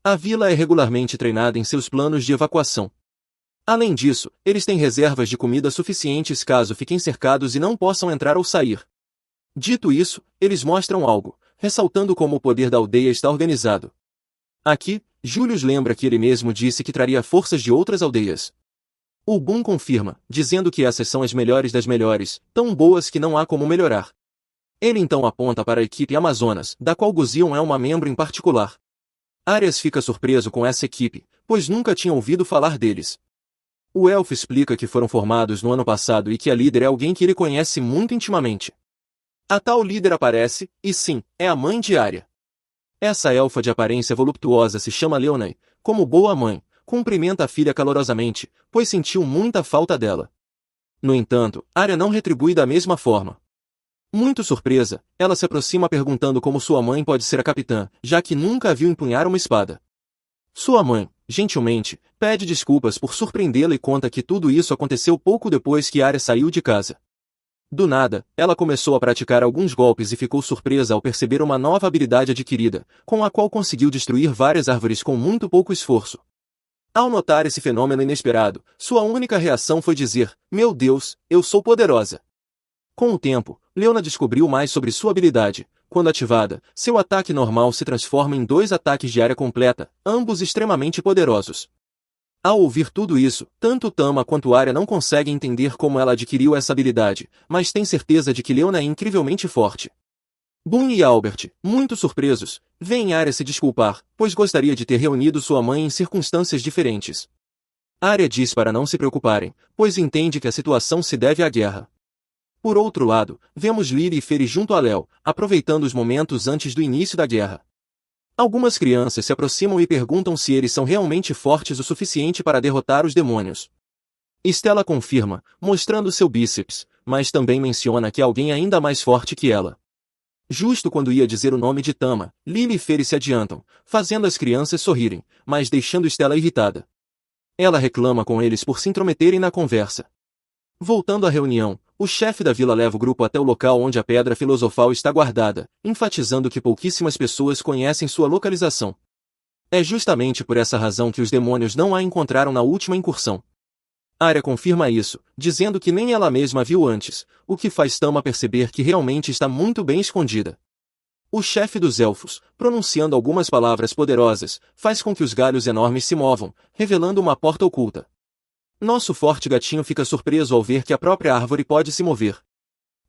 A vila é regularmente treinada em seus planos de evacuação. Além disso, eles têm reservas de comida suficientes caso fiquem cercados e não possam entrar ou sair. Dito isso, eles mostram algo, ressaltando como o poder da aldeia está organizado. Aqui, Julius lembra que ele mesmo disse que traria forças de outras aldeias. O Buum confirma, dizendo que essas são as melhores das melhores, tão boas que não há como melhorar. Ele então aponta para a equipe Amazonas, da qual Guzion é uma membro em particular. Arias fica surpreso com essa equipe, pois nunca tinha ouvido falar deles. O elfo explica que foram formados no ano passado e que a líder é alguém que ele conhece muito intimamente. A tal líder aparece, e sim, é a mãe de Arya. Essa elfa de aparência voluptuosa se chama Leonai, como boa mãe, cumprimenta a filha calorosamente, pois sentiu muita falta dela. No entanto, Arya não retribui da mesma forma. Muito surpresa, ela se aproxima perguntando como sua mãe pode ser a capitã, já que nunca a viu empunhar uma espada. Sua mãe, gentilmente, pede desculpas por surpreendê-la e conta que tudo isso aconteceu pouco depois que Arya saiu de casa. Do nada, ela começou a praticar alguns golpes e ficou surpresa ao perceber uma nova habilidade adquirida, com a qual conseguiu destruir várias árvores com muito pouco esforço. Ao notar esse fenômeno inesperado, sua única reação foi dizer, "Meu Deus, eu sou poderosa." Com o tempo, Leona descobriu mais sobre sua habilidade. Quando ativada, seu ataque normal se transforma em 2 ataques de área completa, ambos extremamente poderosos. Ao ouvir tudo isso, tanto Tama quanto Arya não conseguem entender como ela adquiriu essa habilidade, mas têm certeza de que Leona é incrivelmente forte. Boone e Albert, muito surpresos, veem Arya se desculpar, pois gostaria de ter reunido sua mãe em circunstâncias diferentes. Arya diz para não se preocuparem, pois entende que a situação se deve à guerra. Por outro lado, vemos Lyra e Feri junto a Léo, aproveitando os momentos antes do início da guerra. Algumas crianças se aproximam e perguntam se eles são realmente fortes o suficiente para derrotar os demônios. Stella confirma, mostrando seu bíceps, mas também menciona que há alguém ainda mais forte que ela. Justo quando ia dizer o nome de Tama, Lily e Feri se adiantam, fazendo as crianças sorrirem, mas deixando Stella irritada. Ela reclama com eles por se intrometerem na conversa. Voltando à reunião, o chefe da vila leva o grupo até o local onde a pedra filosofal está guardada, enfatizando que pouquíssimas pessoas conhecem sua localização. É justamente por essa razão que os demônios não a encontraram na última incursão. Arya confirma isso, dizendo que nem ela mesma a viu antes, o que faz Tama perceber que realmente está muito bem escondida. O chefe dos elfos, pronunciando algumas palavras poderosas, faz com que os galhos enormes se movam, revelando uma porta oculta. Nosso forte gatinho fica surpreso ao ver que a própria árvore pode se mover.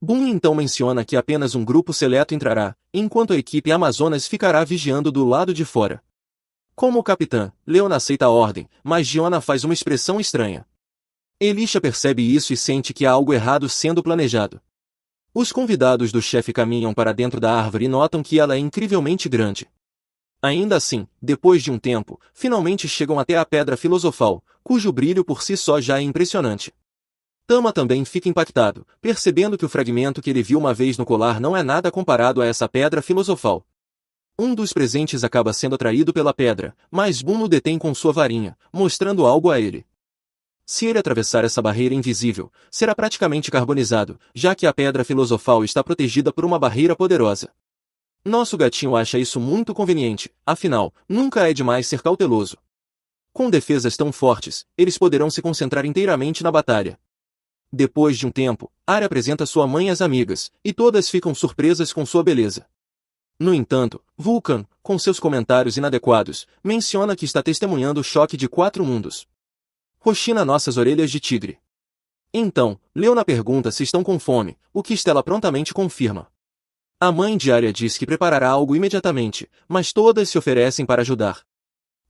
Boone então menciona que apenas um grupo seleto entrará, enquanto a equipe Amazonas ficará vigiando do lado de fora. Como capitã, Leona aceita a ordem, mas Giona faz uma expressão estranha. Elisha percebe isso e sente que há algo errado sendo planejado. Os convidados do chefe caminham para dentro da árvore e notam que ela é incrivelmente grande. Ainda assim, depois de um tempo, finalmente chegam até a pedra filosofal, cujo brilho por si só já é impressionante. Tama também fica impactado, percebendo que o fragmento que ele viu uma vez no colar não é nada comparado a essa pedra filosofal. Um dos presentes acaba sendo atraído pela pedra, mas Boone o detém com sua varinha, mostrando algo a ele. Se ele atravessar essa barreira invisível, será praticamente carbonizado, já que a pedra filosofal está protegida por uma barreira poderosa. Nosso gatinho acha isso muito conveniente, afinal, nunca é demais ser cauteloso. Com defesas tão fortes, eles poderão se concentrar inteiramente na batalha. Depois de um tempo, Arya apresenta sua mãe às amigas, e todas ficam surpresas com sua beleza. No entanto, Vulcan, com seus comentários inadequados, menciona que está testemunhando o choque de 4 mundos. Roxina nossas orelhas de tigre. Então, Leona pergunta se estão com fome, o que Stella prontamente confirma. A mãe de Arya diz que preparará algo imediatamente, mas todas se oferecem para ajudar.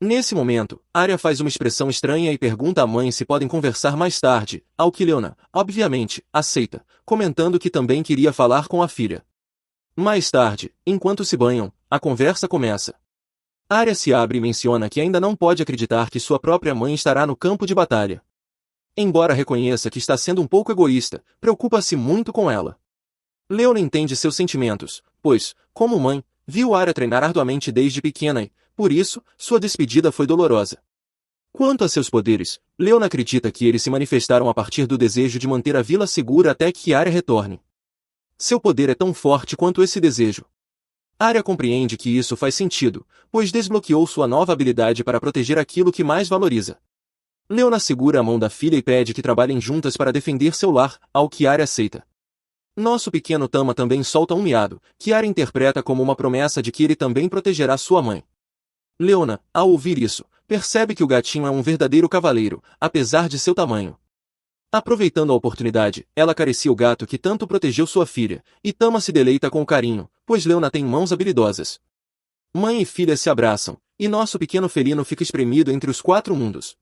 Nesse momento, Arya faz uma expressão estranha e pergunta à mãe se podem conversar mais tarde, ao que Leona, obviamente, aceita, comentando que também queria falar com a filha. Mais tarde, enquanto se banham, a conversa começa. Arya se abre e menciona que ainda não pode acreditar que sua própria mãe estará no campo de batalha. Embora reconheça que está sendo um pouco egoísta, preocupa-se muito com ela. Leona entende seus sentimentos, pois, como mãe, viu Arya treinar arduamente desde pequena e, por isso, sua despedida foi dolorosa. Quanto a seus poderes, Leona acredita que eles se manifestaram a partir do desejo de manter a vila segura até que Arya retorne. Seu poder é tão forte quanto esse desejo. Arya compreende que isso faz sentido, pois desbloqueou sua nova habilidade para proteger aquilo que mais valoriza. Leona segura a mão da filha e pede que trabalhem juntas para defender seu lar, ao que Arya aceita. Nosso pequeno Tama também solta um miado, que Arya interpreta como uma promessa de que ele também protegerá sua mãe. Leona, ao ouvir isso, percebe que o gatinho é um verdadeiro cavaleiro, apesar de seu tamanho. Aproveitando a oportunidade, ela acaricia o gato que tanto protegeu sua filha, e Tama se deleita com o carinho, pois Leona tem mãos habilidosas. Mãe e filha se abraçam, e nosso pequeno felino fica espremido entre os 4 mundos.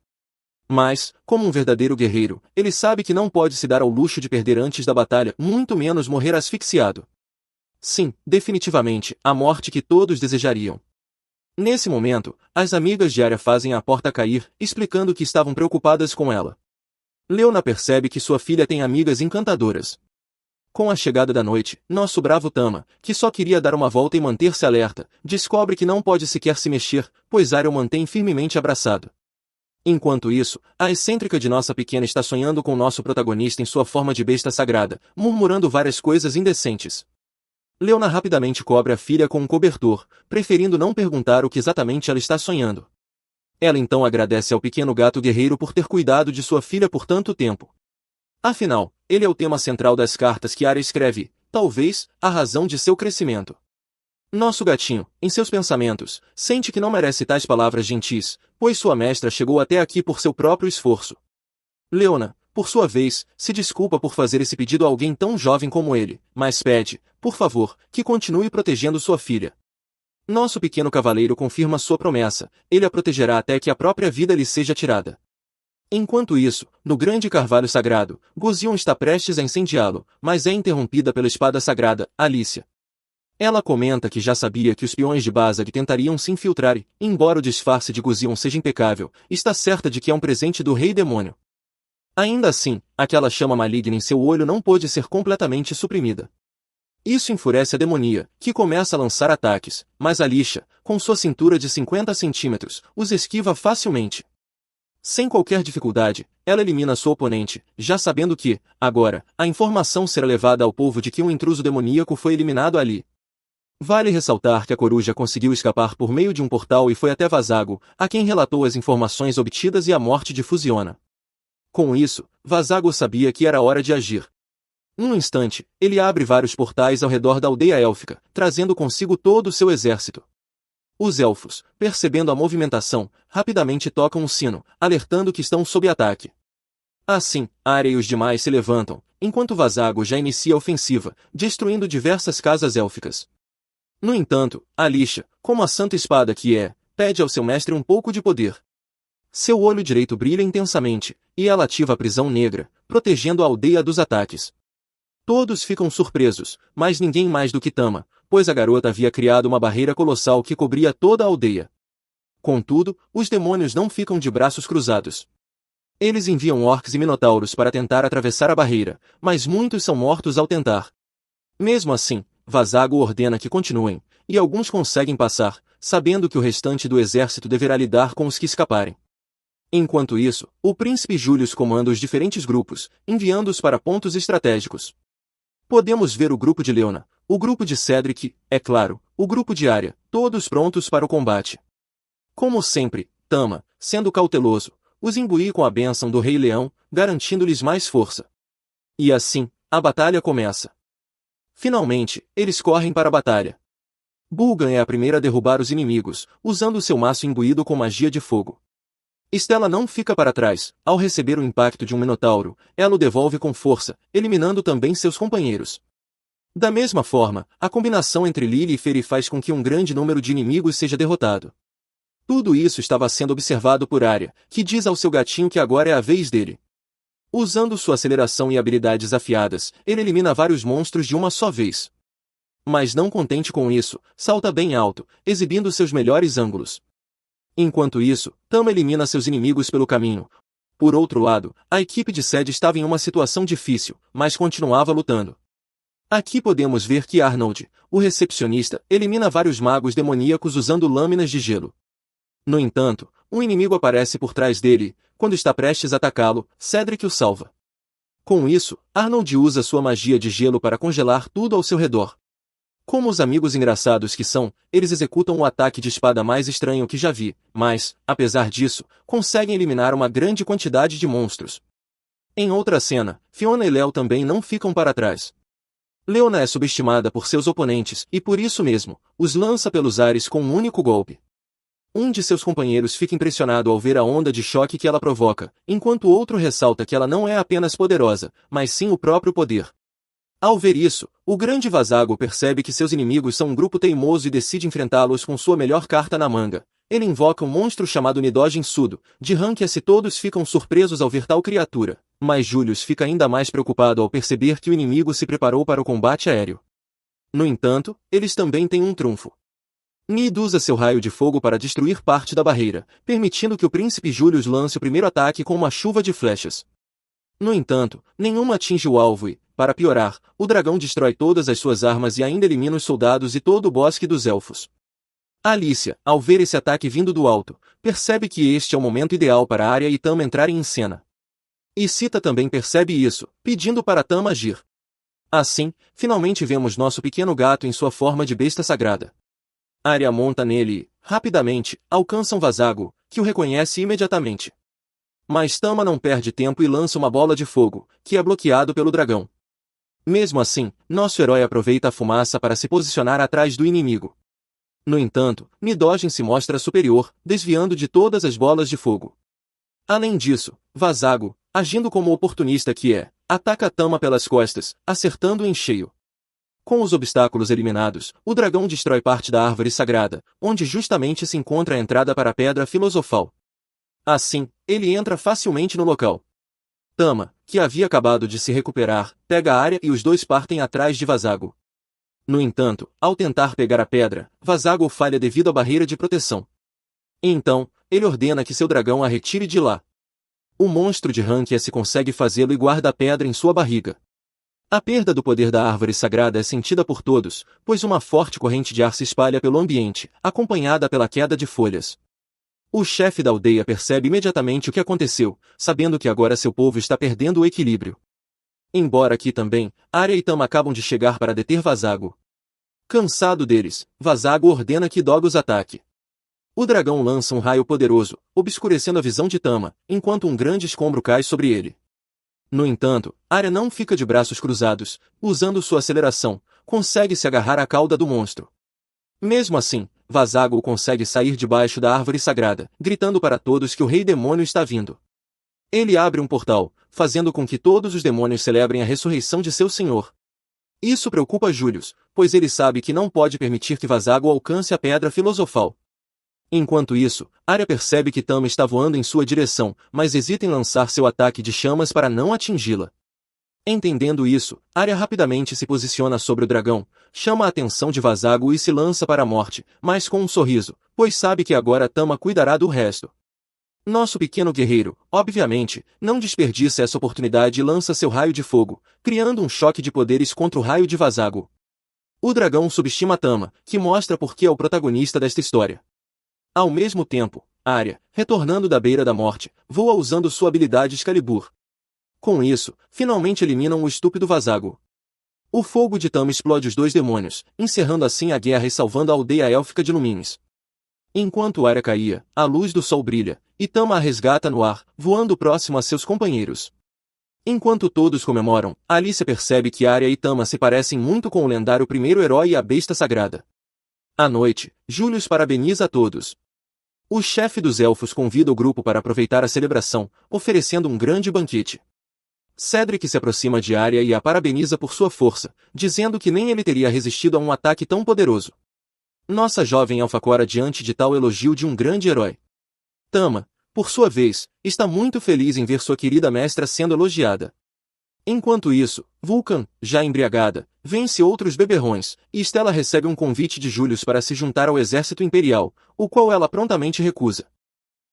Mas, como um verdadeiro guerreiro, ele sabe que não pode se dar ao luxo de perder antes da batalha, muito menos morrer asfixiado. Sim, definitivamente, a morte que todos desejariam. Nesse momento, as amigas de Arya fazem a porta cair, explicando que estavam preocupadas com ela. Leona percebe que sua filha tem amigas encantadoras. Com a chegada da noite, nosso bravo Tama, que só queria dar uma volta e manter-se alerta, descobre que não pode sequer se mexer, pois Arya o mantém firmemente abraçado. Enquanto isso, a excêntrica de nossa pequena está sonhando com nosso protagonista em sua forma de besta sagrada, murmurando várias coisas indecentes. Leona rapidamente cobre a filha com um cobertor, preferindo não perguntar o que exatamente ela está sonhando. Ela então agradece ao pequeno gato guerreiro por ter cuidado de sua filha por tanto tempo. Afinal, ele é o tema central das cartas que Arya escreve, talvez, a razão de seu crescimento. Nosso gatinho, em seus pensamentos, sente que não merece tais palavras gentis, pois sua mestra chegou até aqui por seu próprio esforço. Leona, por sua vez, se desculpa por fazer esse pedido a alguém tão jovem como ele, mas pede, por favor, que continue protegendo sua filha. Nosso pequeno cavaleiro confirma sua promessa, ele a protegerá até que a própria vida lhe seja tirada. Enquanto isso, no grande carvalho sagrado, Gozion está prestes a incendiá-lo, mas é interrompida pela espada sagrada, Alicia. Ela comenta que já sabia que os peões de Bazag tentariam se infiltrar e, embora o disfarce de Gozion seja impecável, está certa de que é um presente do Rei Demônio. Ainda assim, aquela chama maligna em seu olho não pôde ser completamente suprimida. Isso enfurece a demonia, que começa a lançar ataques, mas Alicia, com sua cintura de 50 centímetros, os esquiva facilmente. Sem qualquer dificuldade, ela elimina sua oponente, já sabendo que, agora, a informação será levada ao povo de que um intruso demoníaco foi eliminado ali. Vale ressaltar que a coruja conseguiu escapar por meio de um portal e foi até Vazago, a quem relatou as informações obtidas e a morte de Fusiona. Com isso, Vazago sabia que era hora de agir. Num instante, ele abre vários portais ao redor da aldeia élfica, trazendo consigo todo o seu exército. Os elfos, percebendo a movimentação, rapidamente tocam um sino, alertando que estão sob ataque. Assim, Arya e os demais se levantam, enquanto Vazago já inicia a ofensiva, destruindo diversas casas élficas. No entanto, Alicia, como a santa espada que é, pede ao seu mestre um pouco de poder. Seu olho direito brilha intensamente, e ela ativa a prisão negra, protegendo a aldeia dos ataques. Todos ficam surpresos, mas ninguém mais do que Tama, pois a garota havia criado uma barreira colossal que cobria toda a aldeia. Contudo, os demônios não ficam de braços cruzados. Eles enviam orcs e minotauros para tentar atravessar a barreira, mas muitos são mortos ao tentar. Mesmo assim, Vazago ordena que continuem, e alguns conseguem passar, sabendo que o restante do exército deverá lidar com os que escaparem. Enquanto isso, o príncipe Julius comanda os diferentes grupos, enviando-os para pontos estratégicos. Podemos ver o grupo de Leona, o grupo de Cedric, é claro, o grupo de Arya, todos prontos para o combate. Como sempre, Tama, sendo cauteloso, os imbui com a bênção do Rei Leão, garantindo-lhes mais força. E assim, a batalha começa. Finalmente, eles correm para a batalha. Bulgan é a primeira a derrubar os inimigos, usando seu maço imbuído com magia de fogo. Stella não fica para trás, ao receber o impacto de um minotauro, ela o devolve com força, eliminando também seus companheiros. Da mesma forma, a combinação entre Lily e Feri faz com que um grande número de inimigos seja derrotado. Tudo isso estava sendo observado por Arya, que diz ao seu gatinho que agora é a vez dele. Usando sua aceleração e habilidades afiadas, ele elimina vários monstros de uma só vez. Mas não contente com isso, salta bem alto, exibindo seus melhores ângulos. Enquanto isso, Tama elimina seus inimigos pelo caminho. Por outro lado, a equipe de Ced estava em uma situação difícil, mas continuava lutando. Aqui podemos ver que Arnold, o recepcionista, elimina vários magos demoníacos usando lâminas de gelo. No entanto, um inimigo aparece por trás dele, e, quando está prestes a atacá-lo, Cedric o salva. Com isso, Arnold usa sua magia de gelo para congelar tudo ao seu redor. Como os amigos engraçados que são, eles executam o ataque de espada mais estranho que já vi, mas, apesar disso, conseguem eliminar uma grande quantidade de monstros. Em outra cena, Fiona e Léo também não ficam para trás. Leona é subestimada por seus oponentes e por isso mesmo, os lança pelos ares com um único golpe. Um de seus companheiros fica impressionado ao ver a onda de choque que ela provoca, enquanto o outro ressalta que ela não é apenas poderosa, mas sim o próprio poder. Ao ver isso, o grande Vazago percebe que seus inimigos são um grupo teimoso e decide enfrentá-los com sua melhor carta na manga. Ele invoca um monstro chamado Nidogem Sudo, de rank S. Todos ficam surpresos ao ver tal criatura, mas Julius fica ainda mais preocupado ao perceber que o inimigo se preparou para o combate aéreo. No entanto, eles também têm um trunfo. Nid usa seu raio de fogo para destruir parte da barreira, permitindo que o príncipe Julius lance o primeiro ataque com uma chuva de flechas. No entanto, nenhuma atinge o alvo e, para piorar, o dragão destrói todas as suas armas e ainda elimina os soldados e todo o bosque dos elfos. Alicia, ao ver esse ataque vindo do alto, percebe que este é o momento ideal para Arya e Tama entrarem em cena. E Sita também percebe isso, pedindo para Tama agir. Assim, finalmente vemos nosso pequeno gato em sua forma de besta sagrada. Arya monta nele e, rapidamente, alcançam Vazago, que o reconhece imediatamente. Mas Tama não perde tempo e lança uma bola de fogo, que é bloqueado pelo dragão. Mesmo assim, nosso herói aproveita a fumaça para se posicionar atrás do inimigo. No entanto, Nidhoggen se mostra superior, desviando de todas as bolas de fogo. Além disso, Vazago, agindo como oportunista que é, ataca Tama pelas costas, acertando em cheio. Com os obstáculos eliminados, o dragão destrói parte da árvore sagrada, onde justamente se encontra a entrada para a Pedra Filosofal. Assim, ele entra facilmente no local. Tama, que havia acabado de se recuperar, pega a Arya e os dois partem atrás de Vazago. No entanto, ao tentar pegar a pedra, Vazago falha devido à barreira de proteção. Então, ele ordena que seu dragão a retire de lá. O monstro de rank S consegue fazê-lo e guarda a pedra em sua barriga. A perda do poder da árvore sagrada é sentida por todos, pois uma forte corrente de ar se espalha pelo ambiente, acompanhada pela queda de folhas. O chefe da aldeia percebe imediatamente o que aconteceu, sabendo que agora seu povo está perdendo o equilíbrio. Embora aqui também, Arya e Tama acabam de chegar para deter Vazago. Cansado deles, Vazago ordena que Dog os ataque. O dragão lança um raio poderoso, obscurecendo a visão de Tama, enquanto um grande escombro cai sobre ele. No entanto, Arya não fica de braços cruzados, usando sua aceleração, consegue se agarrar à cauda do monstro. Mesmo assim, Vazago consegue sair debaixo da árvore sagrada, gritando para todos que o rei demônio está vindo. Ele abre um portal, fazendo com que todos os demônios celebrem a ressurreição de seu senhor. Isso preocupa Julius, pois ele sabe que não pode permitir que Vazago alcance a Pedra Filosofal. Enquanto isso, Arya percebe que Tama está voando em sua direção, mas hesita em lançar seu ataque de chamas para não atingi-la. Entendendo isso, Arya rapidamente se posiciona sobre o dragão, chama a atenção de Vazago e se lança para a morte, mas com um sorriso, pois sabe que agora Tama cuidará do resto. Nosso pequeno guerreiro, obviamente, não desperdiça essa oportunidade e lança seu raio de fogo, criando um choque de poderes contra o raio de Vazago. O dragão subestima Tama, que mostra por que é o protagonista desta história. Ao mesmo tempo, Arya, retornando da beira da morte, voa usando sua habilidade Excalibur. Com isso, finalmente eliminam o estúpido Vazago. O fogo de Tama explode os dois demônios, encerrando assim a guerra e salvando a aldeia élfica de Lumines. Enquanto Arya caía, a luz do sol brilha, e Tama a resgata no ar, voando próximo a seus companheiros. Enquanto todos comemoram, Alicia percebe que Arya e Tama se parecem muito com o lendário primeiro herói e a besta sagrada. À noite, Julius parabeniza a todos. O chefe dos elfos convida o grupo para aproveitar a celebração, oferecendo um grande banquete. Cedric se aproxima de Arya e a parabeniza por sua força, dizendo que nem ele teria resistido a um ataque tão poderoso. Nossa jovem elfa cora diante de tal elogio de um grande herói. Tama, por sua vez, está muito feliz em ver sua querida mestra sendo elogiada. Enquanto isso, Vulcan, já embriagada, vence outros beberrões, e Stella recebe um convite de Julius para se juntar ao exército imperial, o qual ela prontamente recusa.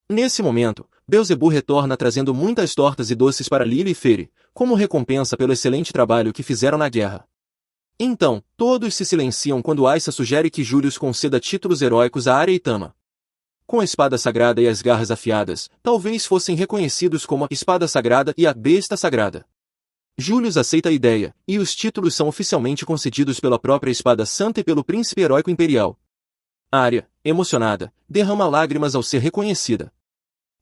Nesse momento, Beelzebub retorna trazendo muitas tortas e doces para Lily e Feri, como recompensa pelo excelente trabalho que fizeram na guerra. Então, todos se silenciam quando Aissa sugere que Julius conceda títulos heróicos a Arya e Tama. Com a espada sagrada e as garras afiadas, talvez fossem reconhecidos como a espada sagrada e a besta sagrada. Julius aceita a ideia, e os títulos são oficialmente concedidos pela própria espada santa e pelo príncipe heróico imperial. Arya, emocionada, derrama lágrimas ao ser reconhecida.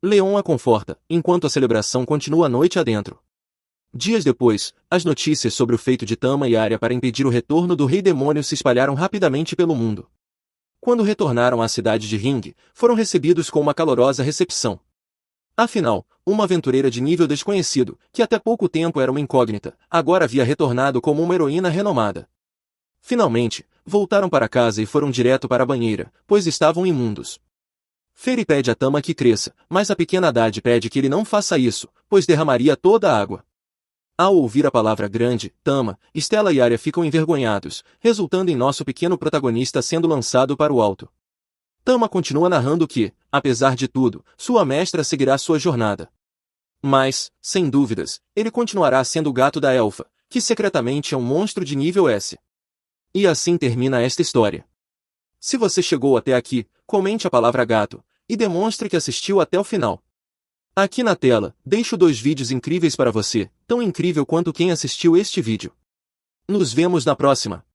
Leon a conforta, enquanto a celebração continua a noite adentro. Dias depois, as notícias sobre o feito de Tama e Arya para impedir o retorno do Rei Demônio se espalharam rapidamente pelo mundo. Quando retornaram à cidade de Ring, foram recebidos com uma calorosa recepção. Afinal, uma aventureira de nível desconhecido, que até pouco tempo era uma incógnita, agora havia retornado como uma heroína renomada. Finalmente, voltaram para casa e foram direto para a banheira, pois estavam imundos. Feri pede a Tama que cresça, mas a pequena Haddad pede que ele não faça isso, pois derramaria toda a água. Ao ouvir a palavra grande, Tama, Stella e Arya ficam envergonhados, resultando em nosso pequeno protagonista sendo lançado para o alto. Tama continua narrando que, apesar de tudo, sua mestra seguirá sua jornada. Mas, sem dúvidas, ele continuará sendo o gato da elfa, que secretamente é um monstro de nível S. E assim termina esta história. Se você chegou até aqui, comente a palavra gato, e demonstre que assistiu até o final. Aqui na tela, deixo 2 vídeos incríveis para você, tão incrível quanto quem assistiu este vídeo. Nos vemos na próxima.